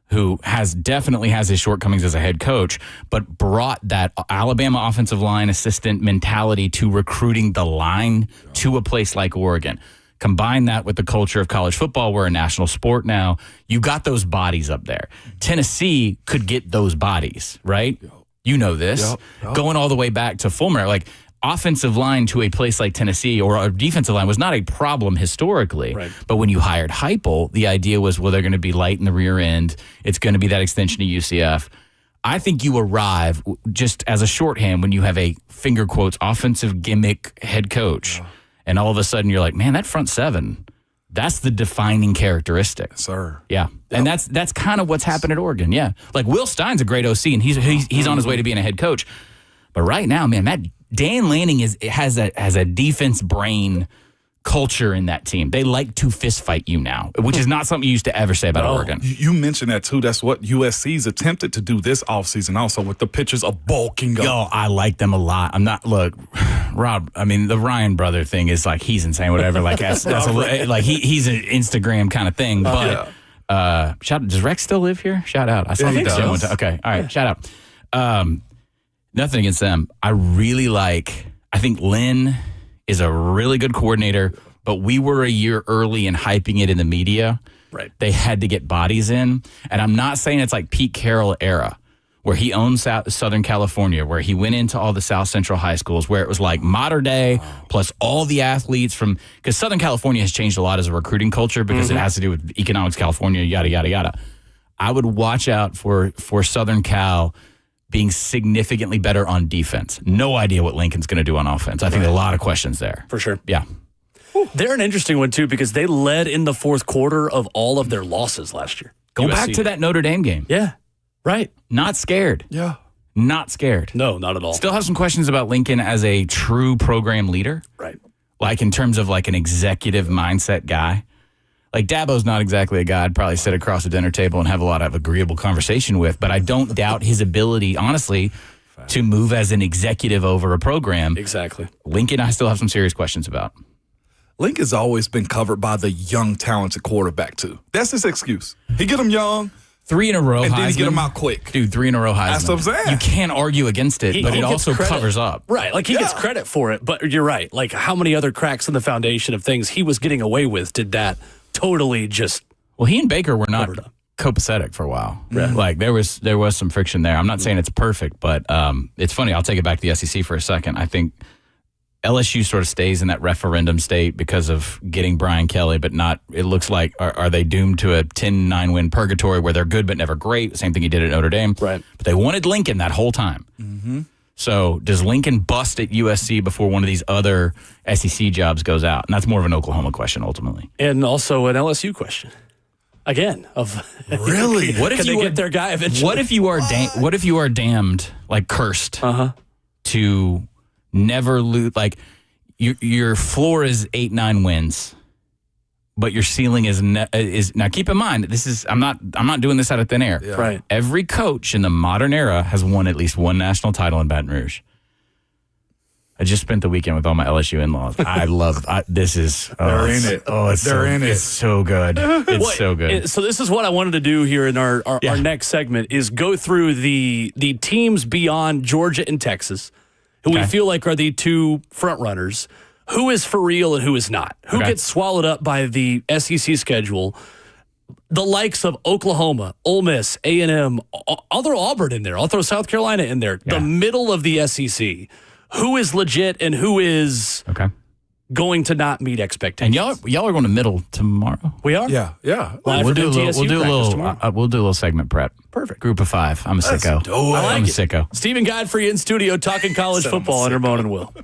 who definitely has his shortcomings as a head coach, but brought that Alabama offensive line assistant mentality to recruiting the line to a place like Oregon. Combine that with the culture of college football. We're a national sport now. You got those bodies up there. Tennessee could get those bodies, right? You know this. Going all the way back to Fulmer, like offensive line to a place like Tennessee or a defensive line was not a problem historically. Right. But when you hired Heupel, the idea was, well, they're going to be light in the rear end. It's going to be that extension of UCF. I think you arrive just as a shorthand when you have a finger quotes offensive gimmick head coach. Yeah. And all of a sudden you're like, man, that front seven, that's the defining characteristic. Yes, sir. Yeah. Yep. And that's kind of what's happened at Oregon. Yeah. Like Will Stein's a great OC and he's on his way to being a head coach. But right now, man, Dan Lanning has a defense brain culture in that team. They like to fist fight you now, which is not something you used to ever say about Oregon. You mentioned that too. That's what USC's attempted to do this offseason also with the pictures of bulking up. Yo, I like them a lot. Rob, I mean, the Ryan brother thing is like, he's insane, whatever. Like, he's an Instagram kind of thing. But shout out, does Rex still live here? Shout out. I saw him down one time. Okay. All right. Shout out. Nothing against them. I think Lynn is a really good coordinator, but we were a year early in hyping it in the media. Right. They had to get bodies in. And I'm not saying it's like Pete Carroll era, where he owns Southern California, where he went into all the South Central high schools, where it was like modern day plus all the athletes from, because Southern California has changed a lot as a recruiting culture because it has to do with economics, California, yada, yada, yada. I would watch out for Southern Cal being significantly better on defense. No idea what Lincoln's going to do on offense. I think a lot of questions there. For sure. Yeah. They're an interesting one, too, because they led in the fourth quarter of all of their losses last year. Go back to that Notre Dame game. Yeah. Right. Not scared. Yeah. Not scared. No, not at all. Still have some questions about Lincoln as a true program leader. Right. Like in terms of like an executive mindset guy. Like Dabo's not exactly a guy I'd probably sit across a dinner table and have a lot of agreeable conversation with, but I don't doubt his ability, honestly, to move as an executive over a program. Exactly. Lincoln, I still have some serious questions about. Lincoln's always been covered by the young, talented quarterback, too. That's his excuse. He get them young. 3 in a row, And Heisman. then he get them out quick. Dude, 3 in a row Heisman. That's what I'm saying. You can't argue against it, but He it gets also credit. covers up. Right. Like, he gets credit for it, but you're right. Like, how many other cracks in the foundation of things he was getting away with did that totally just... Well, he and Baker were not Covered up. copacetic for a while. Like, there was some friction there. I'm not saying it's perfect, but it's funny. I'll take it back to the SEC for a second. I think LSU sort of stays in that referendum state because of getting Brian Kelly, but not, it looks like, are they doomed to a 10-9 win purgatory where they're good but never great? Same thing he did at Notre Dame. Right. But they wanted Lincoln that whole time. Mm-hmm. So does Lincoln bust at USC before one of these other SEC jobs goes out? And that's more of an Oklahoma question ultimately. And also an LSU question. Again, of Really? What if can you they were, get their guy eventually? What if you are damned, like cursed, to never lose? Like your floor is 8-9 wins, but your ceiling is now. Keep in mind, this is I'm not doing this out of thin air. Yeah. Right. Every coach in the modern era has won at least one national title in Baton Rouge. I just spent the weekend with all my LSU in-laws. I love this. Is They're in it. Oh, it's They're in it. It's so good. It's so good. So this is what I wanted to do here in our next segment is go through the teams beyond Georgia and Texas who we feel like are the two front runners. Who is for real and who is not? Who gets swallowed up by the SEC schedule? The likes of Oklahoma, Ole Miss, A&M. I'll throw Auburn in there. I'll throw South Carolina in there. Yeah. The middle of the SEC. Who is legit and who is going to not meet expectations? And y'all are going to middle tomorrow. We are? Yeah. Live We'll from do a MTSU practice tomorrow. we'll do a little segment prep. Perfect. Group of 5. I'm a sicko. do it. I like I'm a it. sicko. Stephen Godfrey in studio talking college Said I'm a football under sicko. Moan and Will.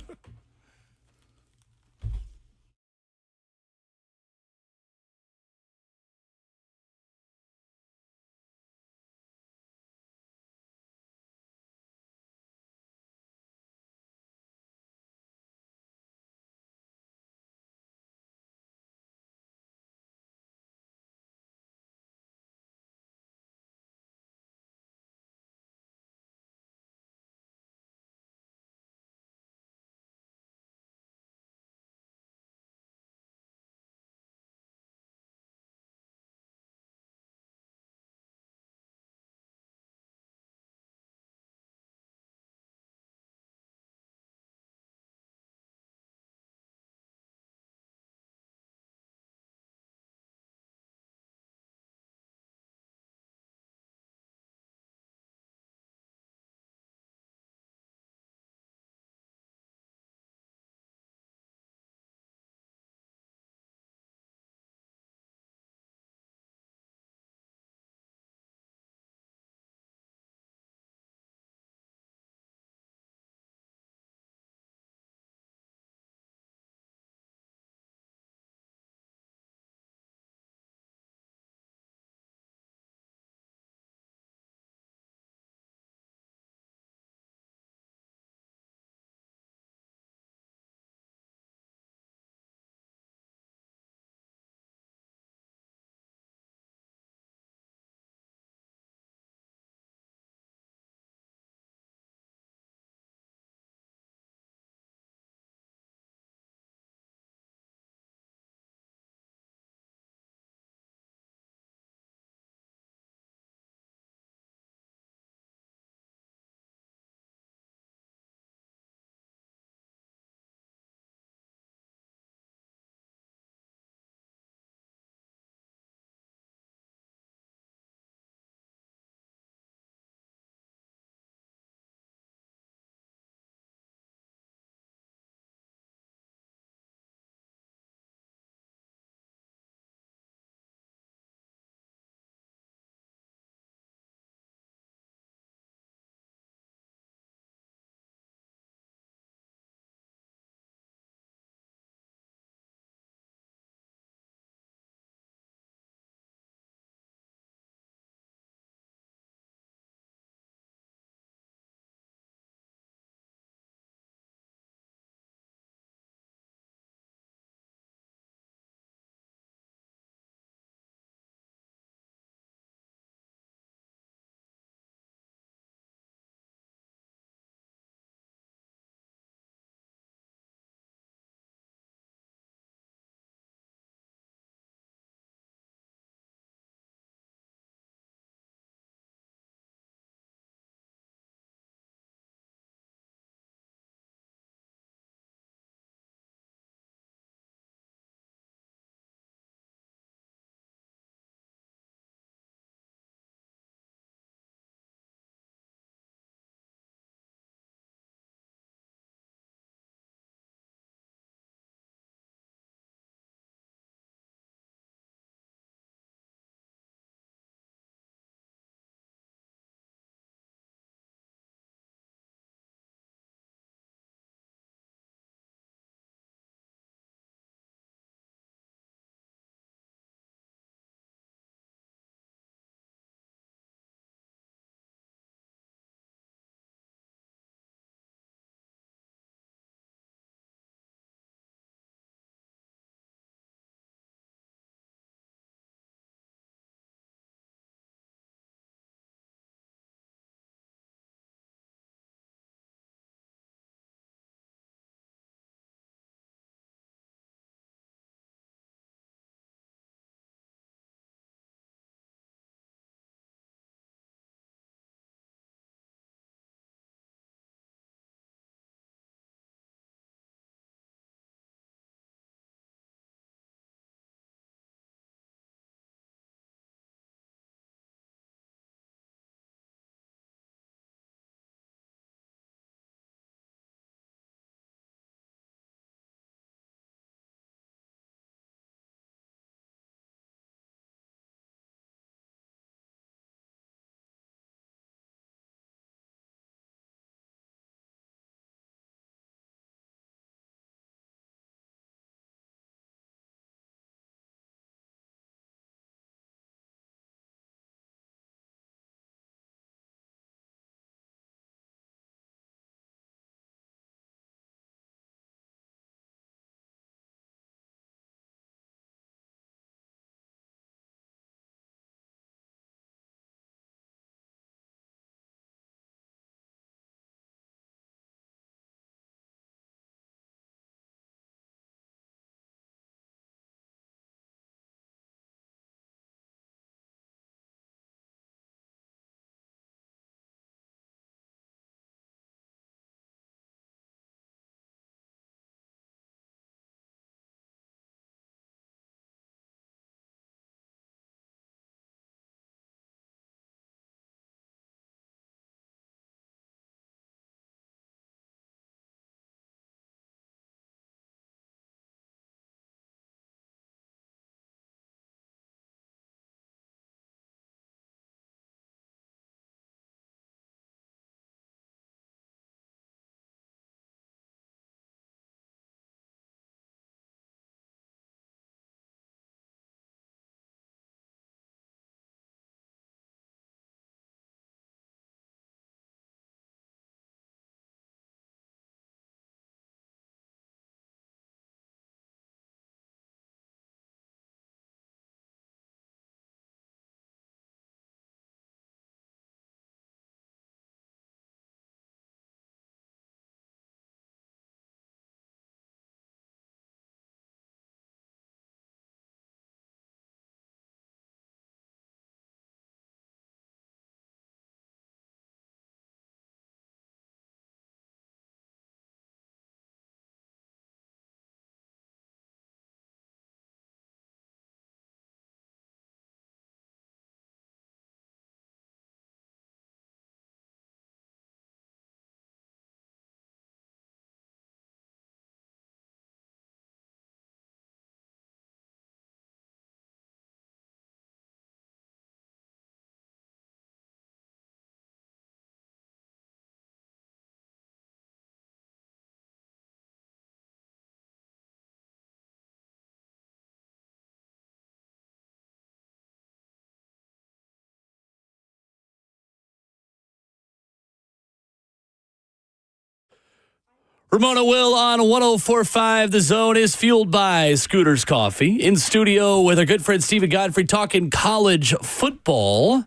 Ramona Will on 104.5. The Zone is fueled by Scooter's Coffee. In studio with our good friend Stephen Godfrey talking college football.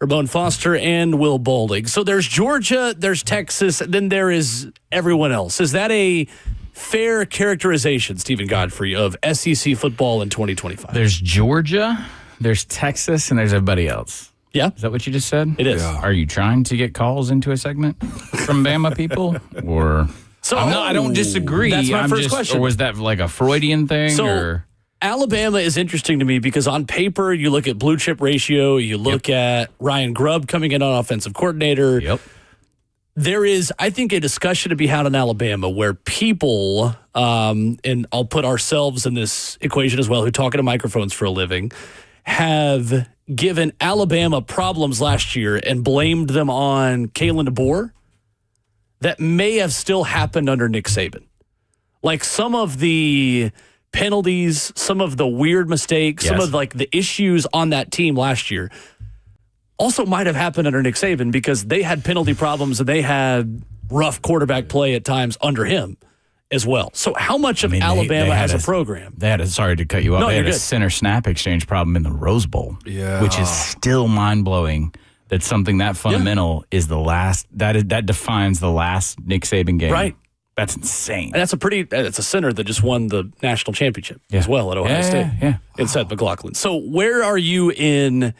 Ramon Foster and Will Bowling. So there's Georgia, there's Texas, and then there is everyone else. Is that a fair characterization, Stephen Godfrey, of SEC football in 2025? There's Georgia, there's Texas, and there's everybody else. Yeah. Is that what you just said? It is. Yeah. Are you trying to get calls into a segment from Bama people? Or So I don't disagree. That's my first question. Or was that like a Freudian thing? So or? Alabama is interesting to me because on paper, you look at blue chip ratio, you look at Ryan Grubb coming in on offensive coordinator. Yep. There is, I think, a discussion to be had in Alabama where people, and I'll put ourselves in this equation as well, who talk into microphones for a living, have given Alabama problems last year and blamed them on Kalen DeBoer that may have still happened under Nick Saban. Like some of the penalties, some of the weird mistakes, some Yes. of like the issues on that team last year also might have happened under Nick Saban because they had penalty problems and they had rough quarterback play at times under him as well. So how much of Alabama they had as a program? They had a, sorry to cut you off. No, they had you're a good. center snap exchange problem in the Rose Bowl, which is still mind blowing. That something that fundamental is the last that defines the last Nick Saban game. Right. That's insane. And that's a center that just won the national championship as well at Ohio State. Yeah. And Seth McLaughlin. So where are you in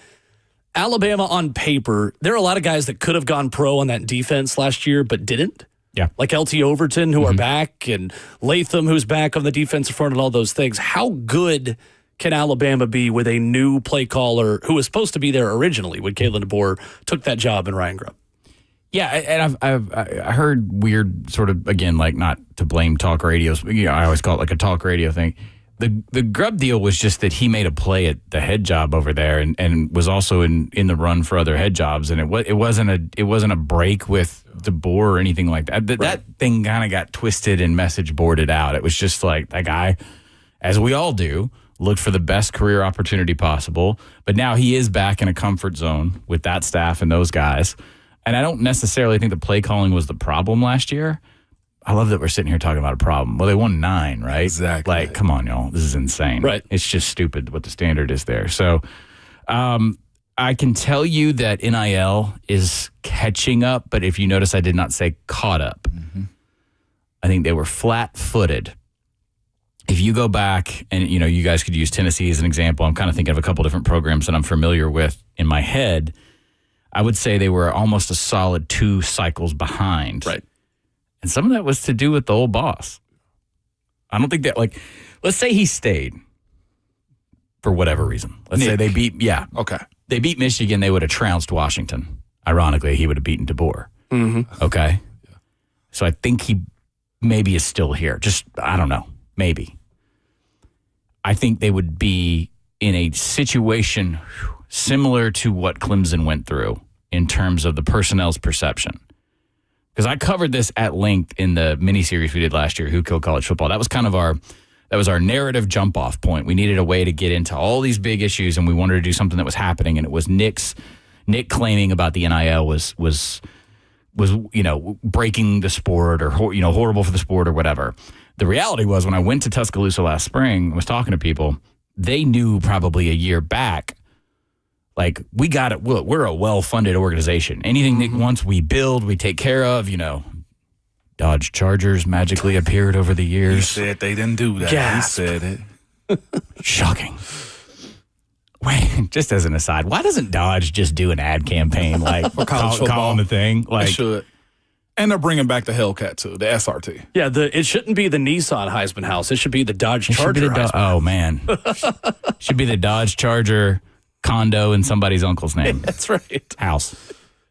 Alabama on paper? There are a lot of guys that could have gone pro on that defense last year, but didn't. Yeah. Like LT Overton, who are back, and Latham, who's back on the defensive front and all those things. How good can Alabama be with a new play caller who was supposed to be there originally when Kalen DeBoer took that job in Ryan Grubb? Yeah, and I've heard weird sort of, again, like not to blame talk radios. I always call it like a talk radio thing. The Grubb deal was just that he made a play at the head job over there and was also in the run for other head jobs. And it wasn't a break with DeBoer or anything like that. That thing kind of got twisted and message boarded out. It was just like that guy, as we all do, looked for the best career opportunity possible. But now he is back in a comfort zone with that staff and those guys. And I don't necessarily think the play calling was the problem last year. I love that we're sitting here talking about a problem. Well, they won 9, right? Exactly. Like, come on, y'all. This is insane. Right. It's just stupid what the standard is there. So I can tell you that NIL is catching up, but if you notice, I did not say caught up. Mm-hmm. I think they were flat-footed. If you go back and, you guys could use Tennessee as an example. I'm kind of thinking of a couple different programs that I'm familiar with in my head. I would say they were almost a solid 2 cycles behind. Right. And some of that was to do with the old boss. I don't think that, let's say he stayed for whatever reason. Let's say they beat, Okay. They beat Michigan, they would have trounced Washington. Ironically, he would have beaten DeBoer. Mm-hmm. Okay. So I think he maybe is still here. Just, I don't know. Maybe. I think they would be in a situation similar to what Clemson went through in terms of the personnel's perception. Because I covered this at length in the miniseries we did last year, Who Killed College Football. That was kind of our narrative jump-off point. We needed a way to get into all these big issues, and we wanted to do something that was happening, and it was Nick claiming about the NIL was breaking the sport or horrible for the sport or whatever. The reality was when I went to Tuscaloosa last spring and was talking to people, they knew probably a year back, like, we got it. We're a well-funded organization. Anything that once we build, we take care of, Dodge Chargers magically appeared over the years. He said they didn't do that. Gasp. He said it. Shocking. Wait, just as an aside, why doesn't Dodge just do an ad campaign for college football? calling the thing? They should. And they're bringing back the Hellcat, too, the SRT. Yeah, it shouldn't be the Nissan Heisman House. It should be the Dodge Charger Heisman. Oh, man. Should be the Dodge Charger condo in somebody's uncle's name. That's right. House.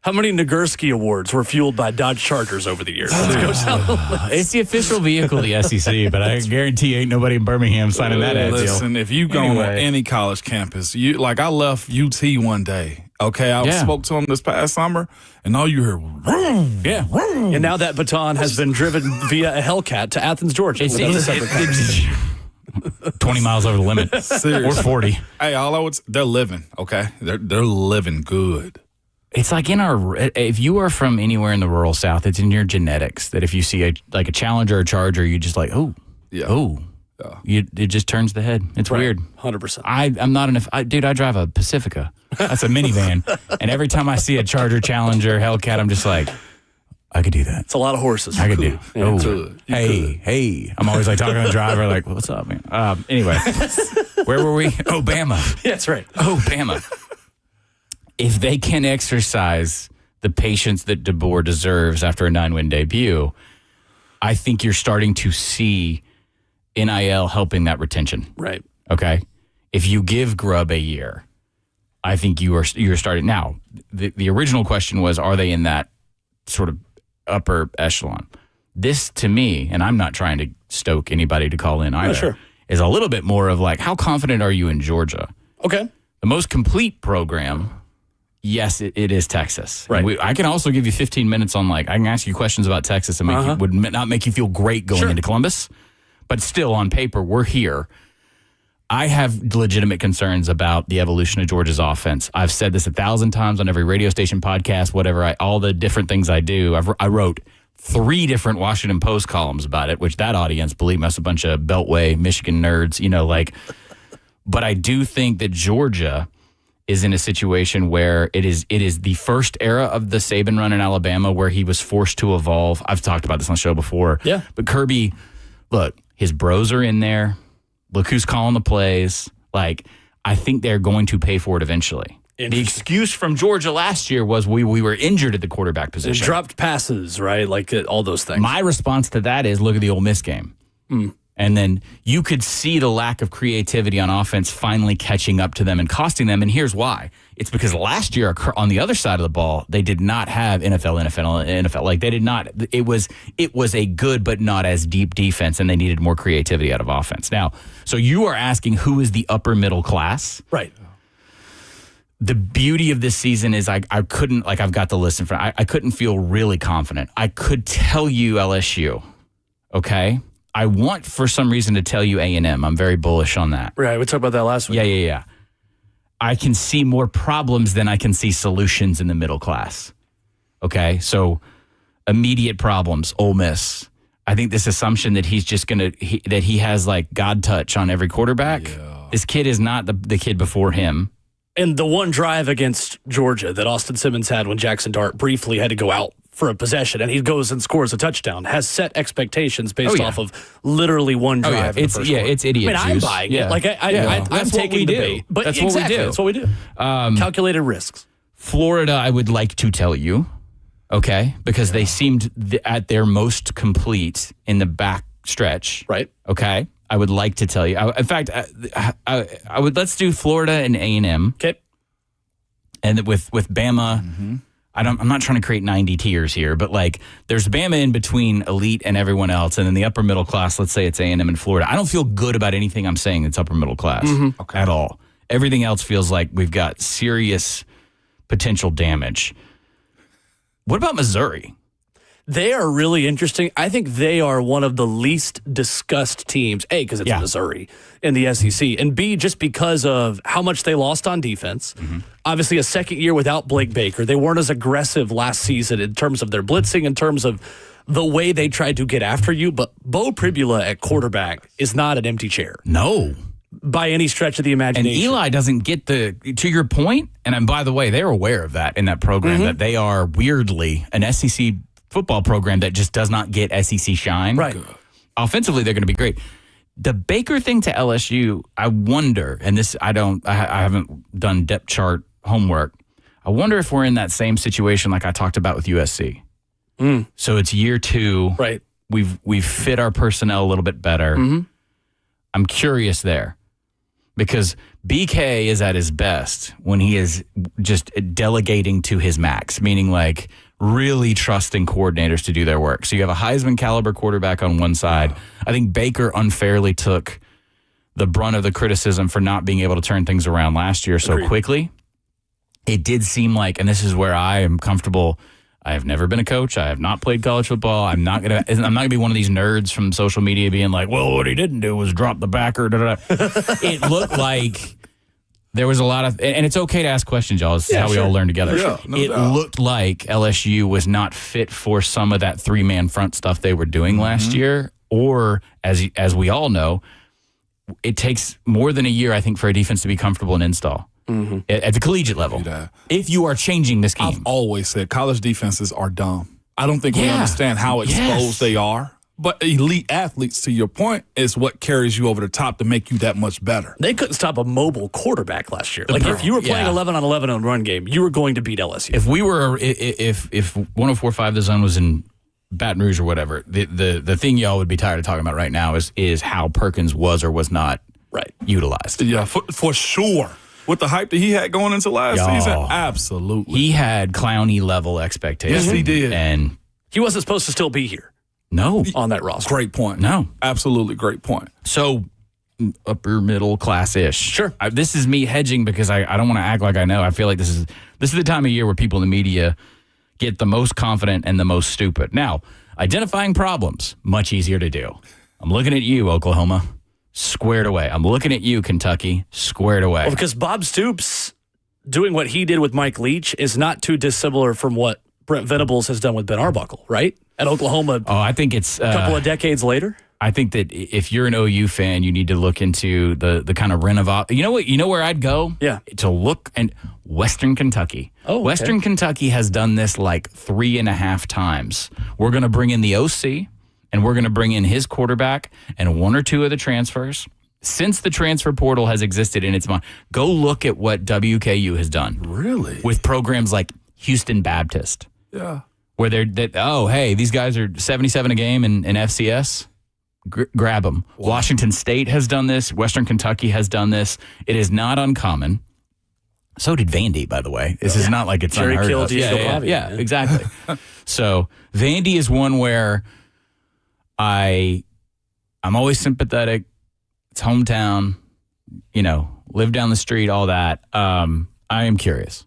How many Nagurski awards were fueled by Dodge Chargers over the years? Let's go down the list. It's the official vehicle of the SEC, but I guarantee ain't nobody in Birmingham signing that ad deal. Listen, if you go on any college campus, I left UT one day. Okay, I spoke to him this past summer, and all you heard, vroom, Yeah. vroom. And now that baton has been driven via a Hellcat to Athens, Georgia. It's That's a separate conversation. 20 miles over the limit. Seriously. Or 40. Hey, they're living, okay? They're living good. It's like if you are from anywhere in the rural South, it's in your genetics that if you see a Challenger or Charger, you just like, it just turns the head. It's weird. 100%. I'm not I drive a Pacifica. That's a minivan. And every time I see a Charger, Challenger, Hellcat, I'm just like, I could do that. It's a lot of horses. I could do. Hey. I'm always like talking to the driver, like, what's up, man? Anyway, where were we? Oh, Bama. Yeah, that's right. Oh, Bama. If they can exercise the patience that DeBoer deserves after a 9-win debut, I think you're starting to see NIL helping that retention. Right. Okay. If you give Grubb a year, I think you're starting. Now, the original question was, are they in that sort of upper echelon? This, to me, and I'm not trying to stoke anybody to call in either, is a little bit more of like, how confident are you in Georgia? Okay. The most complete program, yes, it is Texas. Right. I can also give you 15 minutes on I can ask you questions about Texas and would not make you feel great going into Columbus, but still on paper, we're here. I have legitimate concerns about the evolution of Georgia's offense. I've said this 1,000 times on every radio station, podcast, whatever, all the different things I do. I wrote 3 different Washington Post columns about it, which that audience, believe me, that's a bunch of Beltway, Michigan nerds, but I do think that Georgia is in a situation where it is the first era of the Saban run in Alabama where he was forced to evolve. I've talked about this on the show before. Yeah. But Kirby, look, his bros are in there. Look who's calling the plays. I think they're going to pay for it eventually. The excuse from Georgia last year was we were injured at the quarterback position. And dropped passes, right? All those things. My response to that is look at the Ole Miss game. And then you could see the lack of creativity on offense finally catching up to them and costing them. And here's why. It's because last year on the other side of the ball, they did not have NFL. They did not. It was a good but not as deep defense, and they needed more creativity out of offense. Now, so you are asking who is the upper middle class? Right. The beauty of this season is I couldn't, I've got the list in front. I couldn't feel really confident. I could tell you LSU, okay? I want, for some reason, to tell you A&M. I'm very bullish on that. Right, we talked about that last week. Yeah. I can see more problems than I can see solutions in the middle class. Okay, so immediate problems, Ole Miss. I think this assumption that he's just that he has God touch on every quarterback. Yeah. This kid is not the kid before him. And the one drive against Georgia that Austin Simmons had when Jackson Dart briefly had to go out for a possession, and he goes and scores a touchdown, has set expectations based off of literally one drive. It's idiot juice. I'm buying it. I'm taking the bait. But that's what we do. That's what we do. Calculated risks. Florida, I would like to tell you, okay, because they seemed at their most complete in the back stretch. Right. Okay. I would like to tell you. In fact, I would. Let's do Florida and A&M. Okay. And with Bama, I'm not trying to create 90 tiers here, but there's Bama in between elite and everyone else, and then the upper middle class. Let's say it's A&M and Florida. I don't feel good about anything I'm saying that's upper middle class at all. Everything else feels like we've got serious potential damage. What about Missouri? They are really interesting. I think they are one of the least discussed teams, A, because it's Missouri in the SEC, and B, just because of how much they lost on defense. Obviously, a second year without Blake Baker. They weren't as aggressive last season in terms of their blitzing, in terms of the way they tried to get after you. But Bo Pribula at quarterback is not an empty chair. No. By any stretch of the imagination. And Eli doesn't get to your point, and by the way, they're aware of that in that program, that they are weirdly an SEC football program that just does not get SEC shine. Right. Offensively, they're going to be great. The Baker thing to LSU, I wonder, and this I haven't done depth chart homework. I wonder if we're in that same situation like I talked about with USC. So it's year 2. Right. We've fit our personnel a little bit better. I'm curious there because BK is at his best when he is just delegating to his max, meaning really trusting coordinators to do their work. So you have a Heisman caliber quarterback on one side. I think Baker unfairly took the brunt of the criticism for not being able to turn things around last year so quickly. It did seem like, and this is where I am comfortable, I have never been a coach. I have not played college football. I'm not gonna be one of these nerds from social media being like, well, what he didn't do was drop the backer. It looked like There was a lot of, and it's okay to ask questions, y'all. This is how we all learn together. Yeah, no it doubt. looked like LSU was not fit for some of that 3-man front stuff they were doing last year, or as we all know, it takes more than a year, I think, for a defense to be comfortable and install at the collegiate level. If you are changing this game, I've always said college defenses are dumb. I don't think we understand how exposed they are. But elite athletes, to your point, is what carries you over the top to make you that much better. They couldn't stop a mobile quarterback last year. Like, if you were playing 11 on 11 on run game, you were going to beat LSU. If 104.5 The Zone was in Baton Rouge or whatever, the thing y'all would be tired of talking about right now is how Perkins was or was not utilized. Yeah, for sure. With the hype that he had going into last season, absolutely. He had Clowney level expectations. Yes, he did. And he wasn't supposed to still be here. No. On that roster. Great point. No. Absolutely great point. So, upper middle class-ish. Sure. This is me hedging because I don't want to act like I know. I feel like this is the time of year where people in the media get the most confident and the most stupid. Now, identifying problems, much easier to do. I'm looking at you, Oklahoma. Squared away. I'm looking at you, Kentucky. Squared away. Well, because Bob Stoops doing what he did with Mike Leach is not too dissimilar from what Brent Venables has done with Ben Arbuckle, right? At Oklahoma. Oh, I think it's a couple of decades later. I think that if you're an OU fan, you need to look into the kind of renovation. You know what? You know where I'd go? Yeah. To look and Western Kentucky. Oh, okay. Western Kentucky has done this like 3.5 times. We're going to bring in the OC. And we're going to bring in his quarterback and 1 or 2 of the transfers. Since the transfer portal has existed in its mind, go look at what WKU has done. Really? With programs like Houston Baptist. Yeah. Where hey, these guys are 77 a game in FCS. Grab them. Wow. Washington State has done this. Western Kentucky has done this. It is not uncommon. So did Vandy, by the way. This is not like it's unheard of. Yeah, exactly. So Vandy is one where I'm always sympathetic. It's hometown, live down the street, all that. I am curious.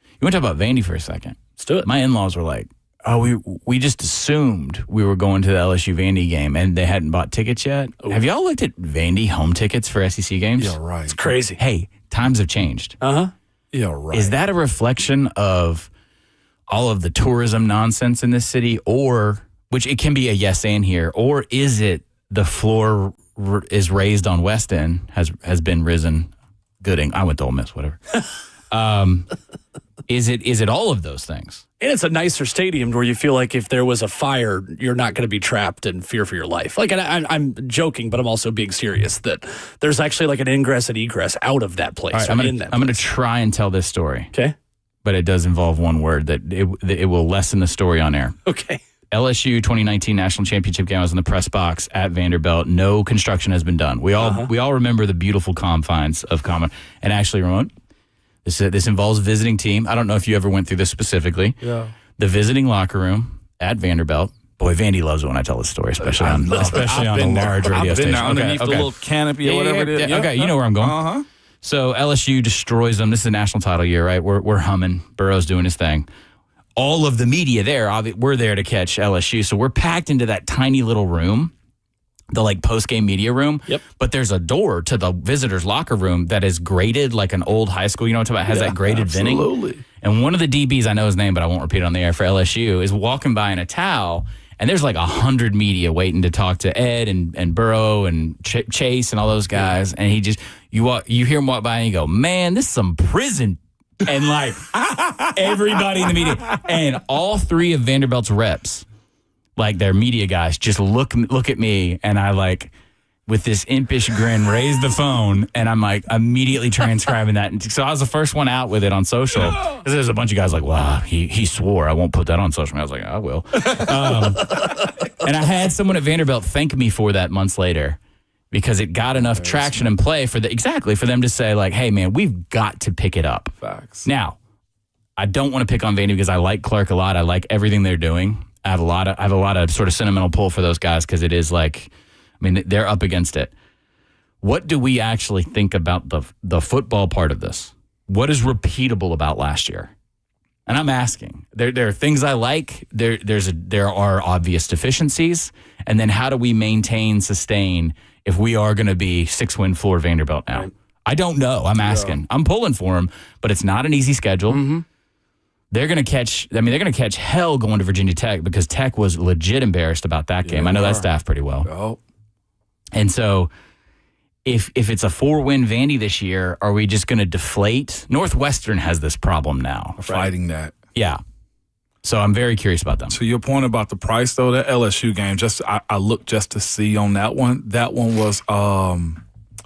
You want to talk about Vandy for a second? Let's do it. My in-laws were like, oh, we just assumed we were going to the LSU Vandy game and they hadn't bought tickets yet. Ooh. Have y'all looked at Vandy home tickets for SEC games? Yeah, right. It's crazy. Hey, times have changed. Uh-huh. Yeah, right. Is that a reflection of all of the tourism nonsense in this city, or... which it can be a yes and here, or is it the floor is raised on West End, has been risen? Gooding. I went to Ole Miss, whatever. Is it all of those things? And it's a nicer stadium where you feel like if there was a fire, you're not going to be trapped in fear for your life. Like, and I'm joking, but I'm also being serious that there's actually like an ingress and egress out of that place. All right, I'm going to try and tell this story. Okay. But it does involve one word that it will lessen the story on air. Okay. LSU 2019 National Championship game. I was in the press box at Vanderbilt. No construction has been done. We all remember the beautiful confines of Common. And actually, Ramon, this involves a visiting team. I don't know if you ever went through this specifically. Yeah. The visiting locker room at Vanderbilt. Boy, Vandy loves it when I tell this story, especially on the large radio I've been station. there underneath the little canopy or whatever it is. Yeah. Okay, you know where I'm going. Uh-huh. So LSU destroys them. This is a national title year, right? We're humming. Burrow's doing his thing. All of the media there, we're there to catch LSU. So we're packed into that tiny little room, the like post-game media room. Yep. But there's a door to the visitors' locker room that is graded like an old high school. You know what I'm talking about? Has that graded venting. Absolutely. And one of the DBs, I know his name, but I won't repeat it on the air, for LSU, is walking by in a towel. And there's like 100 media waiting to talk to Ed and Burrow and Chase and all those guys. And he just, you hear him walk by and you go, man, this is some prison. And like everybody in the media, and all 3 of Vanderbilt's reps, like their media guys, just look at me, and I like with this impish grin raise the phone, and I'm like immediately transcribing that. And so I was the first one out with it on social, because there's a bunch of guys like, wow, he swore I won't put that on social media. I was like, I will. And I had someone at Vanderbilt thank me for that months later, because it got enough traction and play for them to say like, hey man, we've got to pick it up. Facts. Now, I don't want to pick on Vandy because I like Clark a lot. I like everything they're doing. I have a lot of sort of sentimental pull for those guys because it is like, I mean, they're up against it. What do we actually think about the football part of this? What is repeatable about last year? And I'm asking. There are things I like. There are obvious deficiencies. And then how do we sustain if we are going to be 6-win floor Vanderbilt now? Right. I don't know. I'm asking. I'm pulling for them, but it's not an easy schedule. Mm-hmm. They're going to catch hell going to Virginia Tech because Tech was legit embarrassed about that game. I know that staff pretty well. Oh. And so if it's a 4-win Vandy this year, are we just going to deflate? Northwestern has this problem now. Fighting that. Yeah. So I'm very curious about them. To your point about the price, though, that LSU game, I looked just to see on that one. That one was $214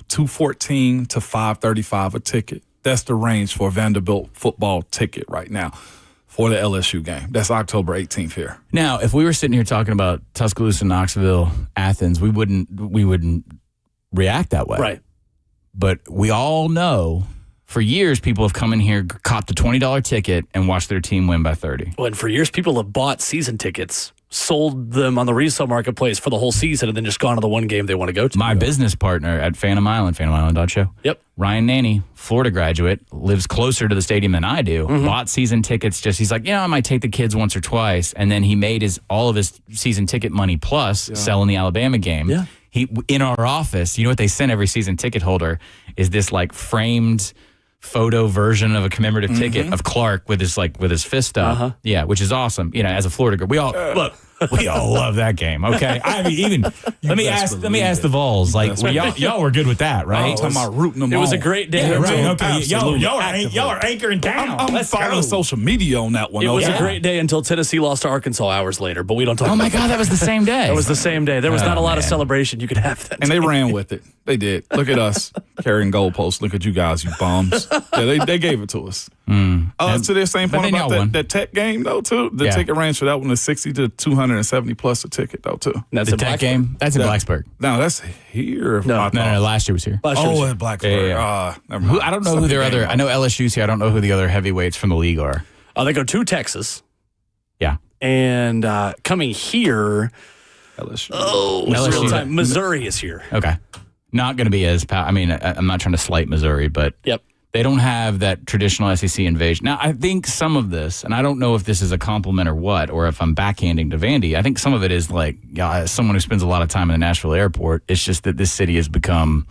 to $535 a ticket. That's the range for a Vanderbilt football ticket right now for the LSU game. That's October 18th here. Now, if we were sitting here talking about Tuscaloosa, Knoxville, Athens, we wouldn't react that way. Right. But we all know for years people have come in here, copped a $20 ticket, and watched their team win by 30. Well, and for years, people have bought season tickets, sold them on the resale marketplace for the whole season, and then just gone to the one game they want to go to. My business partner at Phantom Island, PhantomIsland.show. Yep. Ryan Nanny, Florida graduate, lives closer to the stadium than I do. Bought season tickets. He's like, I might take the kids once or twice, and then he made all of his season ticket money plus selling the Alabama game. Yeah. He in our office, you know what they send every season ticket holder is this like framed photo version of a commemorative ticket of Clark with his fist up. Yeah, which is awesome. As a Florida girl, we all love that game. Okay, I mean, even let me ask the Vols. Like, y'all were good with that, right? Talking about rooting them on. It was a great day. Yeah, right. Okay, Absolutely. y'all are anchoring down. I'm following social media on that one. It was a great day until Tennessee lost to Arkansas hours later, but we don't talk about Oh my God, that was the same day. That was the same day. There was not a lot of celebration you could have that And they day. ran with it. They did. Look at us carrying goalposts. Look at you guys, you bums. Yeah, they gave it to us. To their same point about that Tech game, though, too. The ticket range for that one is $60 to $270 plus a ticket, though, too. That's the in Tech Blacksburg. game. That's in Blacksburg. No, that's here. No, Last year was here. Last year was- at Blacksburg. Yeah. Never mind. I don't know who their other. I know LSU's here. I don't know who the other heavyweights from the league are. They go to Texas. Yeah. And coming here, LSU. it's real time. Missouri is here. Okay. Not going to be as. I'm not trying to slight Missouri, but Yep. they don't have that traditional SEC invasion. Now, I think some of this, and I don't know if this is a compliment or what, or if I'm backhanding to Vandy. I think some of it is like, as someone who spends a lot of time in the Nashville airport, it's just that this city has become,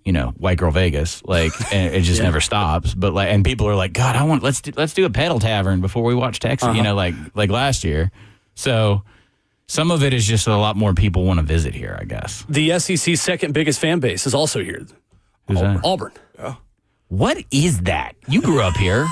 white girl Vegas. Like, and it just never stops. But and people are like, God, let's do a pedal tavern before we watch Texas. Like last year. So some of it is just a lot more people want to visit here, I guess. The SEC's second biggest fan base is also here. Who's that? Auburn. What is that? You grew up here.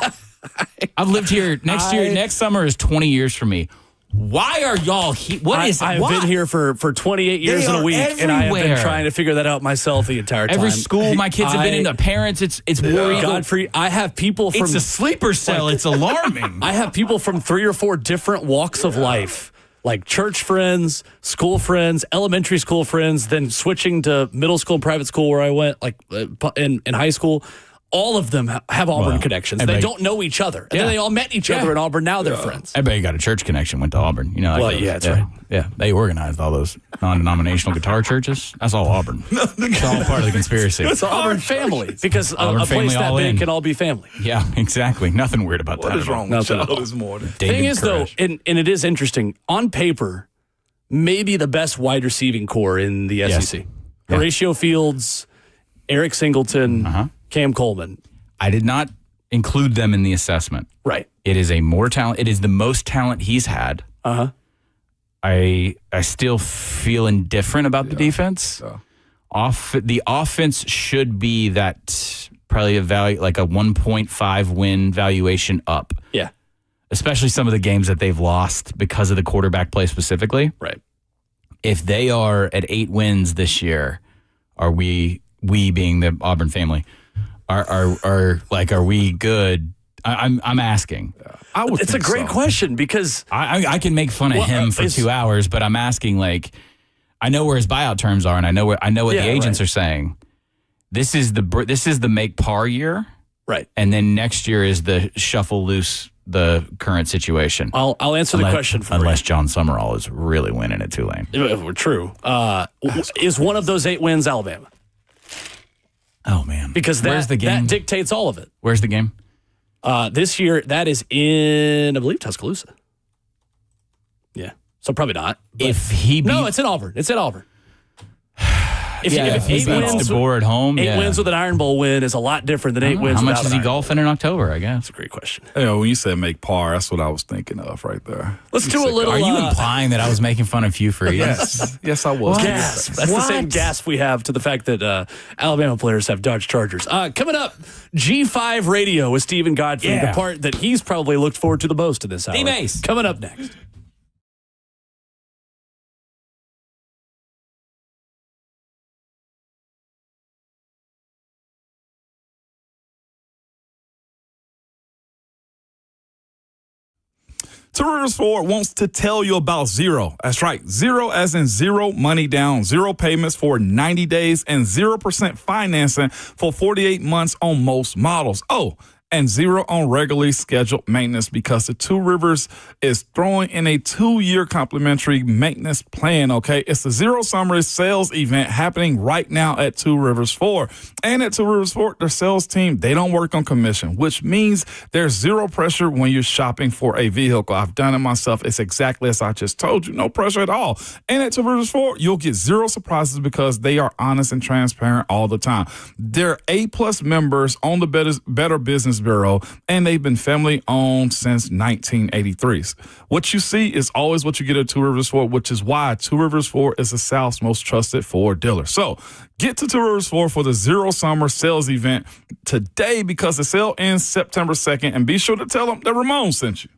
I've lived here. Next summer is 20 years for me. Why are y'all here? I've been here for 28 years in a week, and I have been everywhere. trying to figure that out myself the entire time. Every school my kids have been in, the parents, it's worried. Godfrey, I have people from... It's a sleeper cell. It's alarming. I have people from 3 or 4 different walks of life, like church friends, school friends, elementary school friends, then switching to middle school and private school where I went, like in high school. All of them have Auburn connections. They don't know each other. And then they all met each other in Auburn. Now they're friends. Everybody got a church connection, went to Auburn. That's right. Yeah, they organized all those non-denominational guitar churches. That's all Auburn. It's all part of the conspiracy. It's Auburn family, because Auburn a family place that all big in. can all be family. Yeah, exactly. Nothing weird about that. What is wrong with y'all this morning? Thing is, though, and it is interesting, on paper, maybe the best wide receiving core in the SEC. Yeah. Horatio Fields, Eric Singleton, Cam Coleman. I did not include them in the assessment. Right. It is It is the most talent he's had. I still feel indifferent about the defense. The offense should be that probably a value like a 1.5 win valuation up. Yeah. Especially some of the games that they've lost because of the quarterback play specifically. Right. If they are at 8 wins this year, are we being the Auburn family, are we good? I'm asking. It's a great question, because I can make fun of him for 2 hours, but I'm asking, like, I know where his buyout terms are, and I know what the agents are saying. This is the make par year, right? And then next year is the shuffle loose the current situation. I'll answer the question for unless John Summerall is really winning at Tulane. True. Is one of those 8 wins Alabama? Oh man, because where's the game? That dictates all of it. Where's the game? This year, that is in, I believe, Tuscaloosa. Yeah, so probably not. No, it's in Auburn. It's in Auburn. If he beats DeBoer at home, 8 wins with an Iron Bowl win is a lot different than 8 wins. How much without is an he Iron golfing in October? I guess That's a great question. Yeah, when you said make par, that's what I was thinking of right there. Let's do a little. Are you implying that I was making fun of Hugh Freeze? Yes, I was. Gasp. That's the same gasp we have to the fact that Alabama players have Dodge Chargers. Coming up, G5 Radio with Stephen Godfrey, the part that he's probably looked forward to the most in this hour. D-Mace. Coming up next. Two Rivers Ford wants to tell you about Zero. That's right. Zero as in zero money down, zero payments for 90 days, and 0% financing for 48 months on most models. Oh, and zero on regularly scheduled maintenance because the Two Rivers is throwing in a 2-year complimentary maintenance plan, okay? It's the Zero Summer Sales event happening right now at Two Rivers Ford. And at Two Rivers Ford, their sales team, they don't work on commission, which means there's zero pressure when you're shopping for a vehicle. I've done it myself. It's exactly as I just told you. No pressure at all. And at Two Rivers Ford, you'll get zero surprises because they are honest and transparent all the time. They're A-plus members on the Better Business Bureau, and they've been family owned since 1983. What you see is always what you get at Two Rivers Ford, which is why Two Rivers Ford is the South's most trusted Ford dealer. So get to Two Rivers Ford for the Zero Summer Sales event today because the sale ends September 2nd, and be sure to tell them that Ramon sent you.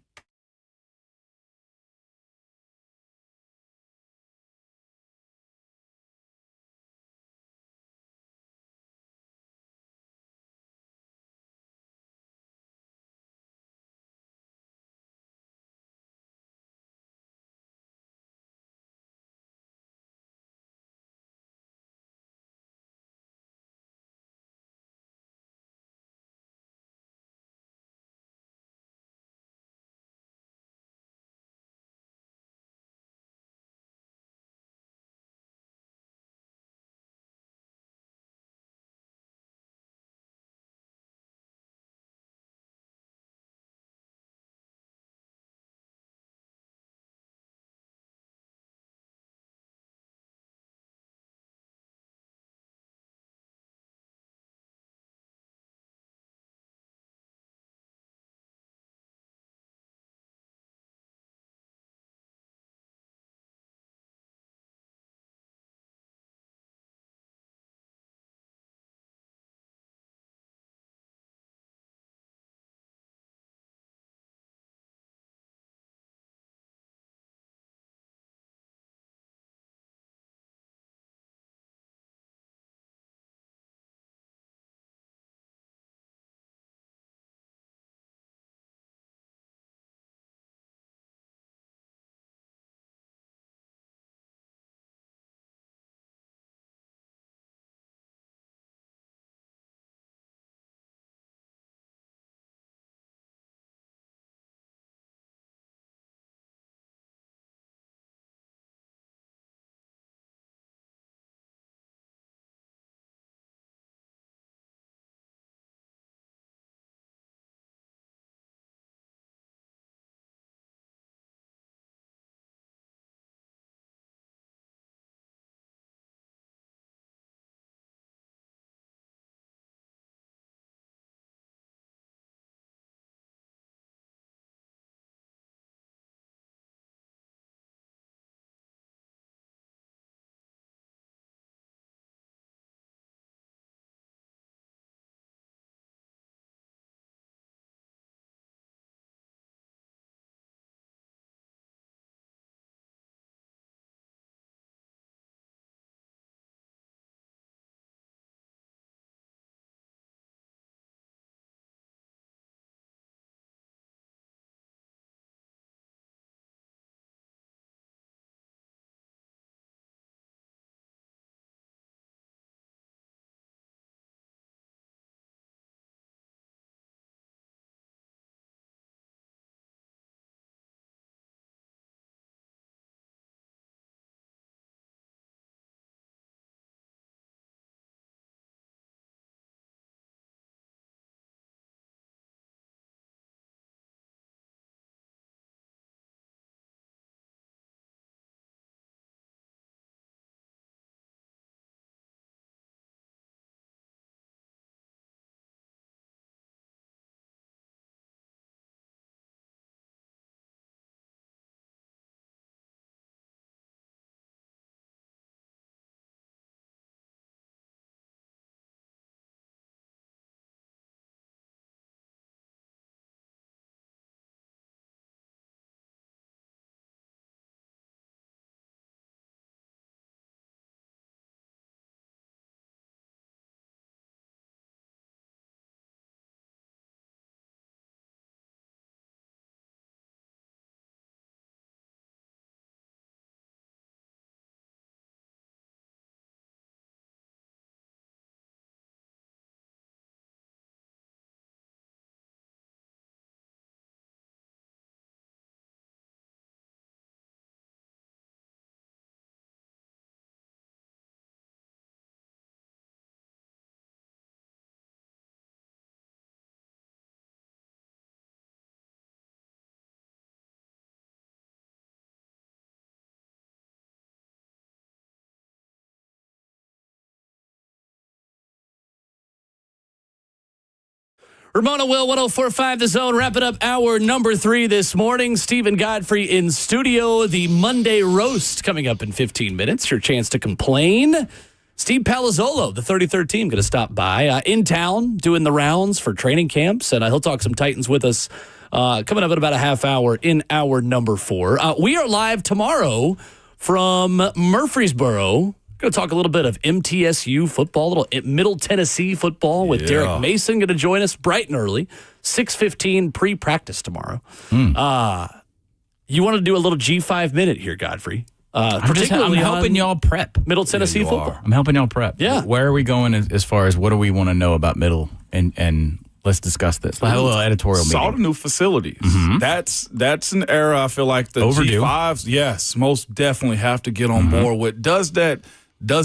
Ramona Will, 104.5 The Zone, wrapping up hour number 3 this morning. Stephen Godfrey in studio. The Monday roast coming up in 15 minutes. Your chance to complain. Steve Palazzolo, the 33rd team, going to stop by in town, doing the rounds for training camps, and he'll talk some Titans with us coming up in about a half hour in hour number 4. We are live tomorrow from Murfreesboro. Going to talk a little bit of MTSU football, a little Middle Tennessee football with Derek Mason going to join us bright and early, 6:15 pre-practice tomorrow. You want to do a little G5 minute here, Godfrey? I'm helping y'all prep Middle Tennessee football. I'm helping y'all prep. Yeah. Where are we going as far as what do we want to know about Middle? And let's discuss this. We'll have a little editorial Saw meeting. the new facilities. That's an era I feel like the Overdue. G5s, yes, most definitely have to get on board with. Does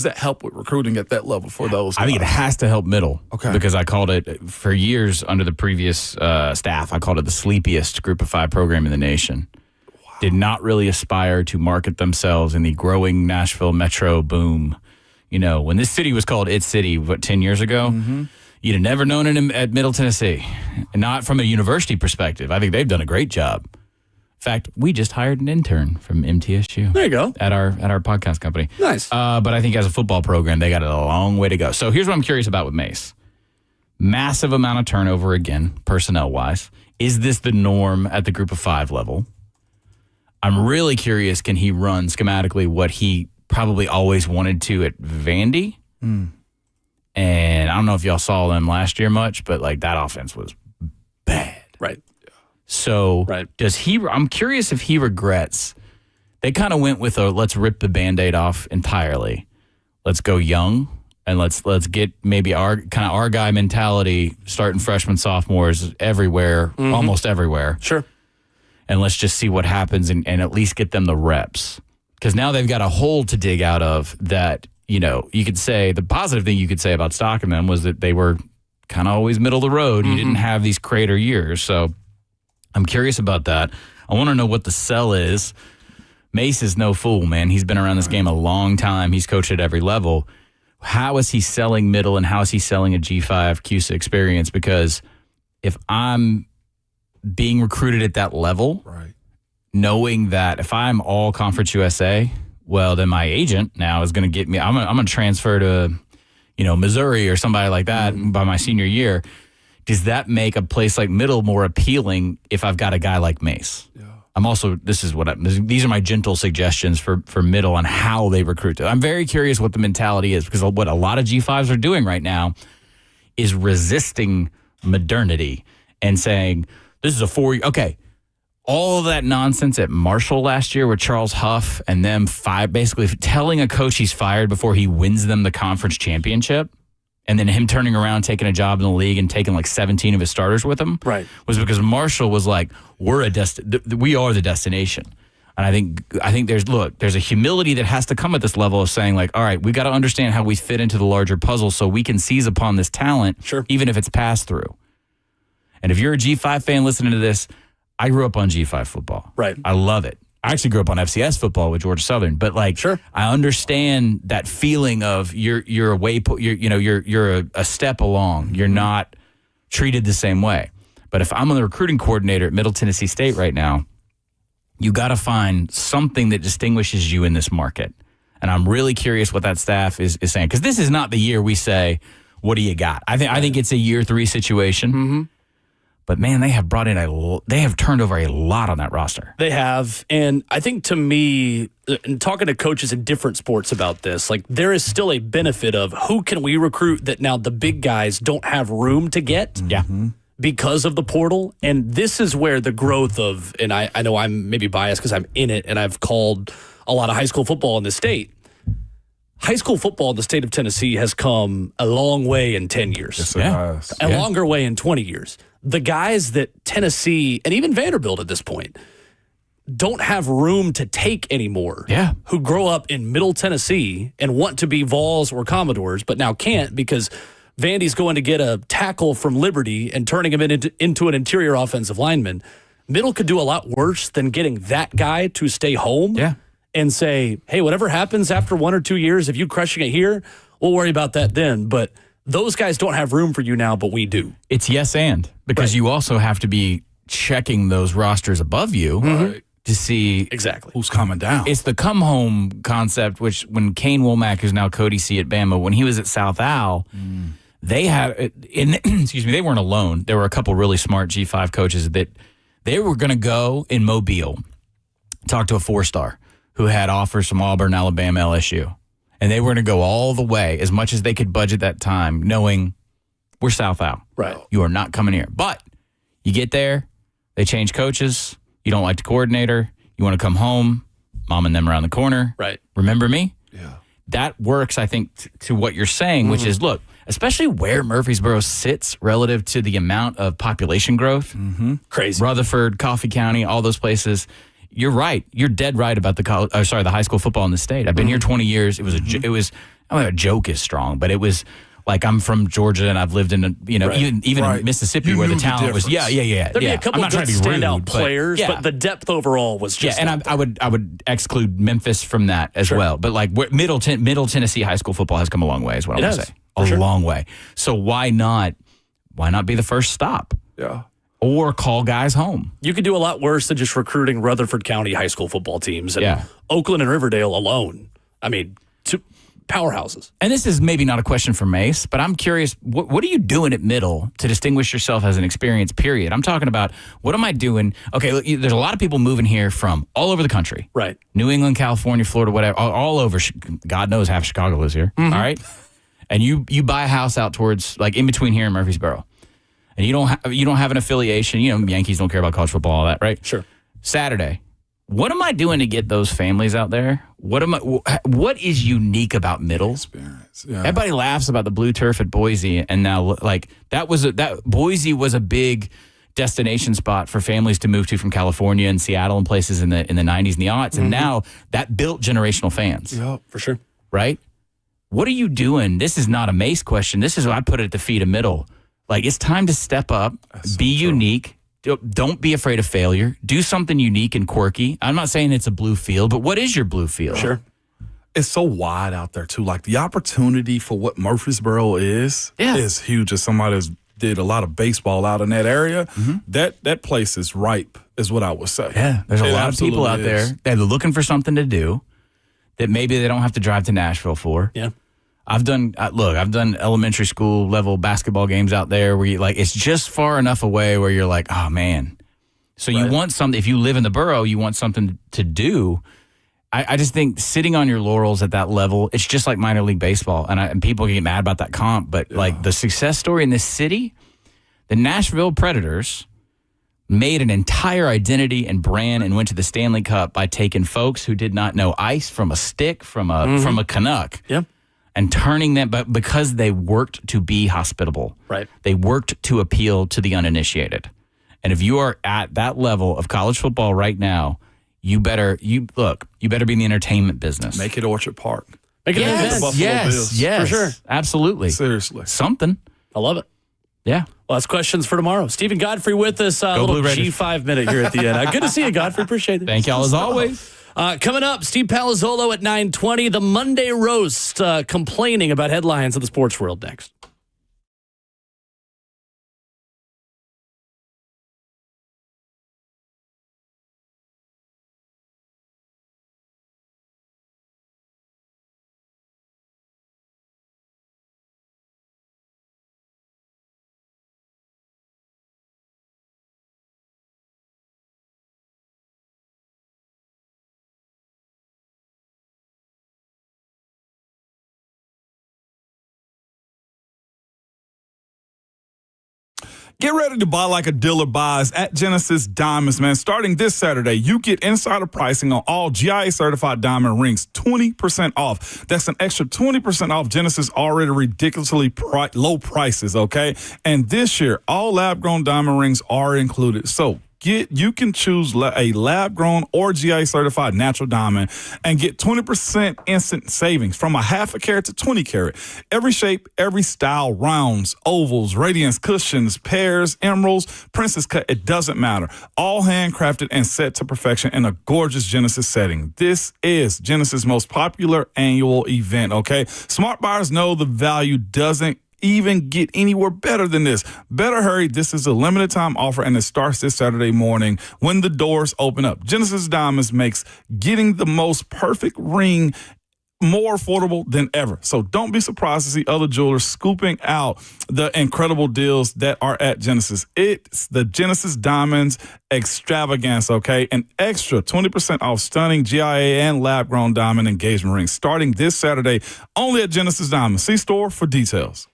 that help with recruiting at that level for those guys? I think it has to help Middle. Okay. Because I called it, for years under the previous staff, I called it the sleepiest Group of 5 program in the nation. Wow. Did not really aspire to market themselves in the growing Nashville metro boom. You know, when this city was called It City, 10 years ago, you'd have never known it at Middle Tennessee. And not from a university perspective. I think they've done a great job. In fact, we just hired an intern from MTSU. There you go. At our podcast company. Nice. But I think as a football program, they got a long way to go. So here's what I'm curious about with Mace. Massive amount of turnover again, personnel-wise. Is this the norm at the Group of 5 level? I'm really curious, can he run schematically what he probably always wanted to at Vandy? And I don't know if y'all saw them last year much, but like that offense was bad. Right. So does he? I'm curious if he regrets. They kind of went with a let's rip the Band-Aid off entirely. Let's go young and let's get maybe our guy mentality starting freshmen, sophomores everywhere, almost everywhere. Sure. And let's just see what happens and at least get them the reps. Because now they've got a hole to dig out of that, you know, you could say the positive thing you could say about stocking them was that they were kind of always middle of the road. You didn't have these crater years. So I'm curious about that. I want to know what the sell is. Mace is no fool, man. He's been around this game a long time. He's coached at every level. How is he selling Middle and how is he selling a G5 CUSA experience? Because if I'm being recruited at that level, knowing that if I'm all Conference USA, well, then my agent now is going to get me. I'm going to transfer to, Missouri or somebody like that by my senior year. Does that make a place like Middle more appealing if I've got a guy like Mace? Yeah. I'm also, these are my gentle suggestions for Middle on how they recruit. I'm very curious what the mentality is because what a lot of G5s are doing right now is resisting modernity and saying, this is a 4-year, okay. All of that nonsense at Marshall last year with Charles Huff and them basically telling a coach he's fired before he wins them the conference championship and then him turning around, taking a job in the league and taking like 17 of his starters with him was because Marshall was like, we are the destination. And I think there's a humility that has to come at this level of saying like, all right, we got to understand how we fit into the larger puzzle so we can seize upon this talent, even if it's passed through. And if you're a G5 fan listening to this, I grew up on G5 football. Right. I love it. I actually grew up on FCS football with Georgia Southern, but I understand that feeling of you're a step along. You're not treated the same way. But if I'm the recruiting coordinator at Middle Tennessee State right now, you got to find something that distinguishes you in this market. And I'm really curious what that staff is saying because this is not the year we say, "What do you got?" I think it's a year 3 situation. Mm-hmm. But, man, they have turned over a lot on that roster. They have. And I think to me, and talking to coaches in different sports about this, like there is still a benefit of who can we recruit that now the big guys don't have room to get because of the portal. And this is where the growth of, and I know I'm maybe biased because I'm in it and I've called a lot of high school football in the state. High school football in the state of Tennessee has come a long way in 10 years. Yes, it has. A longer way in 20 years. The guys that Tennessee and even Vanderbilt at this point don't have room to take anymore. Yeah. Who grow up in Middle Tennessee and want to be Vols or Commodores, but now can't because Vandy's going to get a tackle from Liberty and turning him into an interior offensive lineman. Middle could do a lot worse than getting that guy to stay home and say, hey, whatever happens after 1 or 2 years, if you're crushing it here, we'll worry about that then. But Those guys don't have room for you now, but we do. It's yes and, because you also have to be checking those rosters above you to see exactly who's coming down. It's the come home concept, which when Kane Womack, who's now Cody C at Bama, when he was at South Al, they had, excuse me, they weren't alone. There were a couple really smart G5 coaches that they were going to go in Mobile, talk to a 4-star who had offers from Auburn, Alabama, LSU. And they were going to go all the way, as much as they could budget that time, knowing we're South Al. Right. You are not coming here. But you get there, they change coaches. You don't like the coordinator. You want to come home. Mom and them around the corner. Right. Remember me? Yeah. That works, I think, to what you're saying, which is, look, especially where Murfreesboro sits relative to the amount of population growth. Crazy. Rutherford, Coffee County, all those places. You're right. You're dead right about the high school football in the state. I've been here 20 years. It was I mean, a joke is strong, but it was like, I'm from Georgia and I've lived in, even in Mississippi, where the talent was. There'd be a couple of good standout players, but the depth overall was just. Yeah, and I would exclude Memphis from that as well. But like Middle Tennessee high school football has come a long way, is what I want to say. A long way. So why not be the first stop? Yeah. Or call guys home. You could do a lot worse than just recruiting Rutherford County high school football teams. And Oakland and Riverdale alone. I mean, two powerhouses. And this is maybe not a question for Mace, but I'm curious, what are you doing at Middle to distinguish yourself as an experienced, period? I'm talking about, what am I doing? Okay, look, there's a lot of people moving here from all over the country. Right. New England, California, Florida, whatever, all over. God knows half Chicago lives here. All right? And you buy a house out towards, like, in between here and Murfreesboro. And you don't have an affiliation. Yankees don't care about college football, all that, right? Sure. Saturday, what am I doing to get those families out there? What is unique about Middle? Experience. Yeah. Everybody laughs about the blue turf at Boise, and now that Boise was a big destination spot for families to move to from California and Seattle and places in the 90s and the aughts, and now that built generational fans. Yeah, for sure. Right? What are you doing? This is not a Mace question. This is what I put it at the feet of Middle. Like, it's time to step up, be unique. Don't be afraid of failure. Do something unique and quirky. I'm not saying it's a blue field, but what is your blue field? Sure. It's so wide out there, too. Like, the opportunity for what Murfreesboro is huge. As somebody that's did a lot of baseball out in that area, that place is ripe, is what I would say. Yeah, there's a lot of people out there that are looking for something to do that maybe they don't have to drive to Nashville for. Yeah. I've done elementary school level basketball games out there where it's just far enough away where you're like, oh man. So you want something, if you live in the borough, you want something to do. I just think sitting on your laurels at that level, it's just like minor league baseball. And people get mad about that comp, but like the success story in this city, the Nashville Predators made an entire identity and brand and went to the Stanley Cup by taking folks who did not know ice from a stick, from a Canuck. Yeah. And turning them, but because they worked to be hospitable. Right. They worked to appeal to the uninitiated. And if you are at that level of college football right now, you better be in the entertainment business. Make it Orchard Park. Make it an event. Yes, for sure. Absolutely. Seriously. Something. I love it. Yeah. Well, that's questions for tomorrow. Stephen Godfrey with us. A little G5 minute here at the end. Good to see you, Godfrey. Appreciate it. Thank y'all as always. Coming up, Steve Palazzolo at 9:20, the Monday Roast, complaining about headlines of the sports world next. Get ready to buy like a dealer buys at Genesis Diamonds, man. Starting this Saturday, you get insider pricing on all GIA-certified diamond rings, 20% off. That's an extra 20% off Genesis' already ridiculously low prices, okay? And this year, all lab-grown diamond rings are included. So you can choose a lab-grown or GIA-certified natural diamond and get 20% instant savings from a half a carat to 20 carat. Every shape, every style, rounds, ovals, radiance, cushions, pears, emeralds, princess cut, it doesn't matter. All handcrafted and set to perfection in a gorgeous Genesis setting. This is Genesis' most popular annual event, okay? Smart buyers know the value doesn't even get anywhere better than this. Better hurry. This is a limited time offer, and it starts this Saturday morning when the doors open up. Genesis Diamonds makes getting the most perfect ring more affordable than ever. So don't be surprised to see other jewelers scooping out the incredible deals that are at Genesis. It's the Genesis Diamonds extravaganza, okay? An extra 20% off stunning GIA and lab-grown diamond engagement rings starting this Saturday only at Genesis Diamonds. See store for details.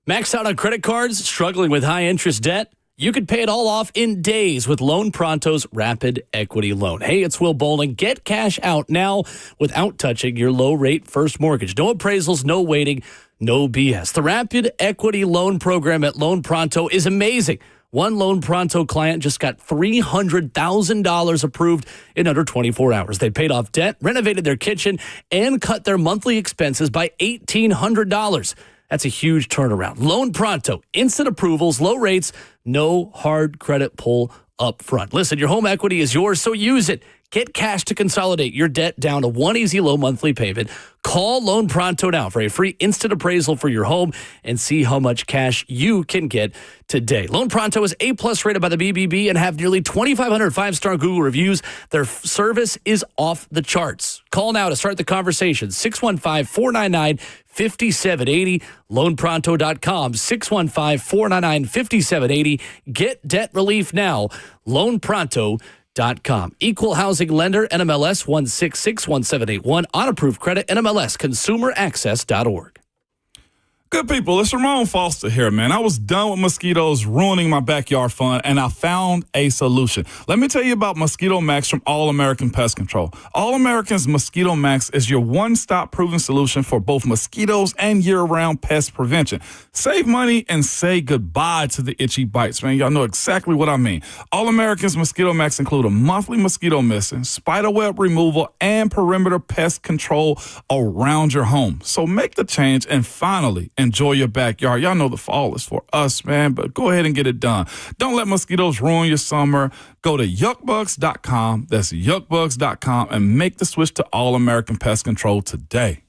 Max out on credit cards, struggling with high interest debt? You could pay it all off in days with Loan Pronto's Rapid Equity Loan. Hey, it's Will Bowling. Get cash out now without touching your low-rate first mortgage. No appraisals, no waiting, no BS. The Rapid Equity Loan program at Loan Pronto is amazing. One Loan Pronto client just got $300,000 approved in under 24 hours. They paid off debt, renovated their kitchen, and cut their monthly expenses by $1,800. That's a huge turnaround. Loan Pronto, instant approvals, low rates, no hard credit pull up front. Listen, your home equity is yours, so use it. Get cash to consolidate your debt down to one easy low monthly payment. Call Loan Pronto now for a free instant appraisal for your home and see how much cash you can get today. Loan Pronto is A+ rated by the BBB and have nearly 2,500 five-star Google reviews. Their service is off the charts. Call now to start the conversation. 615-499-5780. LoanPronto.com. 615-499-5780. Get debt relief now. LoanPronto.com. Equal housing lender, NMLS 1661781. On approved credit, NMLS consumeraccess.org. Good people, it's Ramon Foster here, man. I was done with mosquitoes ruining my backyard fun, and I found a solution. Let me tell you about Mosquito Max from All American Pest Control. All American's Mosquito Max is your one-stop proven solution for both mosquitoes and year-round pest prevention. Save money and say goodbye to the itchy bites, man. Y'all know exactly what I mean. All American's Mosquito Max include a monthly mosquito missing, spider web removal, and perimeter pest control around your home. So make the change and finally enjoy your backyard. Y'all know the fall is for us, man, but go ahead and get it done. Don't let mosquitoes ruin your summer. Go to yuckbugs.com. That's yuckbugs.com and make the switch to All American Pest Control today.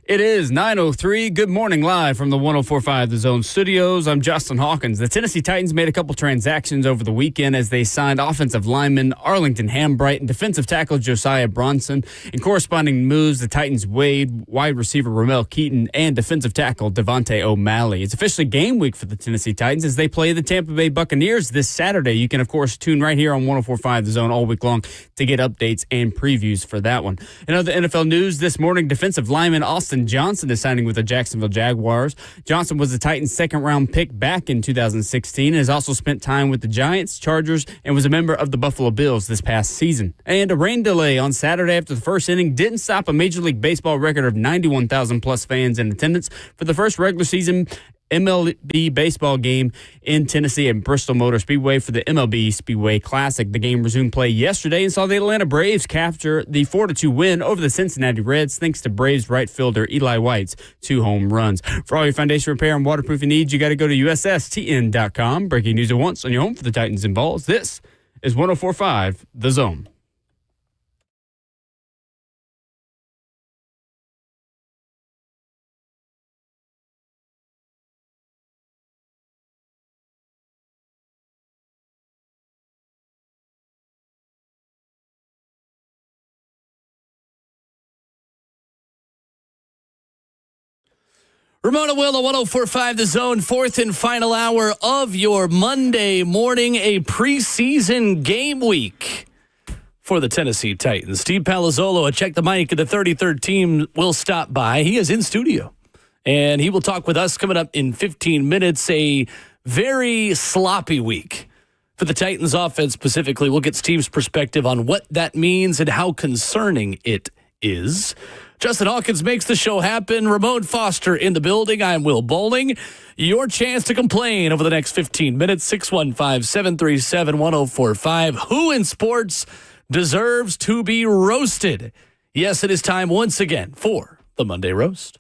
It is 9:03. Good morning, live from the 104.5 The Zone studios. I'm Justin Hawkins. The Tennessee Titans made a couple transactions over the weekend as they signed offensive lineman Arlington Hambright and defensive tackle Josiah Bronson. In corresponding moves, the Titans waived wide receiver Ramel Keaton and defensive tackle Devontae O'Malley. It's officially game week for the Tennessee Titans as they play the Tampa Bay Buccaneers this Saturday. You can, of course, tune right here on 104.5 The Zone all week long to get updates and previews for that one. In other NFL news this morning, defensive lineman Austin Johnson is signing with the Jacksonville Jaguars. Johnson was the Titans' second-round pick back in 2016 and has also spent time with the Giants, Chargers, and was a member of the Buffalo Bills this past season. And a rain delay on Saturday after the first inning didn't stop a Major League Baseball record of 91,000-plus fans in attendance for the first regular season MLB baseball game in Tennessee at Bristol Motor Speedway for the MLB Speedway Classic. The game resumed play yesterday and saw the Atlanta Braves capture the 4-2 win over the Cincinnati Reds thanks to Braves right fielder Eli White's 2 home runs. For all your foundation repair and waterproofing needs, you got to go to USSTN.com. Breaking news at once on your home for the Titans and Vols. This is 104.5 The Zone. Ramona Will, 104.5 The Zone, fourth and final hour of your Monday morning, a preseason game week for the Tennessee Titans. Steve Palazzolo at Check the Mic and the 33rd team will stop by. He is in studio, and he will talk with us coming up in 15 minutes. A very sloppy week for the Titans offense specifically. We'll get Steve's perspective on what that means and how concerning it is. Justin Hawkins makes the show happen. Ramon Foster in the building. I'm Will Bowling. Your chance to complain over the next 15 minutes. 615-737-1045. Who in sports deserves to be roasted? Yes, it is time once again for the Monday Roast.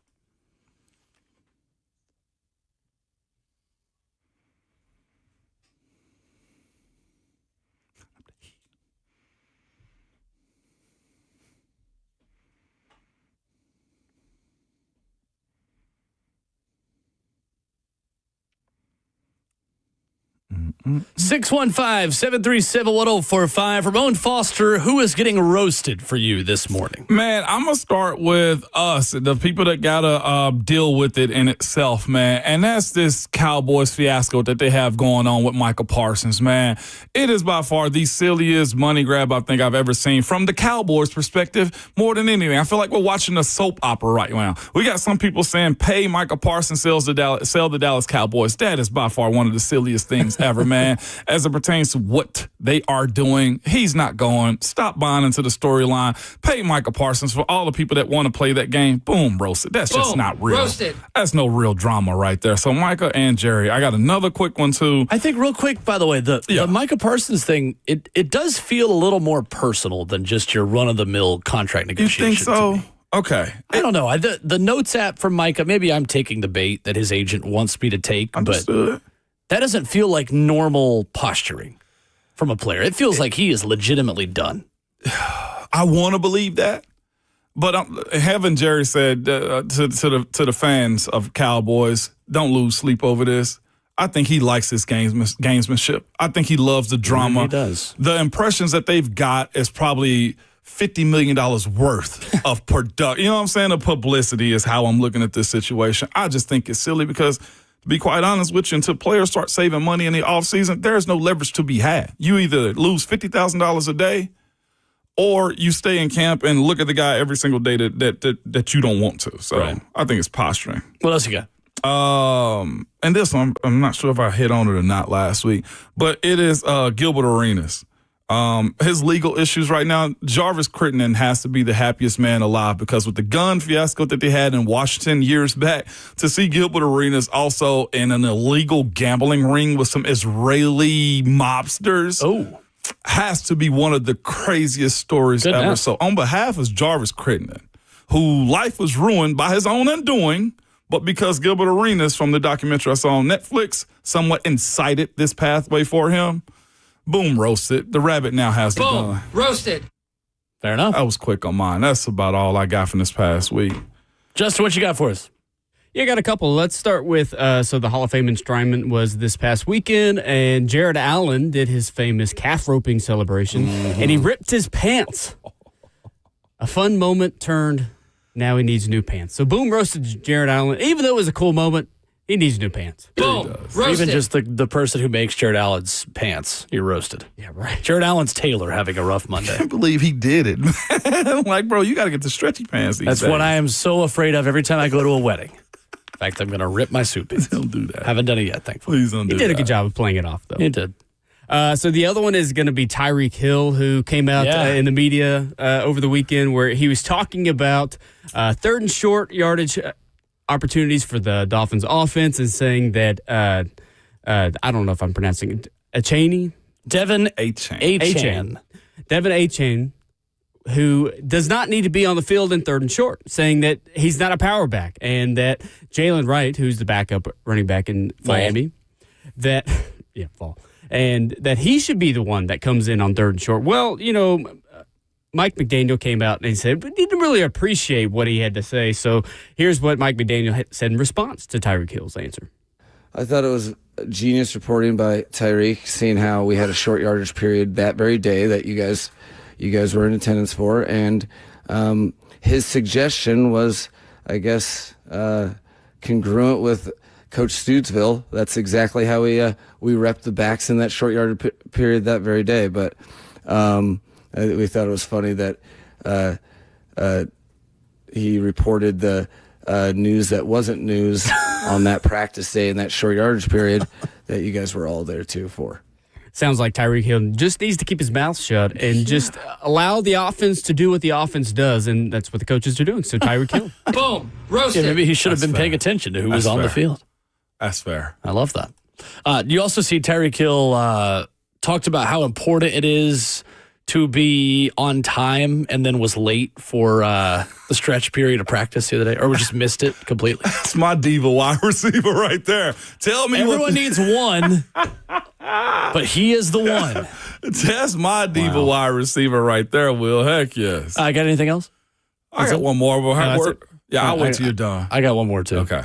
615-737-1045. Ramon Foster, who is getting roasted for you this morning? Man, I'm going to start with us, the people that got to deal with it in itself, man. And that's this Cowboys fiasco that they have going on with Micah Parsons, man. It is by far the silliest money grab I think I've ever seen from the Cowboys' perspective more than anything. I feel like we're watching a soap opera right now. We got some people saying, pay Micah Parsons, sell the Dallas Cowboys. That is by far one of the silliest things ever, man. As it pertains to what they are doing, he's not going. Stop buying into the storyline. Pay Micah Parsons. For all the people that want to play that game, boom, roasted. That's just not real. Roasted. That's no real drama right there. So Micah and Jerry, I got another quick one too. I think real quick, by the way, the Micah Parsons thing, it does feel a little more personal than just your run-of-the-mill contract negotiation. You think so? Okay. I don't know. The notes app from Micah, maybe I'm taking the bait that his agent wants me to take, Understood. But that doesn't feel like normal posturing from a player. It feels like he is legitimately done. I want to believe that, but having Jerry said to the fans of Cowboys, don't lose sleep over this. I think he likes his gamesmanship. I think he loves the drama. He does. The impressions that they've got is probably $50 million worth of production. You know what I'm saying? The publicity is how I'm looking at this situation. I just think it's silly because, to be quite honest with you, until players start saving money in the offseason, there's no leverage to be had. You either lose $50,000 a day or you stay in camp and look at the guy every single day that you don't want to. So right. I think it's posturing. What else you got? And this one, I'm not sure if I hit on it or not last week, but it is Gilbert Arenas. His legal issues right now, Jarvis Crittenden has to be the happiest man alive because with the gun fiasco that they had in Washington years back, to see Gilbert Arenas also in an illegal gambling ring with some Israeli mobsters has to be one of the craziest stories ever. Enough. So on behalf of Jarvis Crittenden, whose life was ruined by his own undoing, but because Gilbert Arenas from the documentary I saw on Netflix somewhat incited this pathway for him, boom, roasted. The rabbit now has the gun. Roasted. Fair enough. I was quick on mine. That's about all I got from this past week. Justin, what you got for us? Yeah, I got a couple. Let's start with, so the Hall of Fame enshrinement was this past weekend, and Jared Allen did his famous calf roping celebration, and he ripped his pants. A fun moment turned, now he needs new pants. So boom, roasted Jared Allen. Even though it was a cool moment, he needs new pants. Boom, roasted. Even just the person who makes Jared Allen's pants, you're roasted. Yeah, right. Jared Allen's tailor having a rough Monday. I can't believe he did it, man. Like, bro, you got to get the stretchy pants these That's days. what I am so afraid of every time I go to a wedding. In fact, I'm going to rip my suit pants. Don't do that. Haven't done it yet, thankfully. Please don't do that. He did a good job of playing it off, though. He did. So the other one is going to be Tyreek Hill, who came out in the media over the weekend where he was talking about third and short yardage opportunities for the Dolphins offense and saying that, I don't know if I'm pronouncing it, Devin Achane. Devin Achane, who does not need to be on the field in third and short, saying that he's not a power back and that Jalen Wright, who's the backup running back in Miami, and that he should be the one that comes in on third and short. Well, Mike McDaniel came out and he said, we didn't really appreciate what he had to say. So here's what Mike McDaniel said in response to Tyreek Hill's answer. I thought it was genius reporting by Tyreek, seeing how we had a short yardage period that very day that you guys were in attendance for. And his suggestion was, I guess, congruent with Coach Studesville. That's exactly how we repped the backs in that short yardage period that very day. But we thought it was funny that he reported the news that wasn't news on that practice day in that short yardage period that you guys were all there too for. Sounds like Tyreek Hill just needs to keep his mouth shut and just allow the offense to do what the offense does, and that's what the coaches are doing. So Tyreek Hill. Boom, roasted. Yeah, maybe he should have been paying attention to who was on the field. That's fair. I love that. You also see Tyreek Hill talked about how important it is to be on time and then was late for the stretch period of practice the other day, or we just missed it completely. That's my diva wide receiver right there. Tell me everyone needs one, but he is the one. That's my diva wide receiver right there, Will. Heck yes. Got anything else? I got one more. I'll wait till you're done. I got one more, too. Okay.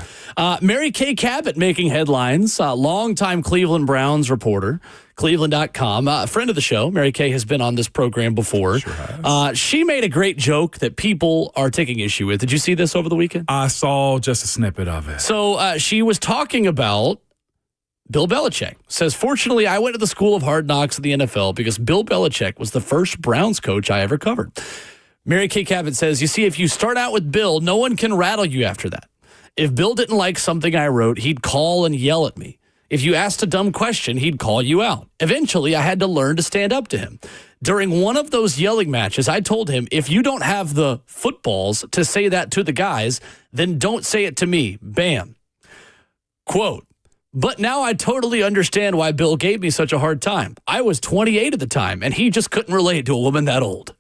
Mary Kay Cabot making headlines. Longtime Cleveland Browns reporter, Cleveland.com. A friend of the show. Mary Kay has been on this program before. Sure has. She made a great joke that people are taking issue with. Did you see this over the weekend? I saw just a snippet of it. So she was talking about Bill Belichick. Says, fortunately, I went to the school of hard knocks of the NFL because Bill Belichick was the first Browns coach I ever covered. Mary Kay Cabot says, you see, if you start out with Bill, no one can rattle you after that. If Bill didn't like something I wrote, he'd call and yell at me. If you asked a dumb question, he'd call you out. Eventually, I had to learn to stand up to him. During one of those yelling matches, I told him, if you don't have the footballs to say that to the guys, then don't say it to me. Bam. Quote, but now I totally understand why Bill gave me such a hard time. I was 28 at the time, and he just couldn't relate to a woman that old.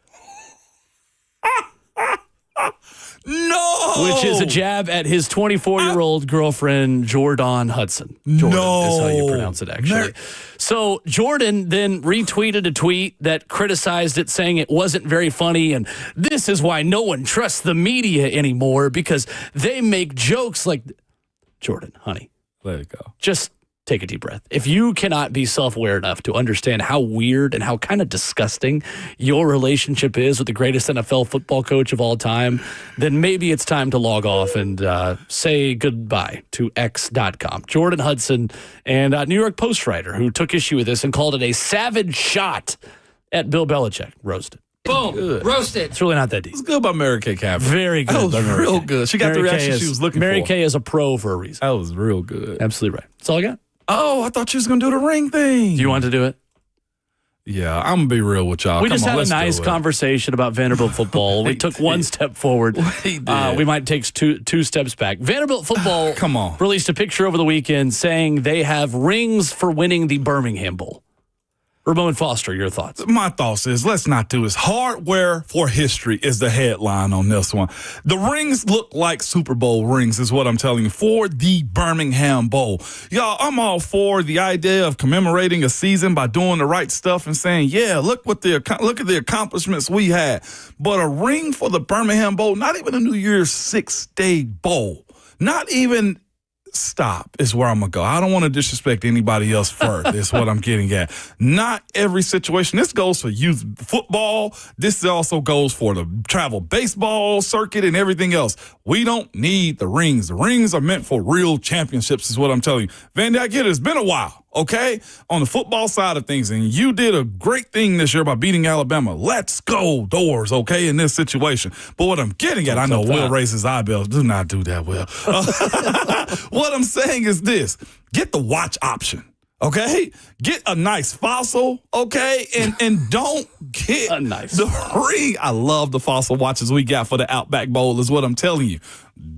No! Which is a jab at his 24-year-old girlfriend, Jordan Hudson. Jordan is how you pronounce it, actually. So Jordan then retweeted a tweet that criticized it, saying it wasn't very funny, and this is why no one trusts the media anymore, because they make jokes like... Jordan, honey. Let it go. Just take a deep breath. If you cannot be self-aware enough to understand how weird and how kind of disgusting your relationship is with the greatest NFL football coach of all time, then maybe it's time to log off and say goodbye to X.com. Jordan Hudson and New York Post writer who took issue with this and called it a savage shot at Bill Belichick. Roasted. Boom. Good. Roasted. It's really not that deep. It's good by Mary Kay Cabot. Very good. That was real good. She got the reaction she was looking for. Mary Kay is a pro for a reason. That was real good. Absolutely right. That's all I got. Oh, I thought you was going to do the ring thing. Do you want to do it? Yeah, I'm going to be real with y'all. We just had a nice conversation about Vanderbilt football. We took one step forward. We might take two steps back. Vanderbilt football released a picture over the weekend saying they have rings for winning the Birmingham Bowl. Ramon Foster, your thoughts? My thoughts is let's not do this. Hardware for history is the headline on this one. The rings look like Super Bowl rings is what I'm telling you for the Birmingham Bowl. Y'all, I'm all for the idea of commemorating a season by doing the right stuff and saying, yeah, look at the accomplishments we had. But a ring for the Birmingham Bowl, not even a New Year's 6-day bowl, not even stop is where I'm going to go. I don't want to disrespect anybody else further is what I'm getting at. Not every situation. This goes for youth football. This also goes for the travel baseball circuit and everything else. We don't need the rings. The rings are meant for real championships is what I'm telling you. Vandy, I get it. It's been a while. Okay, on the football side of things, and you did a great thing this year by beating Alabama. Let's go, Doors, okay, in this situation. But what I'm getting at, I know Will raises eyebrows. Do not do that, Will. What I'm saying is this. Get the watch option, okay? Get a nice fossil, okay? And don't get a nice the ring. I love the fossil watches we got for the Outback Bowl is what I'm telling you.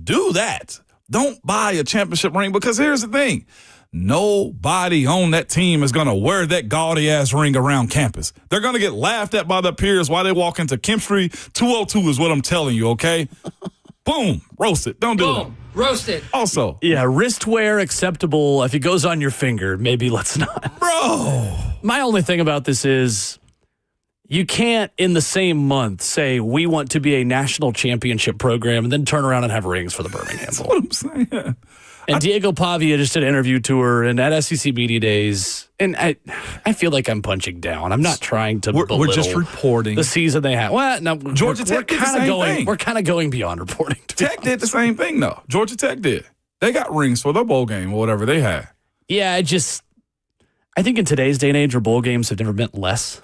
Do that. Don't buy a championship ring because here's the thing. Nobody on that team is going to wear that gaudy-ass ring around campus. They're going to get laughed at by their peers while they walk into chemistry 202 is what I'm telling you, okay? Boom. Roast it. Don't do it. Roast it. Also. Yeah, wrist wear acceptable. If it goes on your finger, maybe let's not. Bro. My only thing about this is you can't in the same month say we want to be a national championship program and then turn around and have rings for the Birmingham Bowl. That's what I'm saying. And Diego Pavia just did an interview tour and at SEC Media Days. And I feel like I'm punching down. I'm not trying to belittle we're just reporting the season they had. Well, no, Georgia Tech did the same thing. We're kind of going beyond reporting. Tech did the same thing, though. Georgia Tech did. They got rings for their bowl game or whatever they had. Yeah, I think in today's day and age where bowl games have never meant less,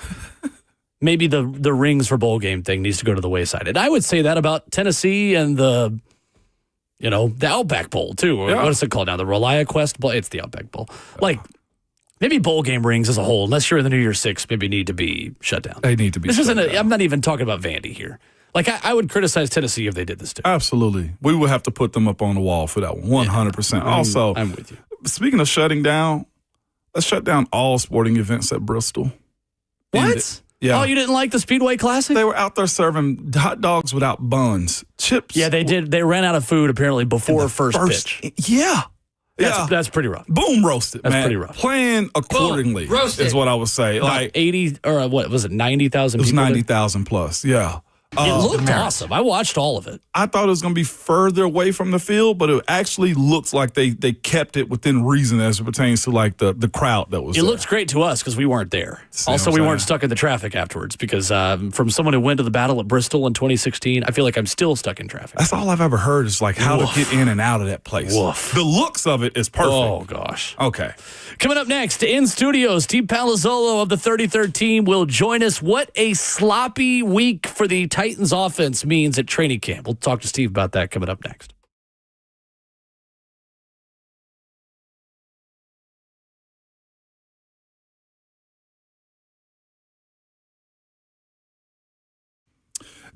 maybe the rings for bowl game thing needs to go to the wayside. And I would say that about Tennessee and the Outback Bowl, too. Yeah. What is it called now? The Relia Quest Bowl? It's the Outback Bowl. Like, maybe bowl game rings as a whole, unless you're in the New Year's Six, maybe need to be shut down. They need to be shut down. I'm not even talking about Vandy here. Like, I would criticize Tennessee if they did this, too. Absolutely. We would have to put them up on the wall for that one, 100%. Also, I'm with you. Speaking of shutting down, let's shut down all sporting events at Bristol. What? Yeah. Oh, you didn't like the Speedway Classic? They were out there serving hot dogs without buns, chips. Yeah, they did. They ran out of food apparently before first pitch. Yeah. That's pretty rough. Boom roasted, man. That's pretty rough. Playing accordingly is what I would say. Like 80 or what was it, 90,000 people? It was 90,000 plus, yeah. It looked awesome. I watched all of it. I thought it was going to be further away from the field, but it actually looks like they kept it within reason as it pertains to like the crowd that was there. It looks great to us because we weren't there. Also, we weren't stuck in the traffic afterwards because from someone who went to the battle at Bristol in 2016, I feel like I'm still stuck in traffic. That's all I've ever heard is like how to get in and out of that place. Woof. The looks of it is perfect. Oh, gosh. Okay. Coming up next, in studio, Steve Palazzolo of the 33rd team will join us. What a sloppy week for the Titans offense means at training camp. We'll talk to Steve about that coming up next.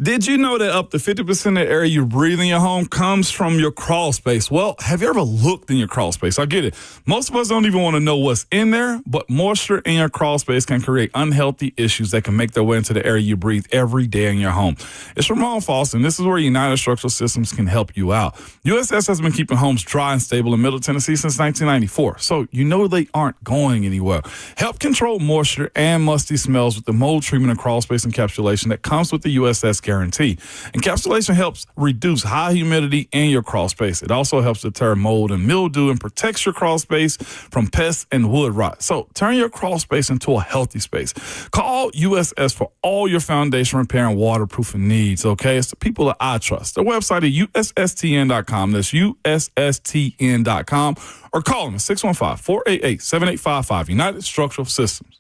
Did you know that up to 50% of the air you breathe in your home comes from your crawl space? Well, have you ever looked in your crawl space? I get it. Most of us don't even want to know what's in there, but moisture in your crawl space can create unhealthy issues that can make their way into the air you breathe every day in your home. It's Ramon Foster, and this is where United Structural Systems can help you out. USS has been keeping homes dry and stable in Middle Tennessee since 1994, so you know they aren't going anywhere. Help control moisture and musty smells with the mold treatment and crawl space encapsulation that comes with the USS guarantee. Encapsulation helps reduce high humidity in your crawl space. It also helps deter mold and mildew and protects your crawl space from pests and wood rot. So turn your crawl space into a healthy space. Call USS for all your foundation repair and waterproofing needs, okay? It's the people that I trust. Their website is USSTN.com. That's USSTN.com. Or call them at 615-488-7855. United Structural Systems.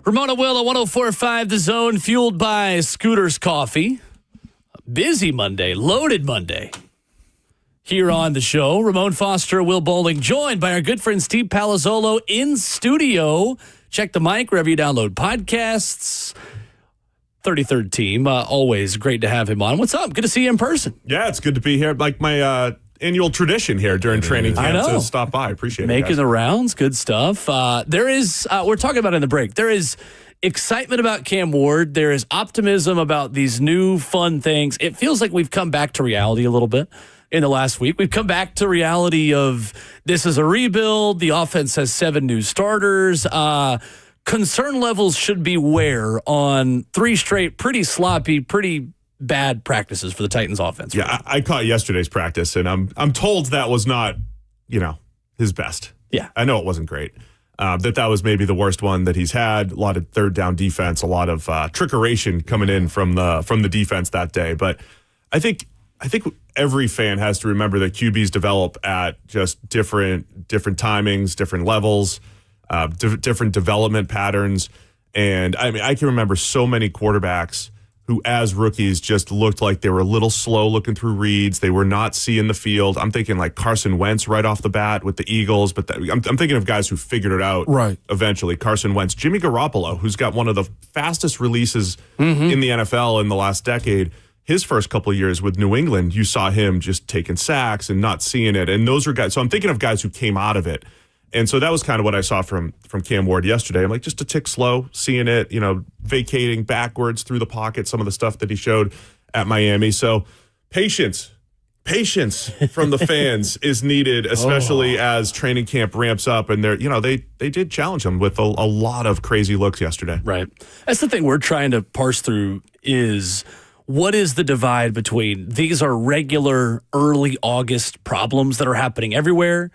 Ramona Will at 104.5 The Zone, fueled by Scooter's Coffee. Busy Monday, loaded Monday. Here on the show, Ramon Foster, Will Bowling, joined by our good friend Steve Palazzolo in studio. Check the mic wherever you download podcasts. 33rd team, always great to have him on. What's up? Good to see you in person. Yeah, it's good to be here. Like my annual tradition here during training camp to stop by. I appreciate it. Making the rounds, good stuff. There is, we're talking about in the break, there is excitement about Cam Ward. There is optimism about these new fun things. It feels like we've come back to reality a little bit in the last week. We've come back to reality of this is a rebuild. The offense has 7 new starters. Concern levels should be where on 3 straight, pretty sloppy, pretty bad practices for the Titans offense. Yeah, I caught yesterday's practice, and I'm told that was not, his best. Yeah. I know it wasn't great. That was maybe the worst one that he's had. A lot of third down defense, a lot of trickeration coming in from the defense that day. But I think every fan has to remember that QBs develop at just different timings, different levels, different development patterns. And I mean, I can remember so many quarterbacks who, as rookies, just looked like they were a little slow looking through reads. They were not seeing the field. I'm thinking like Carson Wentz right off the bat with the Eagles, but I'm thinking of guys who figured it out eventually. Carson Wentz, Jimmy Garoppolo, who's got one of the fastest releases in the NFL in the last decade. His first couple of years with New England, you saw him just taking sacks and not seeing it. And those are guys. So I'm thinking of guys who came out of it. And so that was kind of what I saw from Cam Ward yesterday. I'm like, just a tick slow, seeing it, vacating backwards through the pocket, some of the stuff that he showed at Miami. So patience from the fans is needed, especially as training camp ramps up. And they did challenge him with a lot of crazy looks yesterday. Right. That's the thing we're trying to parse through is what is the divide between these are regular early August problems that are happening everywhere,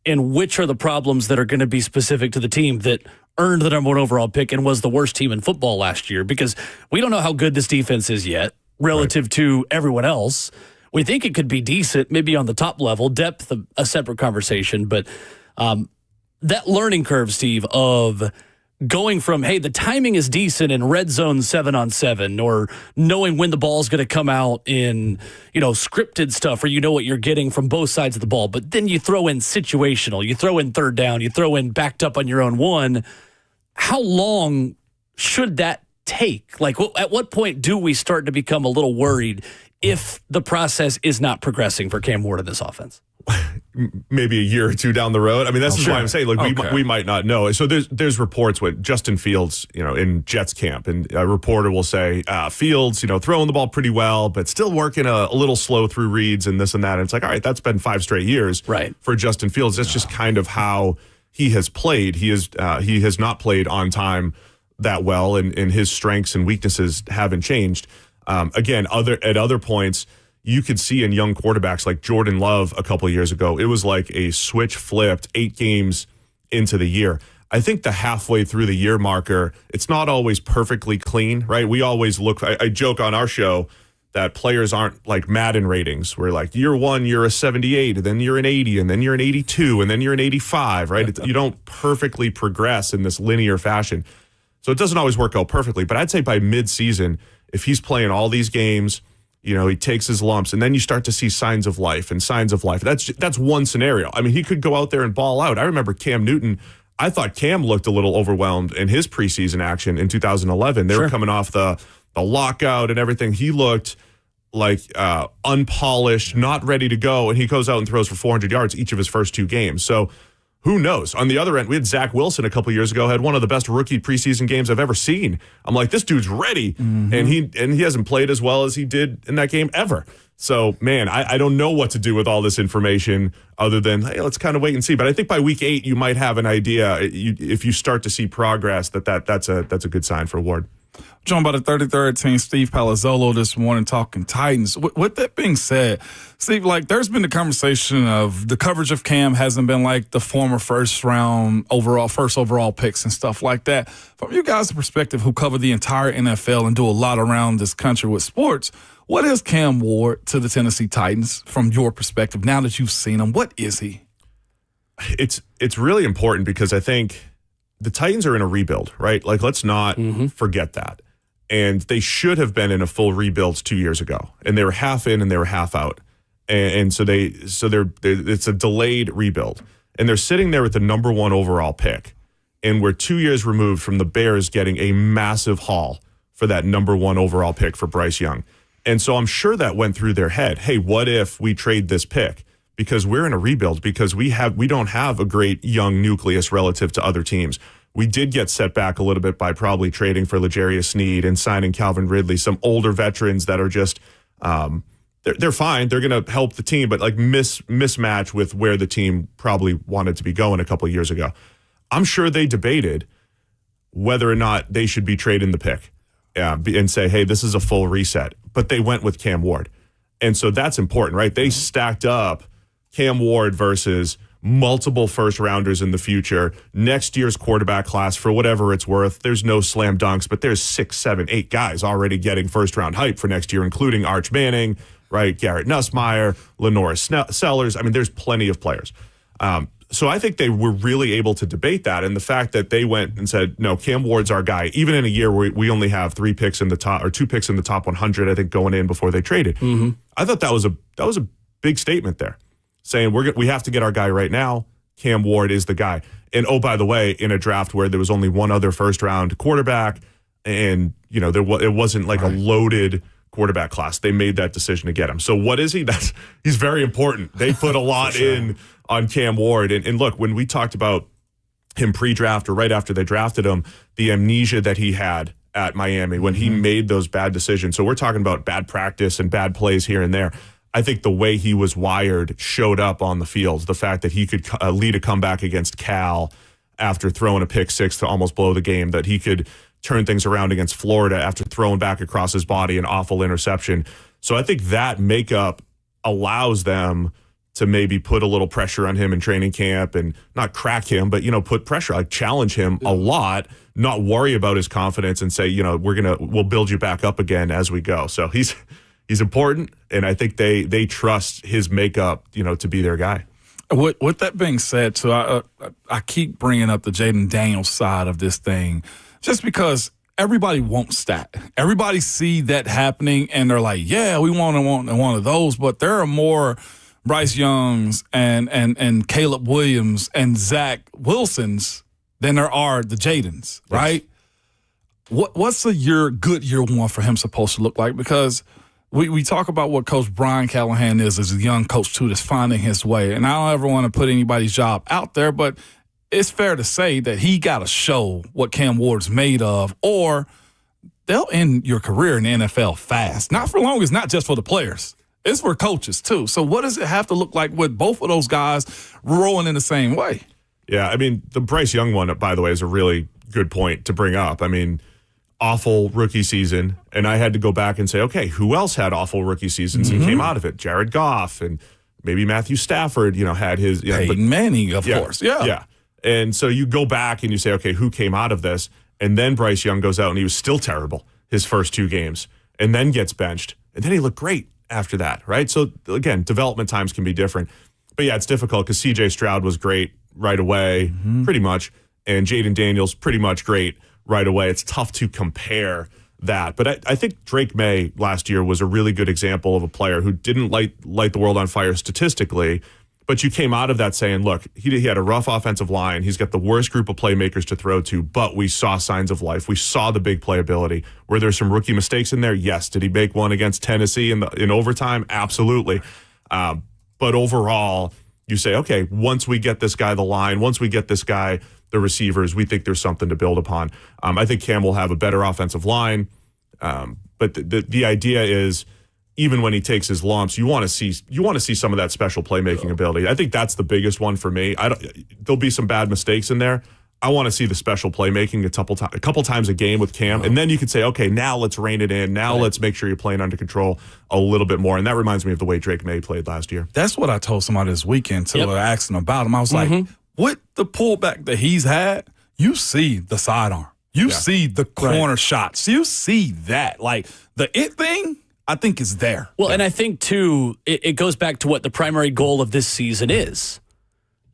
and which are the problems that are going to be specific to the team that earned the number 1 overall pick and was the worst team in football last year? Because we don't know how good this defense is yet relative to everyone else. We think it could be decent, maybe on the top level. Depth, a separate conversation. But that learning curve, Steve, of going from, hey, the timing is decent in red zone 7-on-7, or knowing when the ball's going to come out in, scripted stuff, where you know what you're getting from both sides of the ball. But then you throw in situational, you throw in third down, you throw in backed up on your own one. How long should that take? Like, at what point do we start to become a little worried if the process is not progressing for Cam Ward in this offense? Maybe a year or two down the road. I mean, that's why I'm saying, we might not know. So there's reports with Justin Fields, in Jets camp, and a reporter will say, Fields, throwing the ball pretty well, but still working a little slow through reads and this and that. And it's like, all right, that's been 5 straight years for Justin Fields. That's just kind of how he has played. He has not played on time that well, and his strengths and weaknesses haven't changed. Again, at other points, you could see in young quarterbacks like Jordan Love a couple of years ago, it was like a switch flipped 8 games into the year. I think the halfway through the year marker, it's not always perfectly clean, right? We always look, I joke on our show that players aren't like Madden ratings, where like year 1, you're a 78, and then you're an 80, and then you're an 82, and then you're an 85, right? You don't perfectly progress in this linear fashion. So it doesn't always work out perfectly, but I'd say by mid-season, if he's playing all these games, he takes his lumps, and then you start to see signs of life. That's one scenario. I mean, he could go out there and ball out. I remember Cam Newton. I thought Cam looked a little overwhelmed in his preseason action in 2011. They were coming off the lockout and everything. He looked like unpolished, not ready to go, and he goes out and throws for 400 yards each of his first 2 games. So who knows? On the other end, we had Zach Wilson a couple of years ago, had one of the best rookie preseason games I've ever seen. I'm like, this dude's ready, and he hasn't played as well as he did in that game ever. So, man, I don't know what to do with all this information other than, hey, let's kind of wait and see. But I think by week 8, you might have an idea. If you start to see progress, that's a good sign for Ward. Joined by the 33rd team, Steve Palazzolo, this morning talking Titans. With that being said, Steve, there's been the conversation of the coverage of Cam hasn't been like the former first overall picks and stuff like that. From you guys' perspective, who cover the entire NFL and do a lot around this country with sports, what is Cam Ward to the Tennessee Titans from your perspective now that you've seen him? What is he? It's really important because I think the Titans are in a rebuild, right? Like, let's not forget that. And they should have been in a full rebuild 2 years ago, and they were half in and they were half out, and so it's a delayed rebuild, and they're sitting there with the number 1 overall pick, and we're 2 years removed from the Bears getting a massive haul for that number 1 overall pick for Bryce Young, and so I'm sure that went through their head. Hey, what if we trade this pick because we're in a rebuild, because we don't have a great young nucleus relative to other teams. We did get set back a little bit by probably trading for L'Jarius Sneed and signing Calvin Ridley, some older veterans that are just they're fine. They're going to help the team, but like mismatch with where the team probably wanted to be going a couple of years ago. I'm sure they debated whether or not they should be trading the pick and say, hey, this is a full reset. But they went with Cam Ward. And so that's important, right? They stacked up Cam Ward versus multiple first rounders in the future, next year's quarterback class for whatever it's worth. There's no slam dunks, but there's 6, 7, 8 guys already getting first round hype for next year, including Arch Manning, right? Garrett Nussmeier, Lenoris Sellers. I mean, there's plenty of players. So I think they were really able to debate that. And the fact that they went and said, no, Cam Ward's our guy, even in a year where we only have 2 picks in the top 100, I think, going in before they traded. I thought that was a big statement there, saying we have to get our guy right now. Cam Ward is the guy. And oh, by the way, in a draft where there was only one other first round quarterback, and it wasn't like a loaded quarterback class, they made that decision to get him. So what is he? He's very important. They put a lot in on Cam Ward. And look, when we talked about him pre-draft or right after they drafted him, the amnesia that he had at Miami when he made those bad decisions. So we're talking about bad practice and bad plays here and there. I think the way he was wired showed up on the field. The fact that he could lead a comeback against Cal after throwing a pick six to almost blow the game, that he could turn things around against Florida after throwing back across his body an awful interception. So I think that makeup allows them to maybe put a little pressure on him in training camp and not crack him, but, put pressure, like challenge him a lot, not worry about his confidence and say, we'll build you back up again as we go. So he's important, and I think they trust his makeup, to be their guy. With that being said, so I keep bringing up the Jaden Daniels side of this thing, just because everybody wants that. Everybody see that happening, and they're like, yeah, we want one of those, but there are more Bryce Youngs and Caleb Williams and Zach Wilsons than there are the Jadens, right? Yes. What's a good year one for him supposed to look like? Because we talk about what Coach Brian Callahan is as a young coach, too, that's finding his way. And I don't ever want to put anybody's job out there, but it's fair to say that he got to show what Cam Ward's made of, or they'll end your career in the NFL fast. Not for long, it's not just for the players. It's for coaches, too. So what does it have to look like with both of those guys rolling in the same way? Yeah, I mean, the Bryce Young one, by the way, is a really good point to bring up. I mean, awful rookie season, and I had to go back and say, okay, who else had awful rookie seasons and came out of it? Jared Goff and maybe Matthew Stafford, had his... Peyton Manning, of course. Yeah. And so you go back and you say, okay, who came out of this? And then Bryce Young goes out and he was still terrible his first 2 games and then gets benched. And then he looked great after that, right? So, again, development times can be different. But, yeah, it's difficult because C.J. Stroud was great right away, pretty much, and Jaden Daniels pretty much great right away. It's tough to compare that. But I think Drake May last year was a really good example of a player who didn't light the world on fire statistically, but you came out of that saying, look, he had a rough offensive line. He's got the worst group of playmakers to throw to, but we saw signs of life. We saw the big playability. Were there some rookie mistakes in there? Yes. Did he make one against Tennessee in overtime? Absolutely. But overall, you say, okay, once we get this guy the line, once we get this guy the receivers, we think there's something to build upon. I think Cam will have a better offensive line. But the idea is, even when he takes his lumps, you want to see some of that special playmaking ability. I think that's the biggest one for me. There'll be some bad mistakes in there. I want to see the special playmaking a couple times a game with Cam, and then you can say, okay, now let's rein it in. Now let's make sure you're playing under control a little bit more. And that reminds me of the way Drake May played last year. That's what I told somebody this weekend too. I asked him about him. I was like, with the pullback that he's had, you see the sidearm. You see the corner shots. You see that. Like, the it thing, I think, is there. Well, and I think, too, it goes back to what the primary goal of this season is.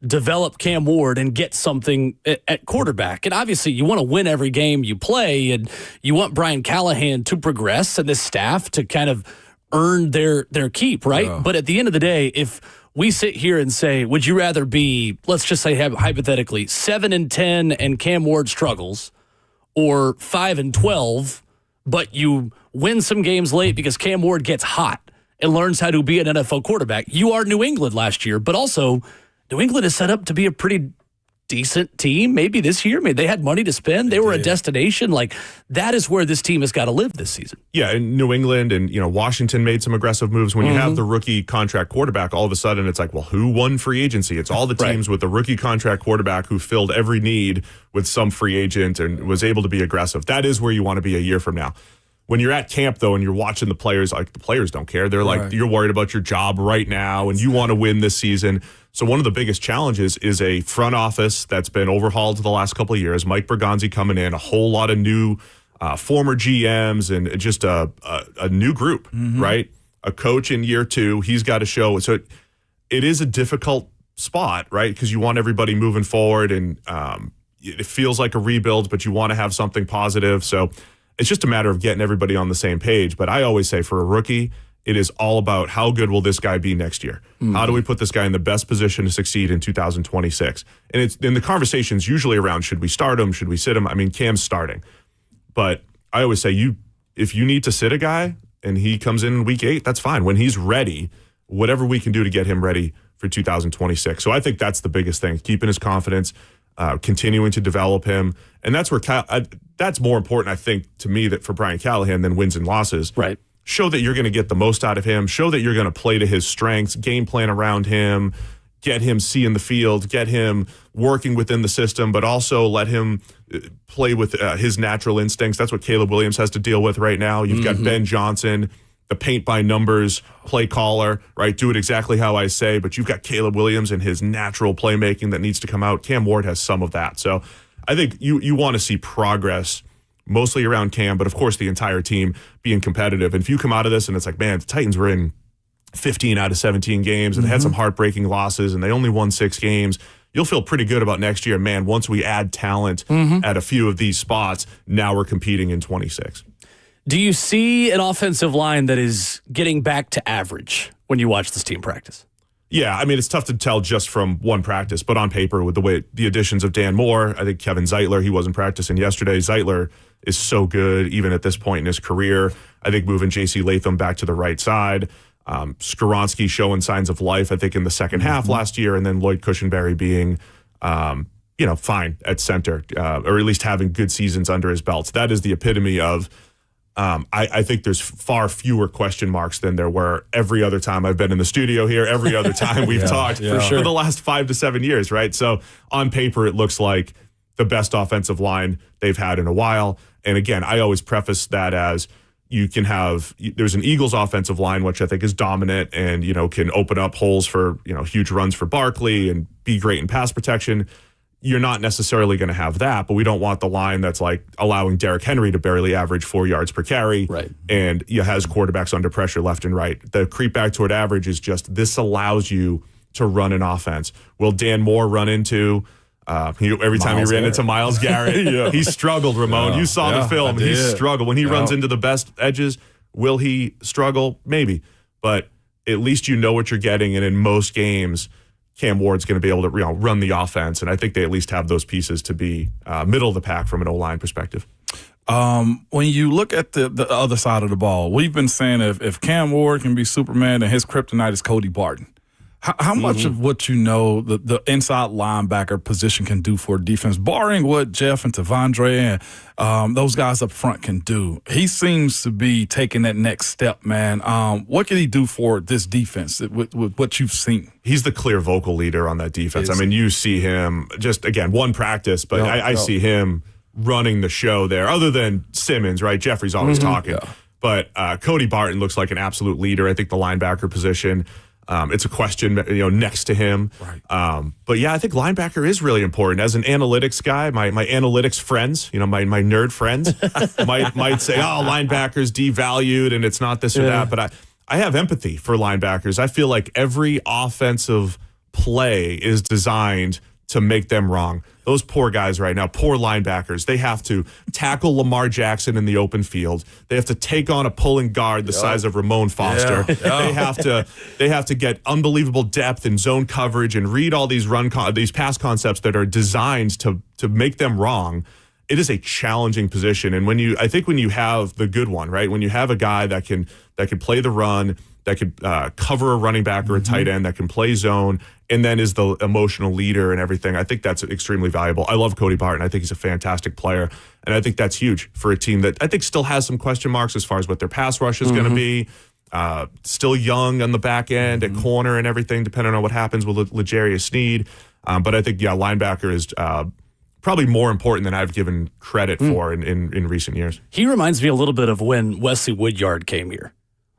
develop Cam Ward and get something at quarterback. And obviously you want to win every game you play, and you want Brian Callahan to progress and this staff to kind of earn their keep, right? Yeah. But at the end of the day, if we sit here and say, would you rather be, let's just say hypothetically, 7-10 and Cam Ward struggles, or 5-12, but you win some games late because Cam Ward gets hot and learns how to be an NFL quarterback? You are New England last year, but also New England is set up to be a pretty decent team maybe this year. Maybe they had money to spend. They were a destination. Like, that is where this team has got to live this season. Yeah, and New England and, Washington made some aggressive moves. When you have the rookie contract quarterback, all of a sudden it's like, well, who won free agency? It's all the teams with the rookie contract quarterback who filled every need with some free agent and was able to be aggressive. That is where you want to be a year from now. When you're at camp, though, and you're watching the players, like, the players don't care. They're like, you're worried about your job right now, and you want to win this season. So one of the biggest challenges is a front office that's been overhauled the last couple of years. Mike Bergonzi coming in, a whole lot of new former GMs, and just a new group, right? A coach in year 2, he's got to show. So it is a difficult spot, right? Because you want everybody moving forward, and it feels like a rebuild, but you want to have something positive. So it's just a matter of getting everybody on the same page. But I always say, for a rookie, it is all about how good will this guy be next year? How do we put this guy in the best position to succeed in 2026? And the conversation's usually around, should we start him? Should we sit him? I mean, Cam's starting. But I always say, if you need to sit a guy and he comes in week 8, that's fine. When he's ready, whatever we can do to get him ready for 2026. So I think that's the biggest thing, keeping his confidence, continuing to develop him. And that's where that's more important, I think, to me, that for Brian Callahan than wins and losses. Right. Show that you're going to get the most out of him. Show that you're going to play to his strengths, game plan around him, get him seeing the field, get him working within the system, but also let him play with his natural instincts. That's what Caleb Williams has to deal with right now. You've got Ben Johnson, the paint by numbers play caller, right? Do it exactly how I say, but you've got Caleb Williams and his natural playmaking that needs to come out. Cam Ward has some of that. So I think you want to see progress mostly around Cam, but of course the entire team being competitive. And if you come out of this and it's like, man, the Titans were in 15 out of 17 games and they had some heartbreaking losses and they only won 6 games, you'll feel pretty good about next year. Man, once we add talent at a few of these spots, now we're competing in 26. Do you see an offensive line that is getting back to average when you watch this team practice? Yeah, I mean, it's tough to tell just from one practice, but on paper, with the additions of Dan Moore, I think Kevin Zeitler, he wasn't practicing yesterday. Zeitler is so good, even at this point in his career. I think moving J.C. Latham back to the right side. Skoronski showing signs of life, I think, in the second half last year, and then Lloyd Cushenberry being, fine at center, or at least having good seasons under his belt. That is the epitome of, I think there's far fewer question marks than there were every other time I've been in the studio here, every other time we've talked for the last 5 to 7 years, right? So on paper, it looks like the best offensive line they've had in a while. And again, I always preface that as there's an Eagles offensive line, which I think is dominant and, can open up holes for, huge runs for Barkley and be great in pass protection. You're not necessarily going to have that, but we don't want the line that's like allowing Derrick Henry to barely average 4 yards per carry. Right. And has quarterbacks under pressure left and right. The creep back toward average is just, this allows you to run an offense. Will Dan Moore run into every time he ran into Myles Garrett? He struggled, Ramon. You saw the film. He struggled. When he runs into the best edges, will he struggle? Maybe. But at least you know what you're getting. And in most games, Cam Ward's going to be able to run the offense. And I think they at least have those pieces to be middle of the pack from an O-line perspective. When you look at the other side of the ball, we've been saying if Cam Ward can be Superman, then his kryptonite is Cody Barton. How much of what the inside linebacker position can do for defense, barring what Jeff and Tavondre and those guys up front can do? He seems to be taking that next step, man. What can he do for this defense with what you've seen? He's the clear vocal leader on that defense. I mean, you see him just, again, one practice, but I see him running the show there, other than Simmons, right? Jeffrey's always talking. Yeah. But Cody Barton looks like an absolute leader. I think the linebacker position, it's a question, next to him. Right. But yeah, I think linebacker is really important. As an analytics guy, my analytics friends, my nerd friends might say, oh, linebackers devalued and it's not this or that. But I have empathy for linebackers. I feel like every offensive play is designed to make them wrong. Those poor guys right now, poor linebackers, they have to tackle Lamar Jackson in the open field. They have to take on a pulling guard the size of Ramon Foster. Yeah. They have to get unbelievable depth and zone coverage and read all these these pass concepts that are designed to make them wrong. It is a challenging position, and when you have the good one, right? When you have a guy that can play the run, that could cover a running back or a tight end, that can play zone, and then is the emotional leader and everything. I think that's extremely valuable. I love Cody Barton. I think he's a fantastic player, and I think that's huge for a team that I think still has some question marks as far as what their pass rush is going to be. Still young on the back end at corner and everything, depending on what happens with L'Jarius Sneed. But I think, linebacker is probably more important than I've given credit for in recent years. He reminds me a little bit of when Wesley Woodyard came here.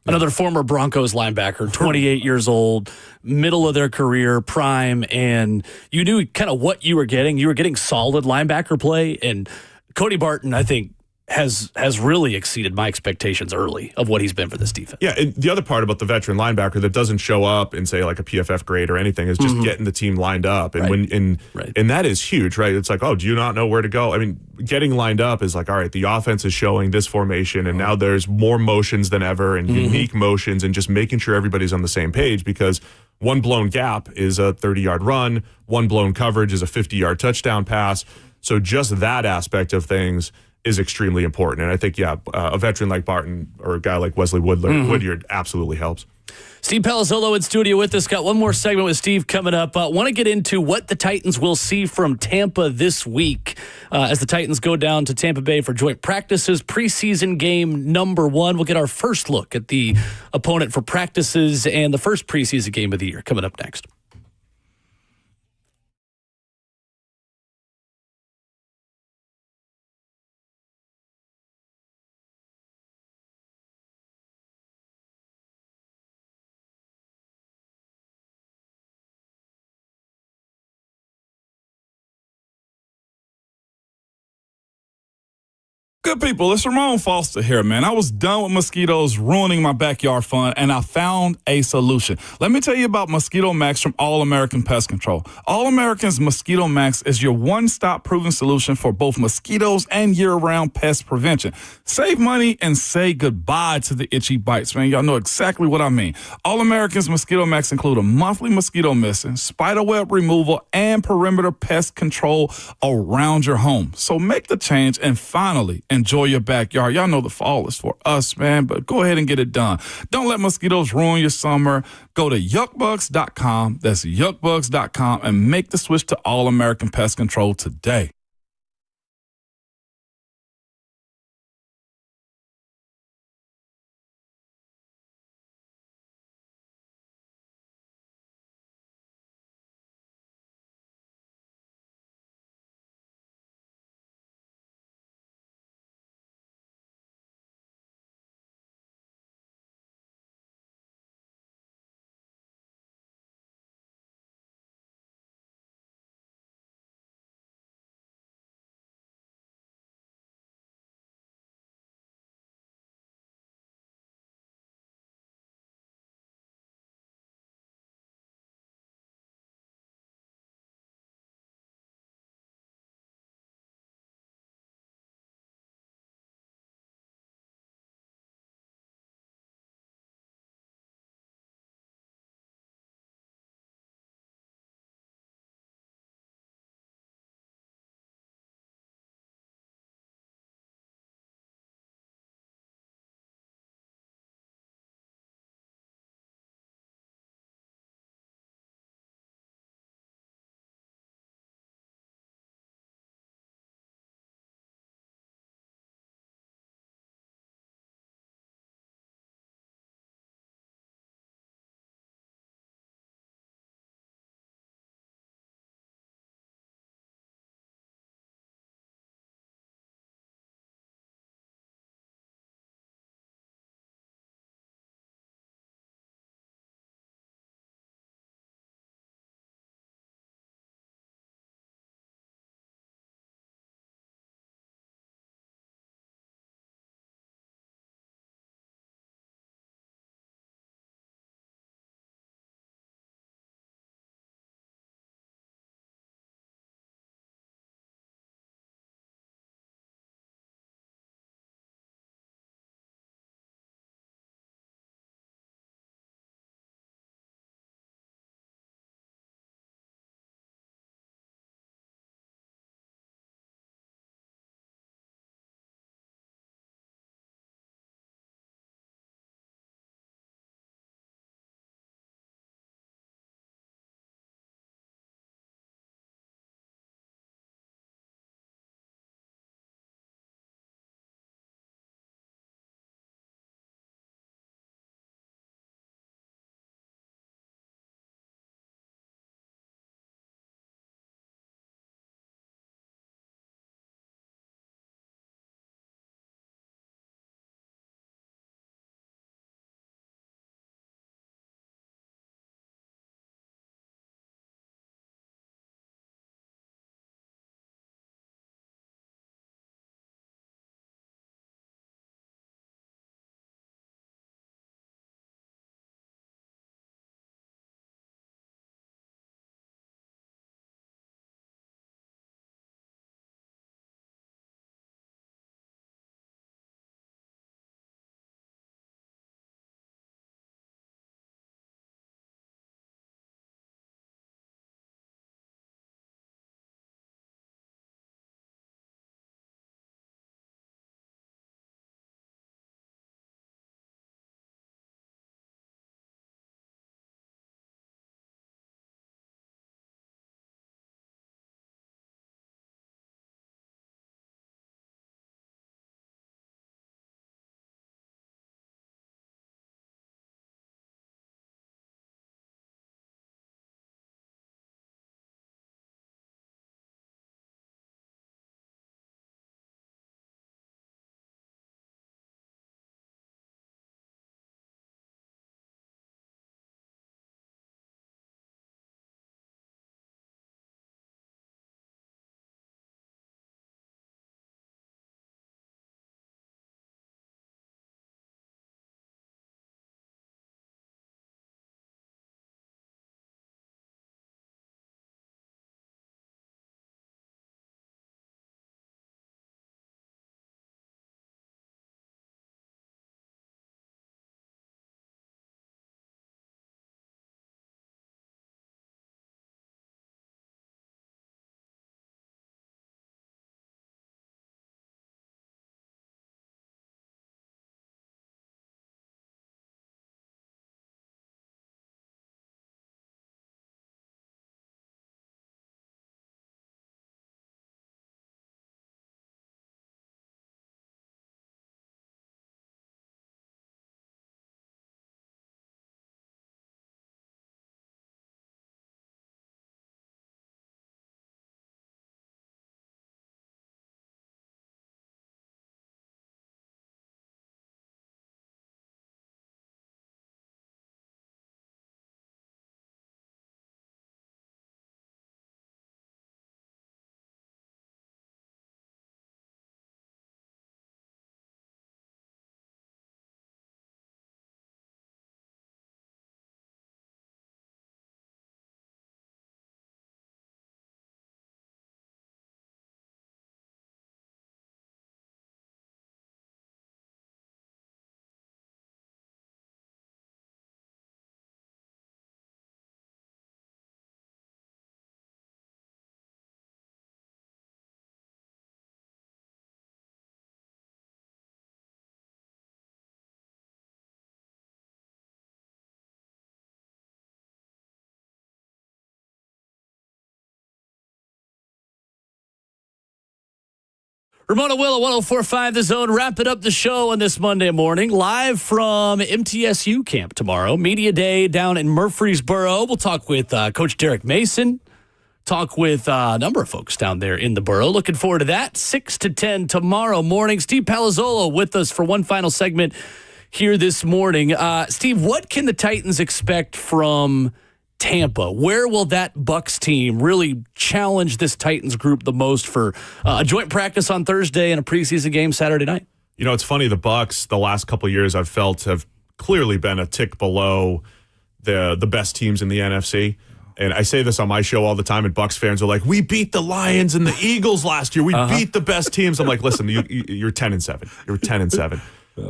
Another former Broncos linebacker, 28 years old, middle of their career, prime, and you knew kind of what you were getting. You were getting solid linebacker play, and Cody Barton, I think, has really exceeded my expectations early of what he's been for this defense. Yeah, and the other part about the veteran linebacker that doesn't show up and say like a PFF grade or anything is just getting the team lined up, and and that is huge, right? It's like, oh, do you not know where to go? I mean, getting lined up is like, all right, the offense is showing this formation, and now there's more motions than ever and unique motions, and just making sure everybody's on the same page, because one blown gap is a 30-yard run, one blown coverage is a 50-yard touchdown pass. So just that aspect of things is extremely important. And I think, a veteran like Barton or a guy like Wesley Woodyard absolutely helps. Steve Palazzolo in studio with us. Got one more segment with Steve coming up. Want to get into what the Titans will see from Tampa this week as the Titans go down to Tampa Bay for joint practices. Preseason game number 1. We'll get our first look at the opponent for practices and the first preseason game of the year coming up next. Good people, it's Ramon Foster here, man. I was done with mosquitoes ruining my backyard fun, and I found a solution. Let me tell you about Mosquito Max from All American Pest Control. All American's Mosquito Max is your one-stop proven solution for both mosquitoes and year-round pest prevention. Save money and say goodbye to the itchy bites, man. Y'all know exactly what I mean. All American's Mosquito Max include a monthly mosquito missing, spider web removal, and perimeter pest control around your home. So make the change and finally enjoy your backyard. Y'all know the fall is for us, man, but go ahead and get it done. Don't let mosquitoes ruin your summer. Go to yuckbugs.com. That's yuckbugs.com and make the switch to All American Pest Control today. Ramona Willow, 104.5 The Zone, wrapping up the show on this Monday morning, live from MTSU camp tomorrow. Media Day down in Murfreesboro. We'll talk with Coach Derek Mason, talk with a number of folks down there in the borough. Looking forward to that. 6 to 10 tomorrow morning. Steve Palazzolo with us for one final segment here this morning. Steve, what can the Titans expect from Tampa? Where will that Bucs team really challenge this Titans group the most for a joint practice on Thursday and a preseason game Saturday night? You know, it's funny. The Bucs, the last couple of years, I've felt have clearly been a tick below the best teams in the NFC. And I say this on my show all the time, and Bucs fans are like, "We beat the Lions and the Eagles last year. We beat the best teams." I'm like, "Listen, you're 10-7. You're 10-7."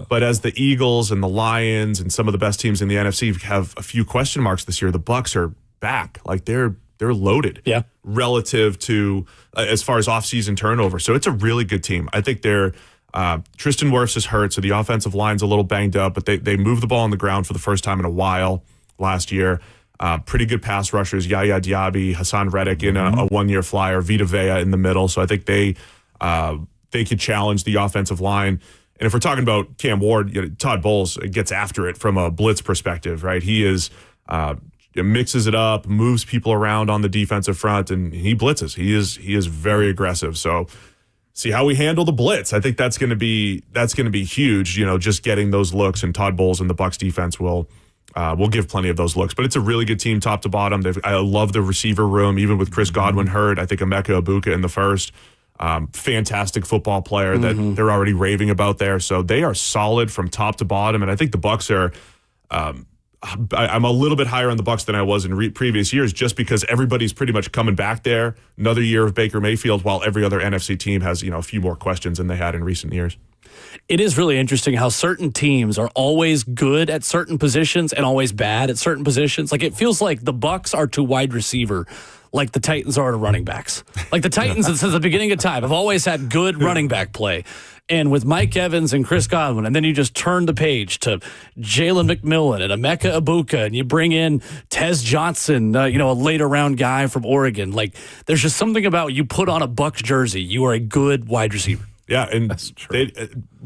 But as the Eagles and the Lions and some of the best teams in the NFC have a few question marks this year, the Bucs are back. Like they're loaded relative to as far as offseason turnover. So it's a really good team. I think they're Tristan Wirfs is hurt, so the offensive line's a little banged up, but they moved the ball on the ground for the first time in a while last year. Pretty good pass rushers, Yaya Diaby, Hassan Reddick in a one-year flyer, Vita Vea in the middle. So I think they could challenge the offensive line. And if we're talking about Cam Ward, Todd Bowles gets after it from a blitz perspective, right? He is mixes it up, moves people around on the defensive front, and he blitzes. He is very aggressive. So see how we handle the blitz. I think that's going to be huge. Just getting those looks, and Todd Bowles and the Bucs defense will give plenty of those looks. But it's a really good team, top to bottom. I love the receiver room, even with Chris Godwin hurt. I think Emeka Egbuka in the first. Fantastic football player that they're already raving about there. So they are solid from top to bottom. And I think the Bucs are I'm a little bit higher on the Bucs than I was in previous years, just because everybody's pretty much coming back there. Another year of Baker Mayfield, while every other NFC team has a few more questions than they had in recent years. It is really interesting how certain teams are always good at certain positions and always bad at certain positions. Like it feels like the Bucs are to wide receiver like the Titans are to running backs. Like the Titans, since the beginning of time, have always had good running back play. And with Mike Evans and Chris Godwin, and then you just turn the page to Jalen McMillan and Emeka Egbuka, and you bring in Tez Johnson, a later round guy from Oregon. Like there's just something about you put on a Bucs jersey, you are a good wide receiver. Yeah, and that's true.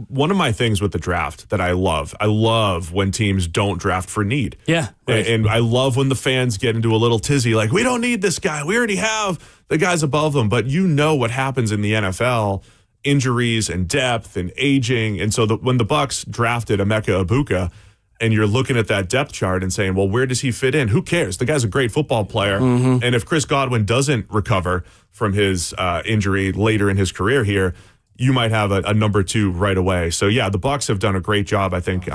One of my things with the draft that I love when teams don't draft for need. Yeah. Right. And I love when the fans get into a little tizzy, like, we don't need this guy. We already have the guys above them. But you know what happens in the NFL, injuries and depth and aging. And so when the Bucs drafted Emeka Egbuka, and you're looking at that depth chart and saying, well, where does he fit in? Who cares? The guy's a great football player. And if Chris Godwin doesn't recover from his injury later in his career here, you might have a number two right away. So, yeah, the Bucs have done a great job, I think,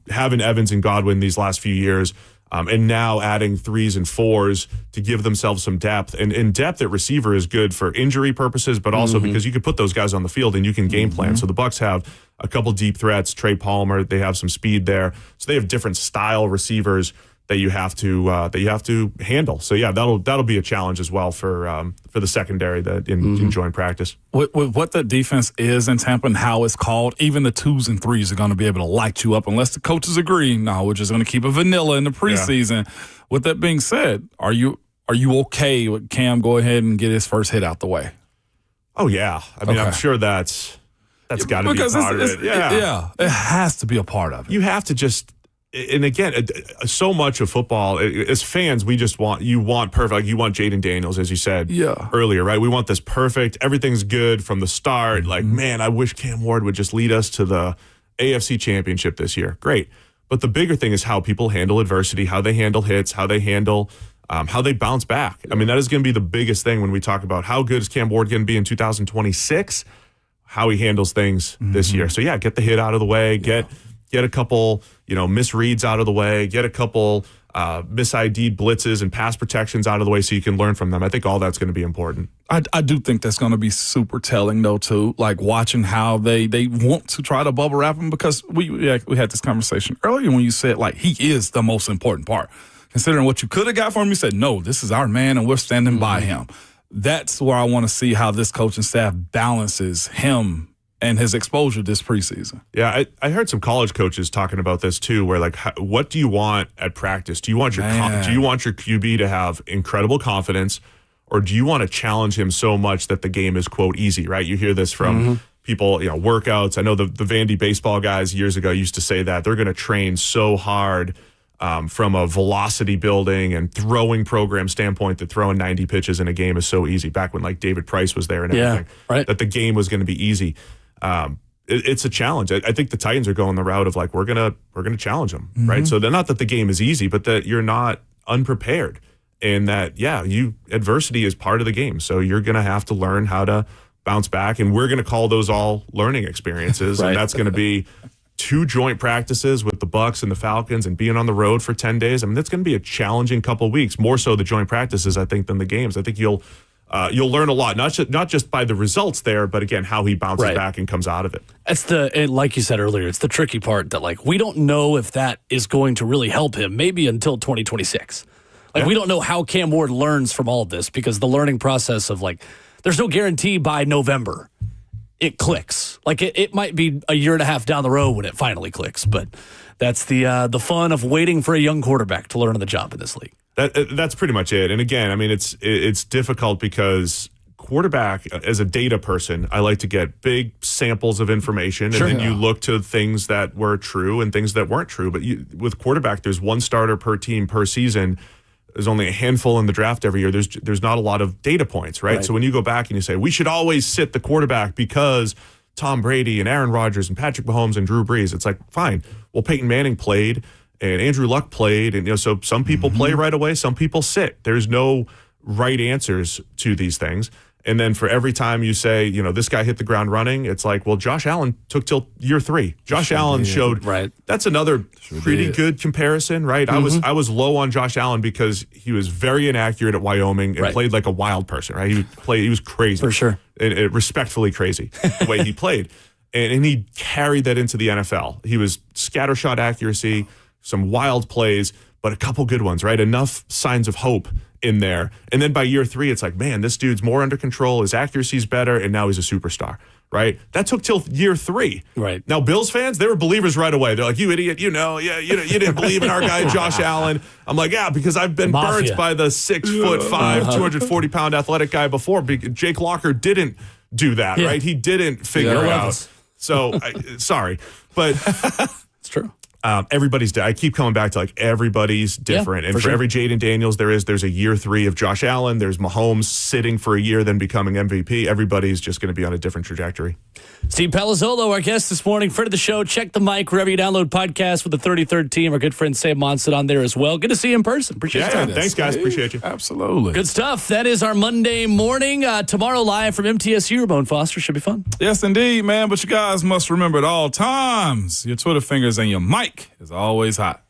having Evans and Godwin these last few years, and now adding 3s and 4s to give themselves some depth. And depth at receiver is good for injury purposes, but also because you can put those guys on the field and you can game plan. So the Bucs have a couple deep threats, Trey Palmer. They have some speed there. So they have different style receivers that you have to handle. So yeah, that'll be a challenge as well for the secondary that in joint practice. With what the defense is in Tampa and how it's called, even the 2s and 3s are going to be able to light you up unless the coaches agree. No, we're just going to keep it vanilla in the preseason. Yeah. With that being said, are you okay with Cam go ahead and get his first hit out the way? Oh yeah, I mean I'm sure that's got to be part of it. Yeah, it has to be a part of it. You have to just. And again, so much of football, as fans, you want perfect. Like you want Jaden Daniels, as you said earlier, right? We want this perfect. Everything's good from the start. Like, man, I wish Cam Ward would just lead us to the AFC Championship this year. Great. But the bigger thing is how people handle adversity, how they handle hits, how they handle, how they bounce back. I mean, that is going to be the biggest thing when we talk about how good is Cam Ward going to be in 2026, how he handles things this year. So, yeah, get the hit out of the way, get a couple, misreads out of the way, get a couple mis-ID'd blitzes and pass protections out of the way so you can learn from them. I think all that's going to be important. I do think that's going to be super telling, though, too, like watching how they want to try to bubble wrap him, because we had this conversation earlier when you said, like, he is the most important part. Considering what you could have got from him, you said, no, this is our man and we're standing by him. That's where I want to see how this coaching staff balances him and his exposure this preseason. Yeah, I heard some college coaches talking about this too, where like, what do you want at practice? Do you want your QB to have incredible confidence, or do you want to challenge him so much that the game is, quote, easy, right? You hear this from people, workouts. I know the Vandy baseball guys years ago used to say that they're going to train so hard from a velocity building and throwing program standpoint that throwing 90 pitches in a game is so easy. Back when like David Price was there and everything, that the game was going to be easy. It's a challenge. I think the Titans are going the route of like we're gonna challenge them, right? So not that the game is easy, but that you're not unprepared, and that adversity is part of the game. So you're gonna have to learn how to bounce back, and we're gonna call those all learning experiences, and that's gonna be 2 joint practices with the Bucs and the Falcons, and being on the road for 10 days. I mean, that's gonna be a challenging couple of weeks, more so the joint practices, I think, than the games. I think you'll learn a lot, not just by the results there, but again, how he bounces back and comes out of it. It's like you said earlier, it's the tricky part that like we don't know if that is going to really help him maybe until 2026. Like we don't know how Cam Ward learns from all of this, because the learning process of like, there's no guarantee by November it clicks. Like it might be a year and a half down the road when it finally clicks, but that's the fun of waiting for a young quarterback to learn on the job in this league. That's pretty much it. And again, I mean, it's difficult because quarterback, as a data person, I like to get big samples of information, and then you look to things that were true and things that weren't true. But with quarterback, there's 1 starter per team per season. There's only a handful in the draft every year. There's not a lot of data points, right? So when you go back and you say, we should always sit the quarterback because Tom Brady and Aaron Rodgers and Patrick Mahomes and Drew Brees, it's like, fine. Well, Peyton Manning played and Andrew Luck played. And, so some people play right away. Some people sit. There's no right answers to these things. And then for every time you say, this guy hit the ground running, it's like, well, Josh Allen took till year 3. Josh Allen showed, that's another pretty good comparison, right? I was low on Josh Allen because he was very inaccurate at Wyoming and played like a wild person, right? He was crazy. For sure. And respectfully crazy the way he played. And he carried that into the NFL. He was scattershot accuracy, some wild plays, but a couple good ones, right? Enough signs of hope in there. And then by year 3, it's like, man, this dude's more under control. His accuracy's better. And now he's a superstar, right? That took till year 3. Right. Now, Bills fans, they were believers right away. They're like, you idiot, you didn't believe in our guy, Josh Allen. I'm like, yeah, because I've been burnt by the 6'5", 240-pound athletic guy before. Jake Locker didn't do that, right? He didn't figure it out. So, sorry. But it's true. Everybody's. I keep coming back to like everybody's different, and for every Jaden Daniels there's a year 3 of Josh Allen. There's Mahomes sitting for a year, then becoming MVP. Everybody's just going to be on a different trajectory. Steve Palazzolo, our guest this morning, friend of the show. Check the mic wherever you download podcasts with the 33rd team. Our good friend Sam Monson on there as well. Good to see you in person. Appreciate it. Thanks, guys. Appreciate you. Absolutely. Good stuff. That is our Monday morning. Tomorrow live from MTSU. Ramon Foster. Should be fun. Yes, indeed, man. But you guys must remember at all times, your Twitter fingers and your mic is always hot.